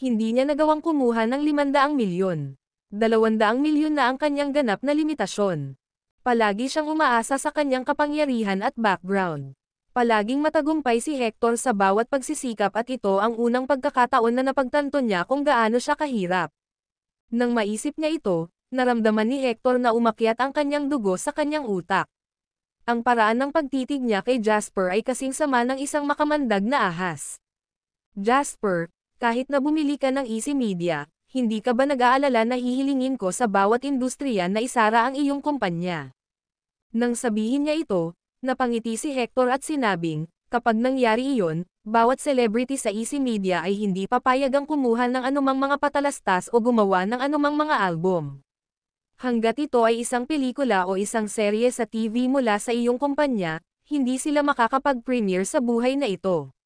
S2: Hindi niya nagawang kumuha ng 500 milyon. 200 milyon na ang kanyang ganap na limitasyon. Palagi siyang umaasa sa kanyang kapangyarihan at background. Palaging matagumpay si Hector sa bawat pagsisikap at ito ang unang pagkakataon na napagtanto niya kung gaano siya kahirap. Nang maisip niya ito, naramdaman ni Hector na umakyat ang kanyang dugo sa kanyang utak. Ang paraan ng pagtitig niya kay Jasper ay kasing sama ng isang makamandag na ahas. Jasper, kahit na bumili ka ng Easy Media, hindi ka ba nag-aalala na hihilingin ko sa bawat industriya na isara ang iyong kumpanya? Nang sabihin niya ito, napangiti si Hector at sinabing, kapag nangyari iyon, bawat celebrity sa Easy Media ay hindi papayagang kumuha ng anumang mga patalastas o gumawa ng anumang mga album. Hanggat ito ay isang pelikula o isang serye sa TV mula sa iyong kumpanya, hindi sila makakapag-premiere sa buhay na ito.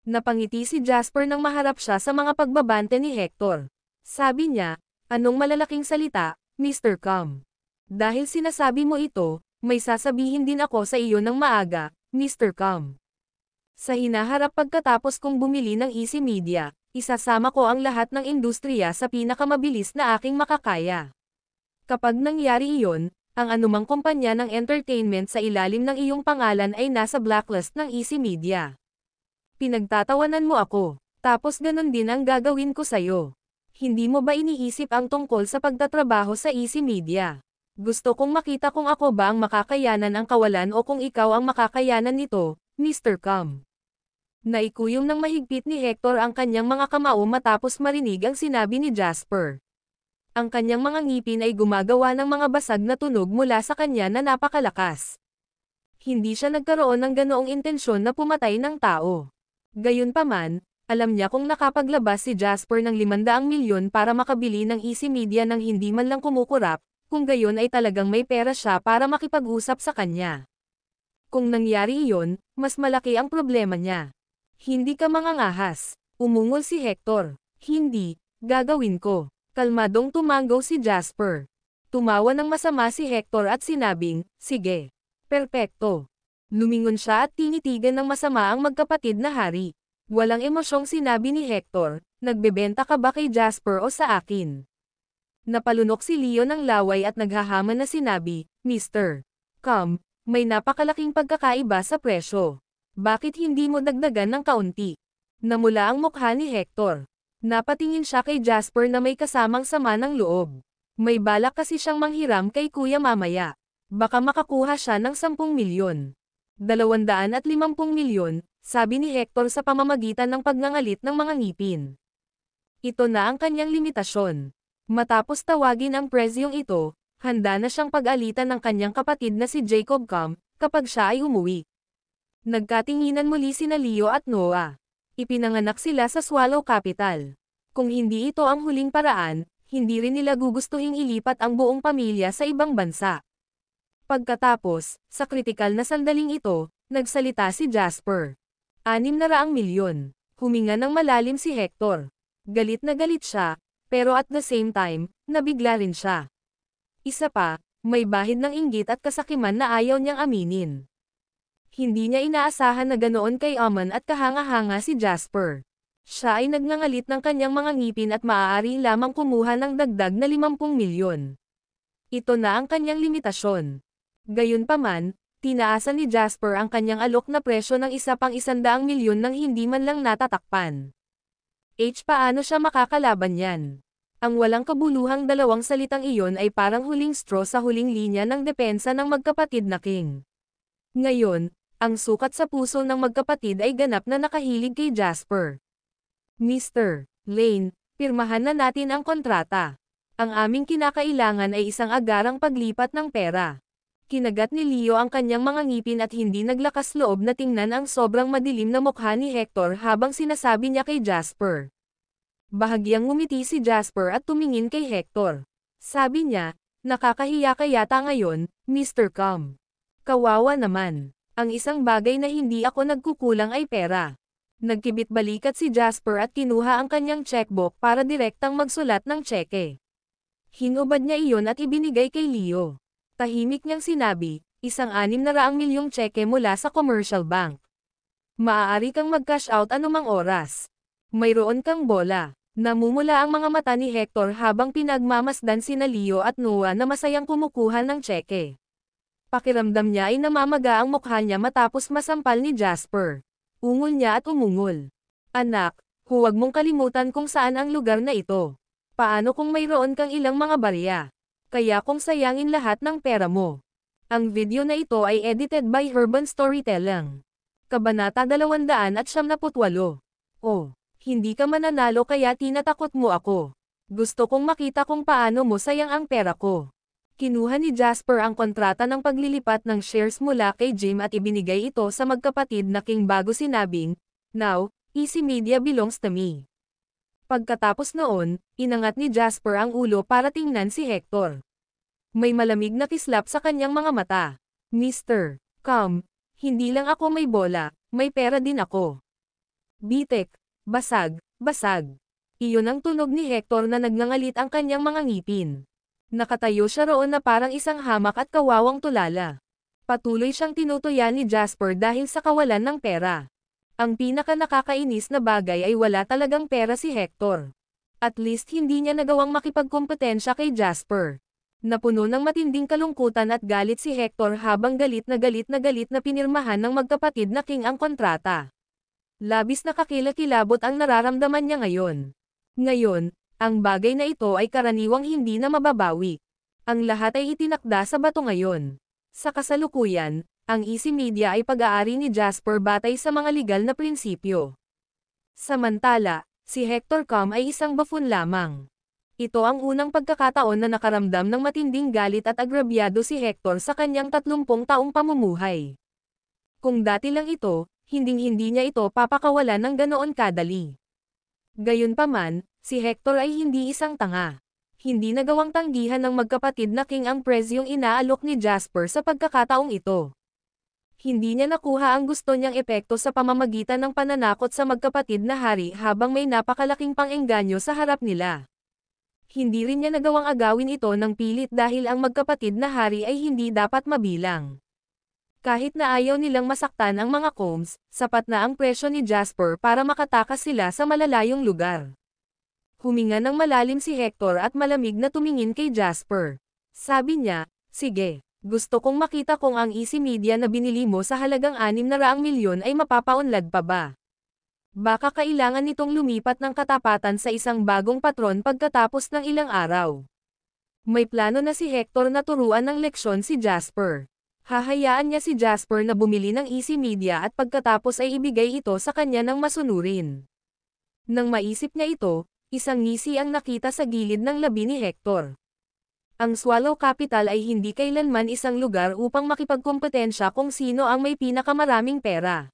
S2: Napangiti si Jasper nang maharap siya sa mga pagbabante ni Hector. Sabi niya, anong malalaking salita, Mr. Calm. Dahil sinasabi mo ito, may sasabihin din ako sa iyo ng maaga, Mr. Calm. Sa hinaharap pagkatapos kong bumili ng Easy Media, isasama ko ang lahat ng industriya sa pinakamabilis na aking makakaya. Kapag nangyari iyon, ang anumang kumpanya ng entertainment sa ilalim ng iyong pangalan ay nasa blacklist ng Easy Media. Pinagtatawanan mo ako, tapos ganun din ang gagawin ko sa'yo. Hindi mo ba iniisip ang tungkol sa pagtatrabaho sa Easy Media? Gusto kong makita kung ako ba ang makakayanan ang kawalan o kung ikaw ang makakayanan nito, Mr. Calm. Naikuyom ng mahigpit ni Hector ang kanyang mga kamao matapos marinig ang sinabi ni Jasper. Ang kanyang mga ngipin ay gumagawa ng mga basag na tunog mula sa kanya na napakalakas. Hindi siya nagkaroon ng ganoong intensyon na pumatay ng tao. Gayunpaman, alam niya kung nakapaglabas si Jasper ng 500 milyon para makabili ng Easy Media nang hindi man lang kumukurap, kung gayon ay talagang may pera siya para makipag-usap sa kanya. Kung nangyari iyon, mas malaki ang problema niya. Hindi ka mangangahas. Umungol si Hector. Hindi, gagawin ko. Kalmadong tumanggaw si Jasper. Tumawa ng masama si Hector at sinabing, sige. Perpekto. Lumingon siya at tinitigan ng masama ang magkapatid na hari. Walang emosyong sinabi ni Hector, nagbebenta ka ba kay Jasper o sa akin? Napalunok si Leo ng laway at naghahaman na sinabi, Mr. Come, may napakalaking pagkakaiba sa presyo. Bakit hindi mo dagdagan ng kaunti? Namula ang mukha ni Hector. Napatingin siya kay Jasper na may kasamang sama ng loob. May balak kasi siyang manghiram kay kuya mamaya. Baka makakuha siya ng 10 milyon. 250 milyon, sabi ni Hector sa pamamagitan ng pagngangalit ng mga ngipin. Ito na ang kanyang limitasyon. Matapos tawagin ang presyong ito, handa na siyang pag-alitan ng kanyang kapatid na si Jacob Camp, kapag siya ay umuwi. Nagkatinginan muli sina Leo at Noah. Ipinanganak sila sa Swallow Capital. Kung hindi ito ang huling paraan, hindi rin nila gugustuhing ilipat ang buong pamilya sa ibang bansa. Pagkatapos, sa kritikal na sandaling ito, nagsalita si Jasper. 600 milyon. Huminga ng malalim si Hector. Galit na galit siya, pero at the same time, nabigla rin siya. Isa pa, may bahid ng inggit at kasakiman na ayaw niyang aminin. Hindi niya inaasahan na ganoon kay Amon at kahanga-hanga si Jasper. Siya ay nagngangalit ng kanyang mga ngipin at maaari lamang kumuha ng dagdag na 50 milyon. Ito na ang kanyang limitasyon. Gayunpaman, tinaasan ni Jasper ang kanyang alok na presyo ng isa pang 100 milyon nang hindi man lang natatakpan. Paano siya makakalaban yan? Ang walang kabuluhang dalawang salitang iyon ay parang huling straw sa huling linya ng depensa ng magkapatid na King. Ngayon, ang sukat sa puso ng magkapatid ay ganap na nakahilig kay Jasper. Mr. Lane, pirmahan na natin ang kontrata. Ang aming kinakailangan ay isang agarang paglipat ng pera. Kinagat ni Leo ang kanyang mga ngipin at hindi naglakas loob na tingnan ang sobrang madilim na mukha ni Hector habang sinasabi niya kay Jasper. Bahagyang ngumiti si Jasper at tumingin kay Hector. Sabi niya, nakakahiya ka yata ngayon, Mr. Camp. Kawawa naman. Ang isang bagay na hindi ako nagkukulang ay pera. Nagkibit balikat si Jasper at kinuha ang kanyang checkbook para direktang magsulat ng tseke. Hinubad niya iyon at ibinigay kay Leo. Tahimik niyang sinabi, 600 milyong tseke mula sa commercial bank. Maaari kang mag-cash out anumang oras. Mayroon kang bola. Namumula ang mga mata ni Hector habang pinagmamasdan sina Leo at Noah na masayang kumukuha ng tseke. Pakiramdam niya ay namamaga ang mukha niya matapos masampal ni Jasper. Ungol niya at umungol. Anak, huwag mong kalimutan kung saan ang lugar na ito. Paano kung mayroon kang ilang mga barya? Kaya kung sayangin lahat ng pera mo. Ang video na ito ay edited by Urban Storytelling. Kabanata 278. Oh, hindi ka mananalo kaya tinatakot mo ako. Gusto kong makita kung paano mo sayang ang pera ko. Kinuha ni Jasper ang kontrata ng paglilipat ng shares mula kay Jim at ibinigay ito sa magkapatid na King bago sinabing, Now, Easy Media belongs to me. Pagkatapos noon, inangat ni Jasper ang ulo para tingnan si Hector. May malamig na kislap sa kanyang mga mata. Mr. Camp, hindi lang ako may bola, may pera din ako. Bitek, basag, basag. Iyon ang tunog ni Hector na nagngangalit ang kanyang mga ngipin. Nakatayo siya roon na parang isang hamak at kawawang tulala. Patuloy siyang tinutuyan ni Jasper dahil sa kawalan ng pera. Ang pinaka nakakainis na bagay ay wala talagang pera si Hector. At least hindi niya nagawang makipagkompetensya kay Jasper. Napuno ng matinding kalungkutan at galit si Hector habang galit na pinirmahan ng magkapatid na King ang kontrata. Labis na kakilakilabot ang nararamdaman niya ngayon. Ngayon, ang bagay na ito ay karaniwang hindi na mababawi. Ang lahat ay itinakda sa bato ngayon. Sa kasalukuyan, ang Easy Media ay pag-aari ni Jasper batay sa mga legal na prinsipyo. Samantala, si Hector Camp ay isang buffoon lamang. Ito ang unang pagkakataon na nakaramdam ng matinding galit at agrabyado si Hector sa kanyang 30 taong pamumuhay. Kung dati lang ito, hinding-hindi niya ito papakawalan ng ganoon kadali. Gayunpaman, si Hector ay hindi isang tanga. Hindi nagawang tanggihan ng magkapatid na King ang presyong inaalok ni Jasper sa pagkakataong ito. Hindi niya nakuha ang gusto niyang epekto sa pamamagitan ng pananakot sa magkapatid na hari habang may napakalaking pang-engganyo sa harap nila. Hindi rin niya nagawang agawin ito ng pilit dahil ang magkapatid na hari ay hindi dapat mabilang. Kahit na ayaw nilang masaktan ang mga Combs, sapat na ang presyo ni Jasper para makatakas sila sa malalayong lugar. Huminga ng malalim si Hector at malamig na tumingin kay Jasper. Sabi niya, sige, gusto kong makita kung ang Easy Media na binili mo sa halagang 600 milyon ay mapapaunlad pa ba. Baka kailangan nitong lumipat ng katapatan sa isang bagong patron pagkatapos ng ilang araw. May plano na si Hector na turuan ng leksyon si Jasper. Hahayaan niya si Jasper na bumili ng Easy Media at pagkatapos ay ibigay ito sa kanya ng masunurin. Nang maisip niya ito, isang ngisi ang nakita sa gilid ng labi ni Hector. Ang Swallow Capital ay hindi kailanman isang lugar upang makipagkompetensya kung sino ang may pinakamaraming pera.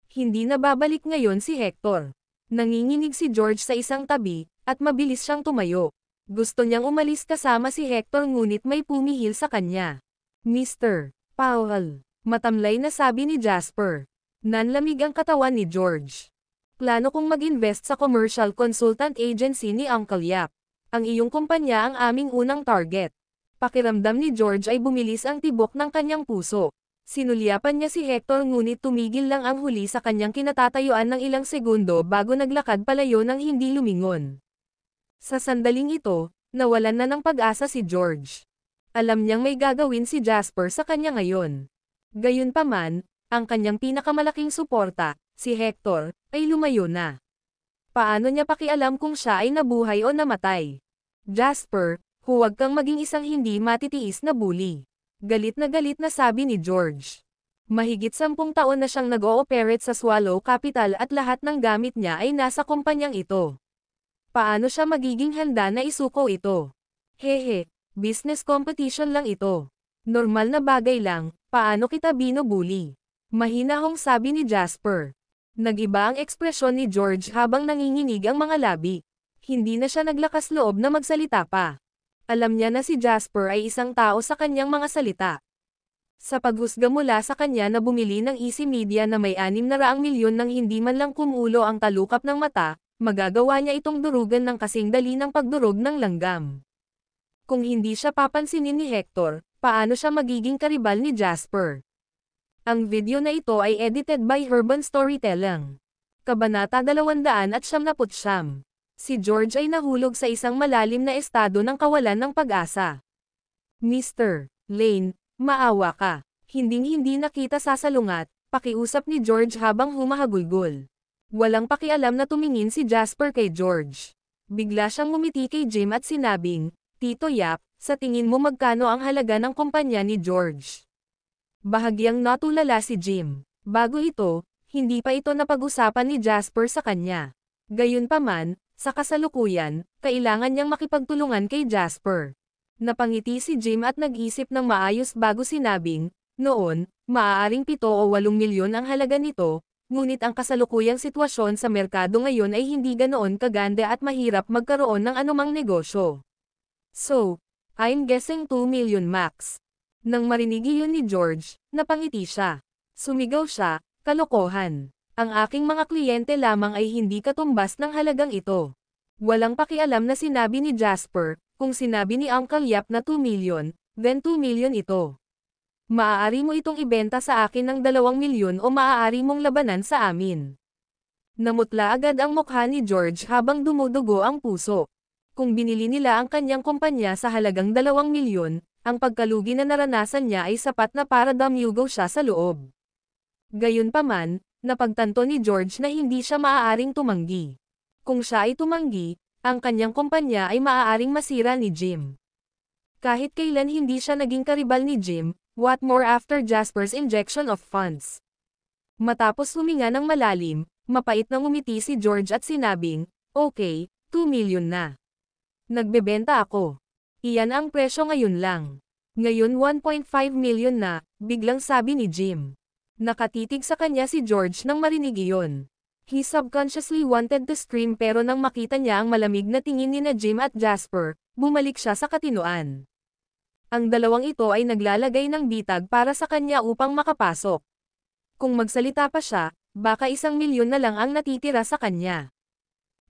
S2: Hindi na babalik ngayon si Hector. Nanginginig si George sa isang tabi, at mabilis siyang tumayo. Gusto niyang umalis kasama si Hector ngunit may pumihil sa kanya. Mr. Powell, matamlay na sabi ni Jasper. Nanlamig ang katawan ni George. Plano kong mag-invest sa commercial consultant agency ni Uncle Yap. Ang iyong kumpanya ang aming unang target. Pakiramdam ni George ay bumilis ang tibok ng kanyang puso. Sinulyapan niya si Hector ngunit tumigil lang ang huli sa kanyang kinatatayuan ng ilang segundo bago naglakad palayo ng hindi lumingon. Sa sandaling ito, nawalan na ng pag-asa si George. Alam niyang may gagawin si Jasper sa kanya ngayon. Gayunpaman, ang kanyang pinakamalaking suporta, si Hector, ay lumayo na. Paano niya pakialam kung siya ay nabuhay o namatay? Jasper, huwag kang maging isang hindi matitiis na bully. Galit na sabi ni George. Mahigit 10 taon na siyang nag-ooperate sa Swallow Capital at lahat ng gamit niya ay nasa kumpanyang ito. Paano siya magiging handa na isuko ito? Hehe. Business competition lang ito. Normal na bagay lang, paano kita binubuli? Mahinahong sabi ni Jasper. Nag-iba ang ekspresyon ni George habang nanginginig ang mga labi. Hindi na siya naglakas loob na magsalita pa. Alam niya na si Jasper ay isang tao sa kanyang mga salita. Sa paghusga mula sa kanya na bumili ng Easy Media na may 600 milyon nang hindi man lang kumulo ang talukap ng mata, magagawa niya itong durugan ng kasing dali ng pagdurog ng langgam. Kung hindi siya papansinin ni Hector, paano siya magiging karibal ni Jasper? Ang video na ito ay edited by Urban Storytelling. Kabanata 299. Si George ay nahulog sa isang malalim na estado ng kawalan ng pag-asa. Mr. Lane, maawa ka. Hinding-hindi na kita sasalungat, pakiusap ni George habang humahagulgol. Walang pakialam na tumingin si Jasper kay George. Bigla siyang ngumiti kay Jim at sinabing, Tito Yap, sa tingin mo magkano ang halaga ng kumpanya ni George? Bahagyang natulala si Jim. Bago ito, hindi pa ito napag-usapan ni Jasper sa kanya. Gayunpaman, sa kasalukuyan, kailangan niyang makipagtulungan kay Jasper. Napangiti si Jim at nag-isip ng maayos bago sinabing, noon, maaaring 7 o 8 milyon ang halaga nito, ngunit ang kasalukuyang sitwasyon sa merkado ngayon ay hindi ganoon kaganda at mahirap magkaroon ng anumang negosyo. So, I'm guessing 2 million max. Nang marinig iyon ni George, napangiti siya. Sumigaw siya, kalokohan. Ang aking mga kliyente lamang ay hindi katumbas ng halagang ito. Walang pakialam na sinabi ni Jasper, kung sinabi ni Uncle Yap na 2 million, then 2 million ito. Maaari mo itong ibenta sa akin ng 2 milyon o maaari mong labanan sa amin. Namutla agad ang mukha ni George habang dumudugo ang puso. Kung binili nila ang kanyang kumpanya sa halagang 2 milyon, ang pagkalugi na naranasan niya ay sapat na para damyugo siya sa loob. Gayunpaman, napagtanto ni George na hindi siya maaaring tumanggi. Kung siya ay tumanggi, ang kanyang kumpanya ay maaaring masira ni Jim. Kahit kailan hindi siya naging karibal ni Jim, what more after Jasper's injection of funds. Matapos huminga ng malalim, mapait na ngumiti si George at sinabing, okay, 2 million na. Nagbebenta ako. Iyan ang presyo ngayon lang. Ngayon 1.5 million na, biglang sabi ni Jim. Nakatitig sa kanya si George nang marinig iyon. He subconsciously wanted to scream pero nang makita niya ang malamig na tingin ni na Jim at Jasper, bumalik siya sa katinoan. Ang dalawang ito ay naglalagay ng bitag para sa kanya upang makapasok. Kung magsalita pa siya, baka 1,000,000 na lang ang natitira sa kanya.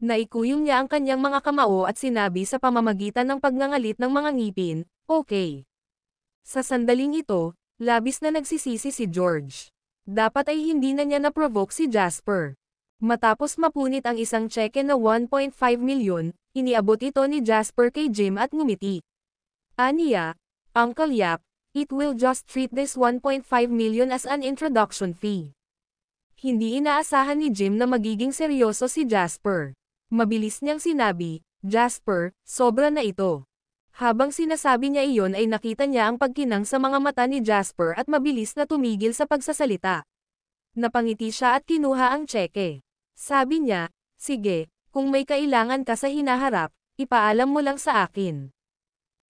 S2: Naikuyong niya ang kanyang mga kamao at sinabi sa pamamagitan ng pagngangalit ng mga ngipin, "Okay." Sa sandaling ito, labis na nagsisisi si George. Dapat ay hindi na niya na-provoke si Jasper. Matapos mapunit ang isang tseke na 1.5 milyon, iniabot ito ni Jasper kay Jim at ngumiti. Aniya, "Uncle Yap, it will just treat this 1.5 million as an introduction fee." Hindi inaasahan ni Jim na magiging seryoso si Jasper. Mabilis niyang sinabi, "Jasper, sobra na ito." Habang sinasabi niya iyon ay nakita niya ang pagkinang sa mga mata ni Jasper at mabilis na tumigil sa pagsasalita. Napangiti siya at kinuha ang tseke. Sabi niya, "Sige, kung may kailangan ka sa hinaharap, ipaalam mo lang sa akin."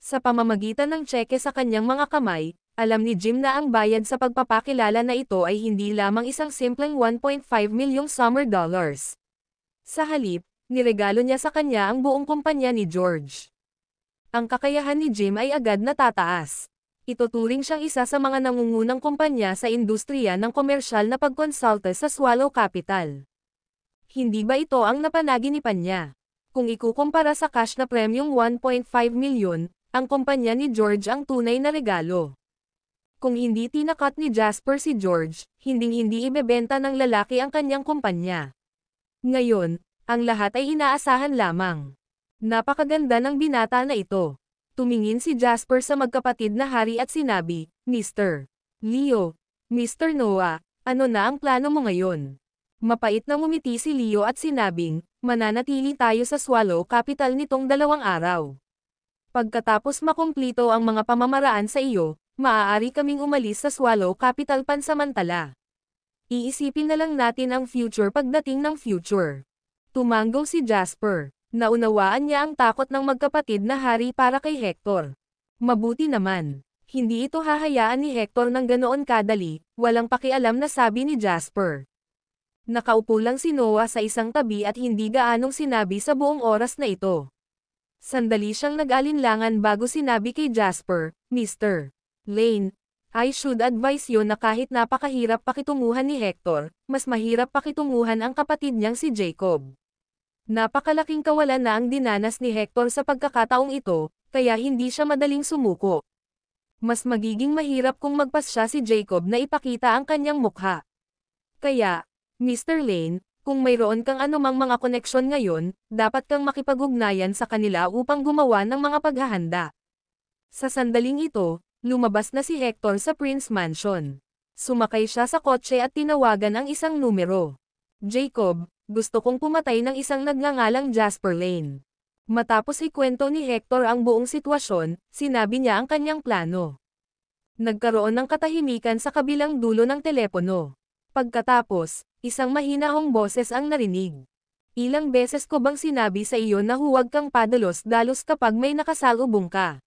S2: Sa pamamagitan ng tseke sa kanyang mga kamay, alam ni Jim na ang bayad sa pagpapakilala na ito ay hindi lamang isang simpleng 1.5 milyong summer dollars. Sa halip, niregalo niya sa kanya ang buong kumpanya ni George. Ang kakayahan ni Jim ay agad natataas. Ituturing siyang isa sa mga nangungunang kumpanya sa industriya ng komersyal na pagkonsulta sa Swallow Capital. Hindi ba ito ang napanaginipan niya? Kung ikukumpara sa cash na premyong 1.5 milyon, ang kumpanya ni George ang tunay na regalo. Kung hindi tinakat ni Jasper si George, hinding-hindi ibebenta ng lalaki ang kanyang kumpanya. Ngayon, ang lahat ay inaasahan lamang. Napakaganda ng binata na ito. Tumingin si Jasper sa magkapatid na hari at sinabi, "Mr. Leo, Mr. Noah, ano na ang plano mo ngayon?" Mapait na ngumiti si Leo at sinabing, "Mananatili tayo sa Swallow Capital nitong 2 araw. Pagkatapos makumplito ang mga pamamaraan sa iyo, maaari kaming umalis sa Swallow Capital pansamantala. Iisipin na lang natin ang future pagdating ng future." Tumanggo si Jasper. Naunawaan niya ang takot ng magkapatid na hari para kay Hector. Mabuti naman. Hindi ito hahayaan ni Hector ng ganoon kadali, walang pakialam na sabi ni Jasper. Nakaupo lang si Noah sa isang tabi at hindi gaanong sinabi sa buong oras na ito. Sandali siyang nag-alinlangan bago sinabi kay Jasper, "Mr. Lane, I should advise you na kahit napakahirap pakitunguhan ni Hector, mas mahirap pakitunguhan ang kapatid niyang si Jacob. Napakalaking kawalan na ang dinanas ni Hector sa pagkakataong ito, kaya hindi siya madaling sumuko. Mas magiging mahirap kung magpasya si Jacob na ipakita ang kanyang mukha. Kaya, Mr. Lane, kung mayroon kang anumang mga koneksyon ngayon, dapat kang makipag-ugnayan sa kanila upang gumawa ng mga paghahanda." Sa sandaling ito, lumabas na si Hector sa Prince Mansion. Sumakay siya sa kotse at tinawagan ang isang numero. "Jacob, gusto kong pumatay ng isang nagngangalang Jasper Lane." Matapos ikwento ni Hector ang buong sitwasyon, sinabi niya ang kanyang plano. Nagkaroon ng katahimikan sa kabilang dulo ng telepono. Pagkatapos, isang mahinahong boses ang narinig. "Ilang beses ko bang sinabi sa iyo na huwag kang padalos-dalos kapag may nakasalubong ka?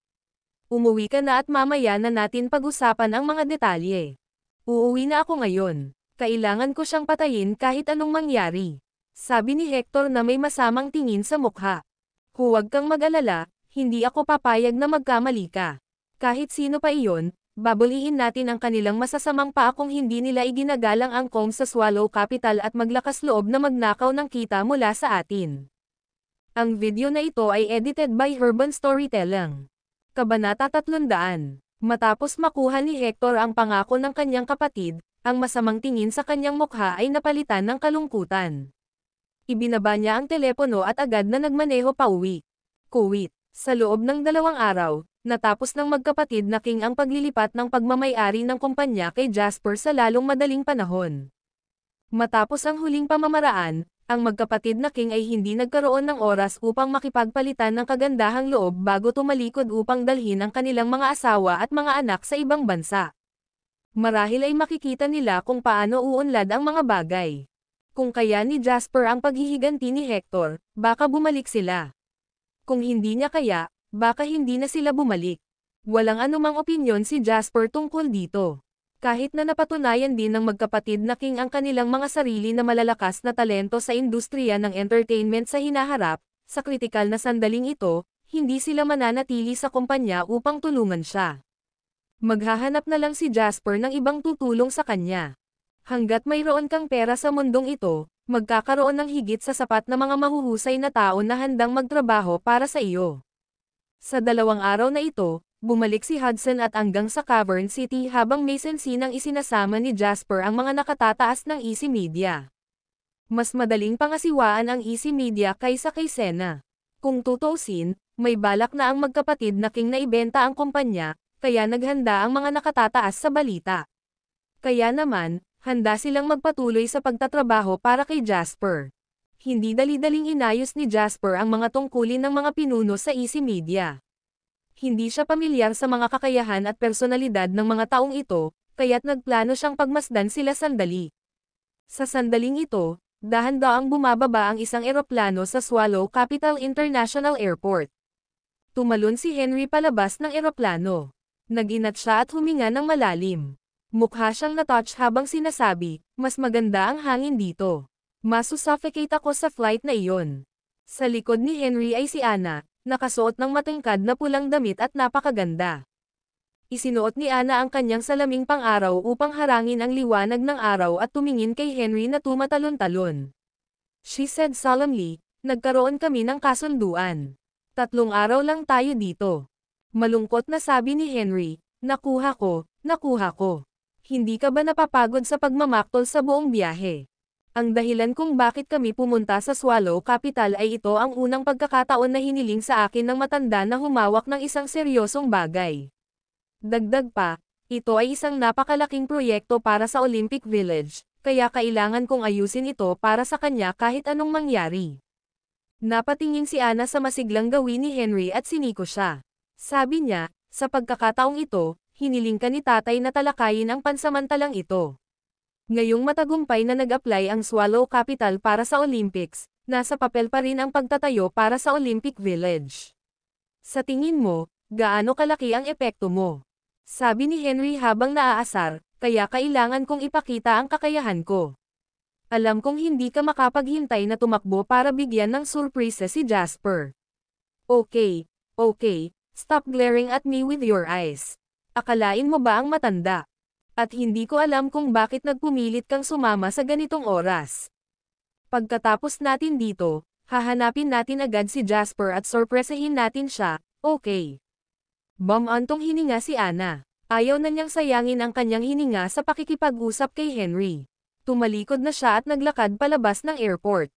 S2: Umuwi ka na at mamaya na natin pag-usapan ang mga detalye." "Uuwi na ako ngayon. Kailangan ko siyang patayin kahit anong mangyari," sabi ni Hector na may masamang tingin sa mukha. "Huwag kang mag-alala, hindi ako papayag na magkamali ka. Kahit sino pa iyon, babulihin natin ang kanilang masasamang paa kung hindi nila iginagalang ang comms sa Swallow Capital at maglakas loob na magnakaw ng kita mula sa atin." Ang video na ito ay edited by Herban Storytelling. Kabanata 300. Matapos makuha ni Hector ang pangako ng kanyang kapatid, ang masamang tingin sa kanyang mukha ay napalitan ng kalungkutan. Ibinaba niya ang telepono at agad na nagmaneho pauwi. Kuwait. Sa loob ng 2 araw, natapos ng magkapatid na King ang paglilipat ng pagmamay-ari ng kumpanya kay Jasper sa lalong madaling panahon. Matapos ang huling pamamaraan, ang magkapatid na King ay hindi nagkaroon ng oras upang makipagpalitan ng kagandahang loob bago tumalikod upang dalhin ang kanilang mga asawa at mga anak sa ibang bansa. Marahil ay makikita nila kung paano uunlad ang mga bagay. Kung kaya ni Jasper ang paghihiganti ni Hector, baka bumalik sila. Kung hindi niya kaya, baka hindi na sila bumalik. Walang anumang opinyon si Jasper tungkol dito. Kahit na napatunayan din ng magkapatid na King ang kanilang mga sarili na malalakas na talento sa industriya ng entertainment sa hinaharap, sa kritikal na sandaling ito, hindi sila mananatili sa kumpanya upang tulungan siya. Maghahanap na lang si Jasper ng ibang tutulong sa kanya. Hanggat mayroon kang pera sa mundong ito, magkakaroon ng higit sa sapat na mga mahuhusay na tao na handang magtrabaho para sa iyo. Sa 2 araw na ito, bumalik si Hudson at hanggang sa Cavern City habang may sensinang isinasama ni Jasper ang mga nakatataas ng Easy Media. Mas madaling pangasiwaan ang Easy Media kaysa kay Sena. Kung tutuusin, may balak na ang magkapatid na King na ibenta ang kumpanya, kaya naghanda ang mga nakatataas sa balita. Kaya naman, handa silang magpatuloy sa pagtatrabaho para kay Jasper. Hindi dali-daling inayos ni Jasper ang mga tungkulin ng mga pinuno sa Easy Media. Hindi siya pamilyar sa mga kakayahan at personalidad ng mga taong ito, kaya't nagplano siyang pagmasdan sila sandali. Sa sandaling ito, dahan-daang bumababa ang isang eroplano sa Swallow Capital International Airport. Tumalon si Henry palabas ng eroplano. Nag-inat siya at huminga ng malalim. Mukha siyang natouch habang sinasabi, mas maganda ang hangin dito. Masusuffocate ako sa flight na iyon. Sa likod ni Henry ay si Anna, nakasuot ng matingkad na pulang damit at napakaganda. Isinuot ni Anna ang kanyang salaming pang-araw upang harangin ang liwanag ng araw at tumingin kay Henry na tumatalon-talon. She said solemnly, nagkaroon kami ng kasunduan. 3 araw lang tayo dito. Malungkot na sabi ni Henry, nakuha ko. Hindi ka ba napapagod sa pagmamaktol sa buong biyahe? Ang dahilan kung bakit kami pumunta sa Swallow Capital ay ito ang unang pagkakataon na hiniling sa akin ng matanda na humawak ng isang seryosong bagay. Dagdag pa, ito ay isang napakalaking proyekto para sa Olympic Village, kaya kailangan kong ayusin ito para sa kanya kahit anong mangyari. Napatingin si Anna sa masiglang gawin ni Henry at siniko siya. Sabi niya, sa pagkakataong ito, hiniling ka ni tatay na talakayin ang pansamantalang ito. Ngayong matagumpay na nag-apply ang Swallow Capital para sa Olympics, nasa papel pa rin ang pagtatayo para sa Olympic Village. Sa tingin mo, gaano kalaki ang epekto mo? Sabi ni Henry habang naaasar, kaya kailangan kong ipakita ang kakayahan ko. Alam kong hindi ka makapaghintay na tumakbo para bigyan ng surprise si Jasper. Okay, stop glaring at me with your eyes. Akalain mo ba ang matanda? At hindi ko alam kung bakit nagpumilit kang sumama sa ganitong oras. Pagkatapos natin dito, hahanapin natin agad si Jasper at sorpresahin natin siya, okay? Bumantong hininga si Anna. Ayaw na niyang sayangin ang kanyang hininga sa pakikipag-usap kay Henry. Tumalikod na siya at naglakad palabas ng airport.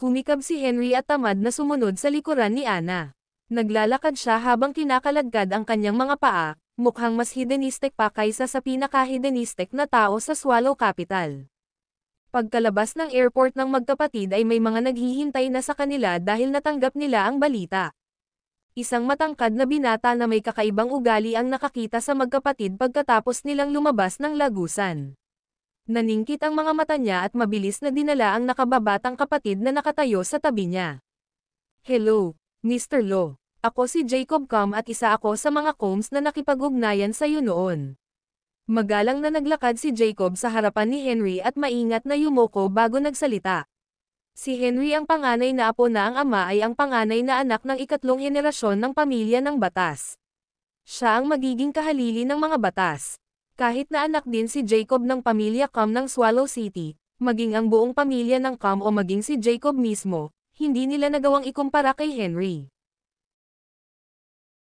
S2: Humikab si Henry at tamad na sumunod sa likuran ni Anna. Naglalakad siya habang kinakaladkad ang kanyang mga paa, mukhang mas hedonistic pa kaysa sa pinaka-hedonistic na tao sa Swallow Capital. Pagkalabas ng airport ng magkapatid ay may mga naghihintay na sa kanila dahil natanggap nila ang balita. Isang matangkad na binata na may kakaibang ugali ang nakakita sa magkapatid pagkatapos nilang lumabas ng lagusan. Naningkit ang mga mata niya at mabilis na dinala ang nakababatang kapatid na nakatayo sa tabi niya. Hello, Mr. Lo. Ako si Jacob Com at isa ako sa mga Combs na nakipag-ugnayan sa iyo noon. Magalang na naglakad si Jacob sa harapan ni Henry at maingat na yumoko bago nagsalita. Si Henry ang panganay na apo na ang ama ay ang panganay na anak ng ikatlong henerasyon ng pamilya ng batas. Siya ang magiging kahalili ng mga batas. Kahit na anak din si Jacob ng pamilya Com ng Swallow City, maging ang buong pamilya ng Com o maging si Jacob mismo, hindi nila nagawang ikumpara kay Henry.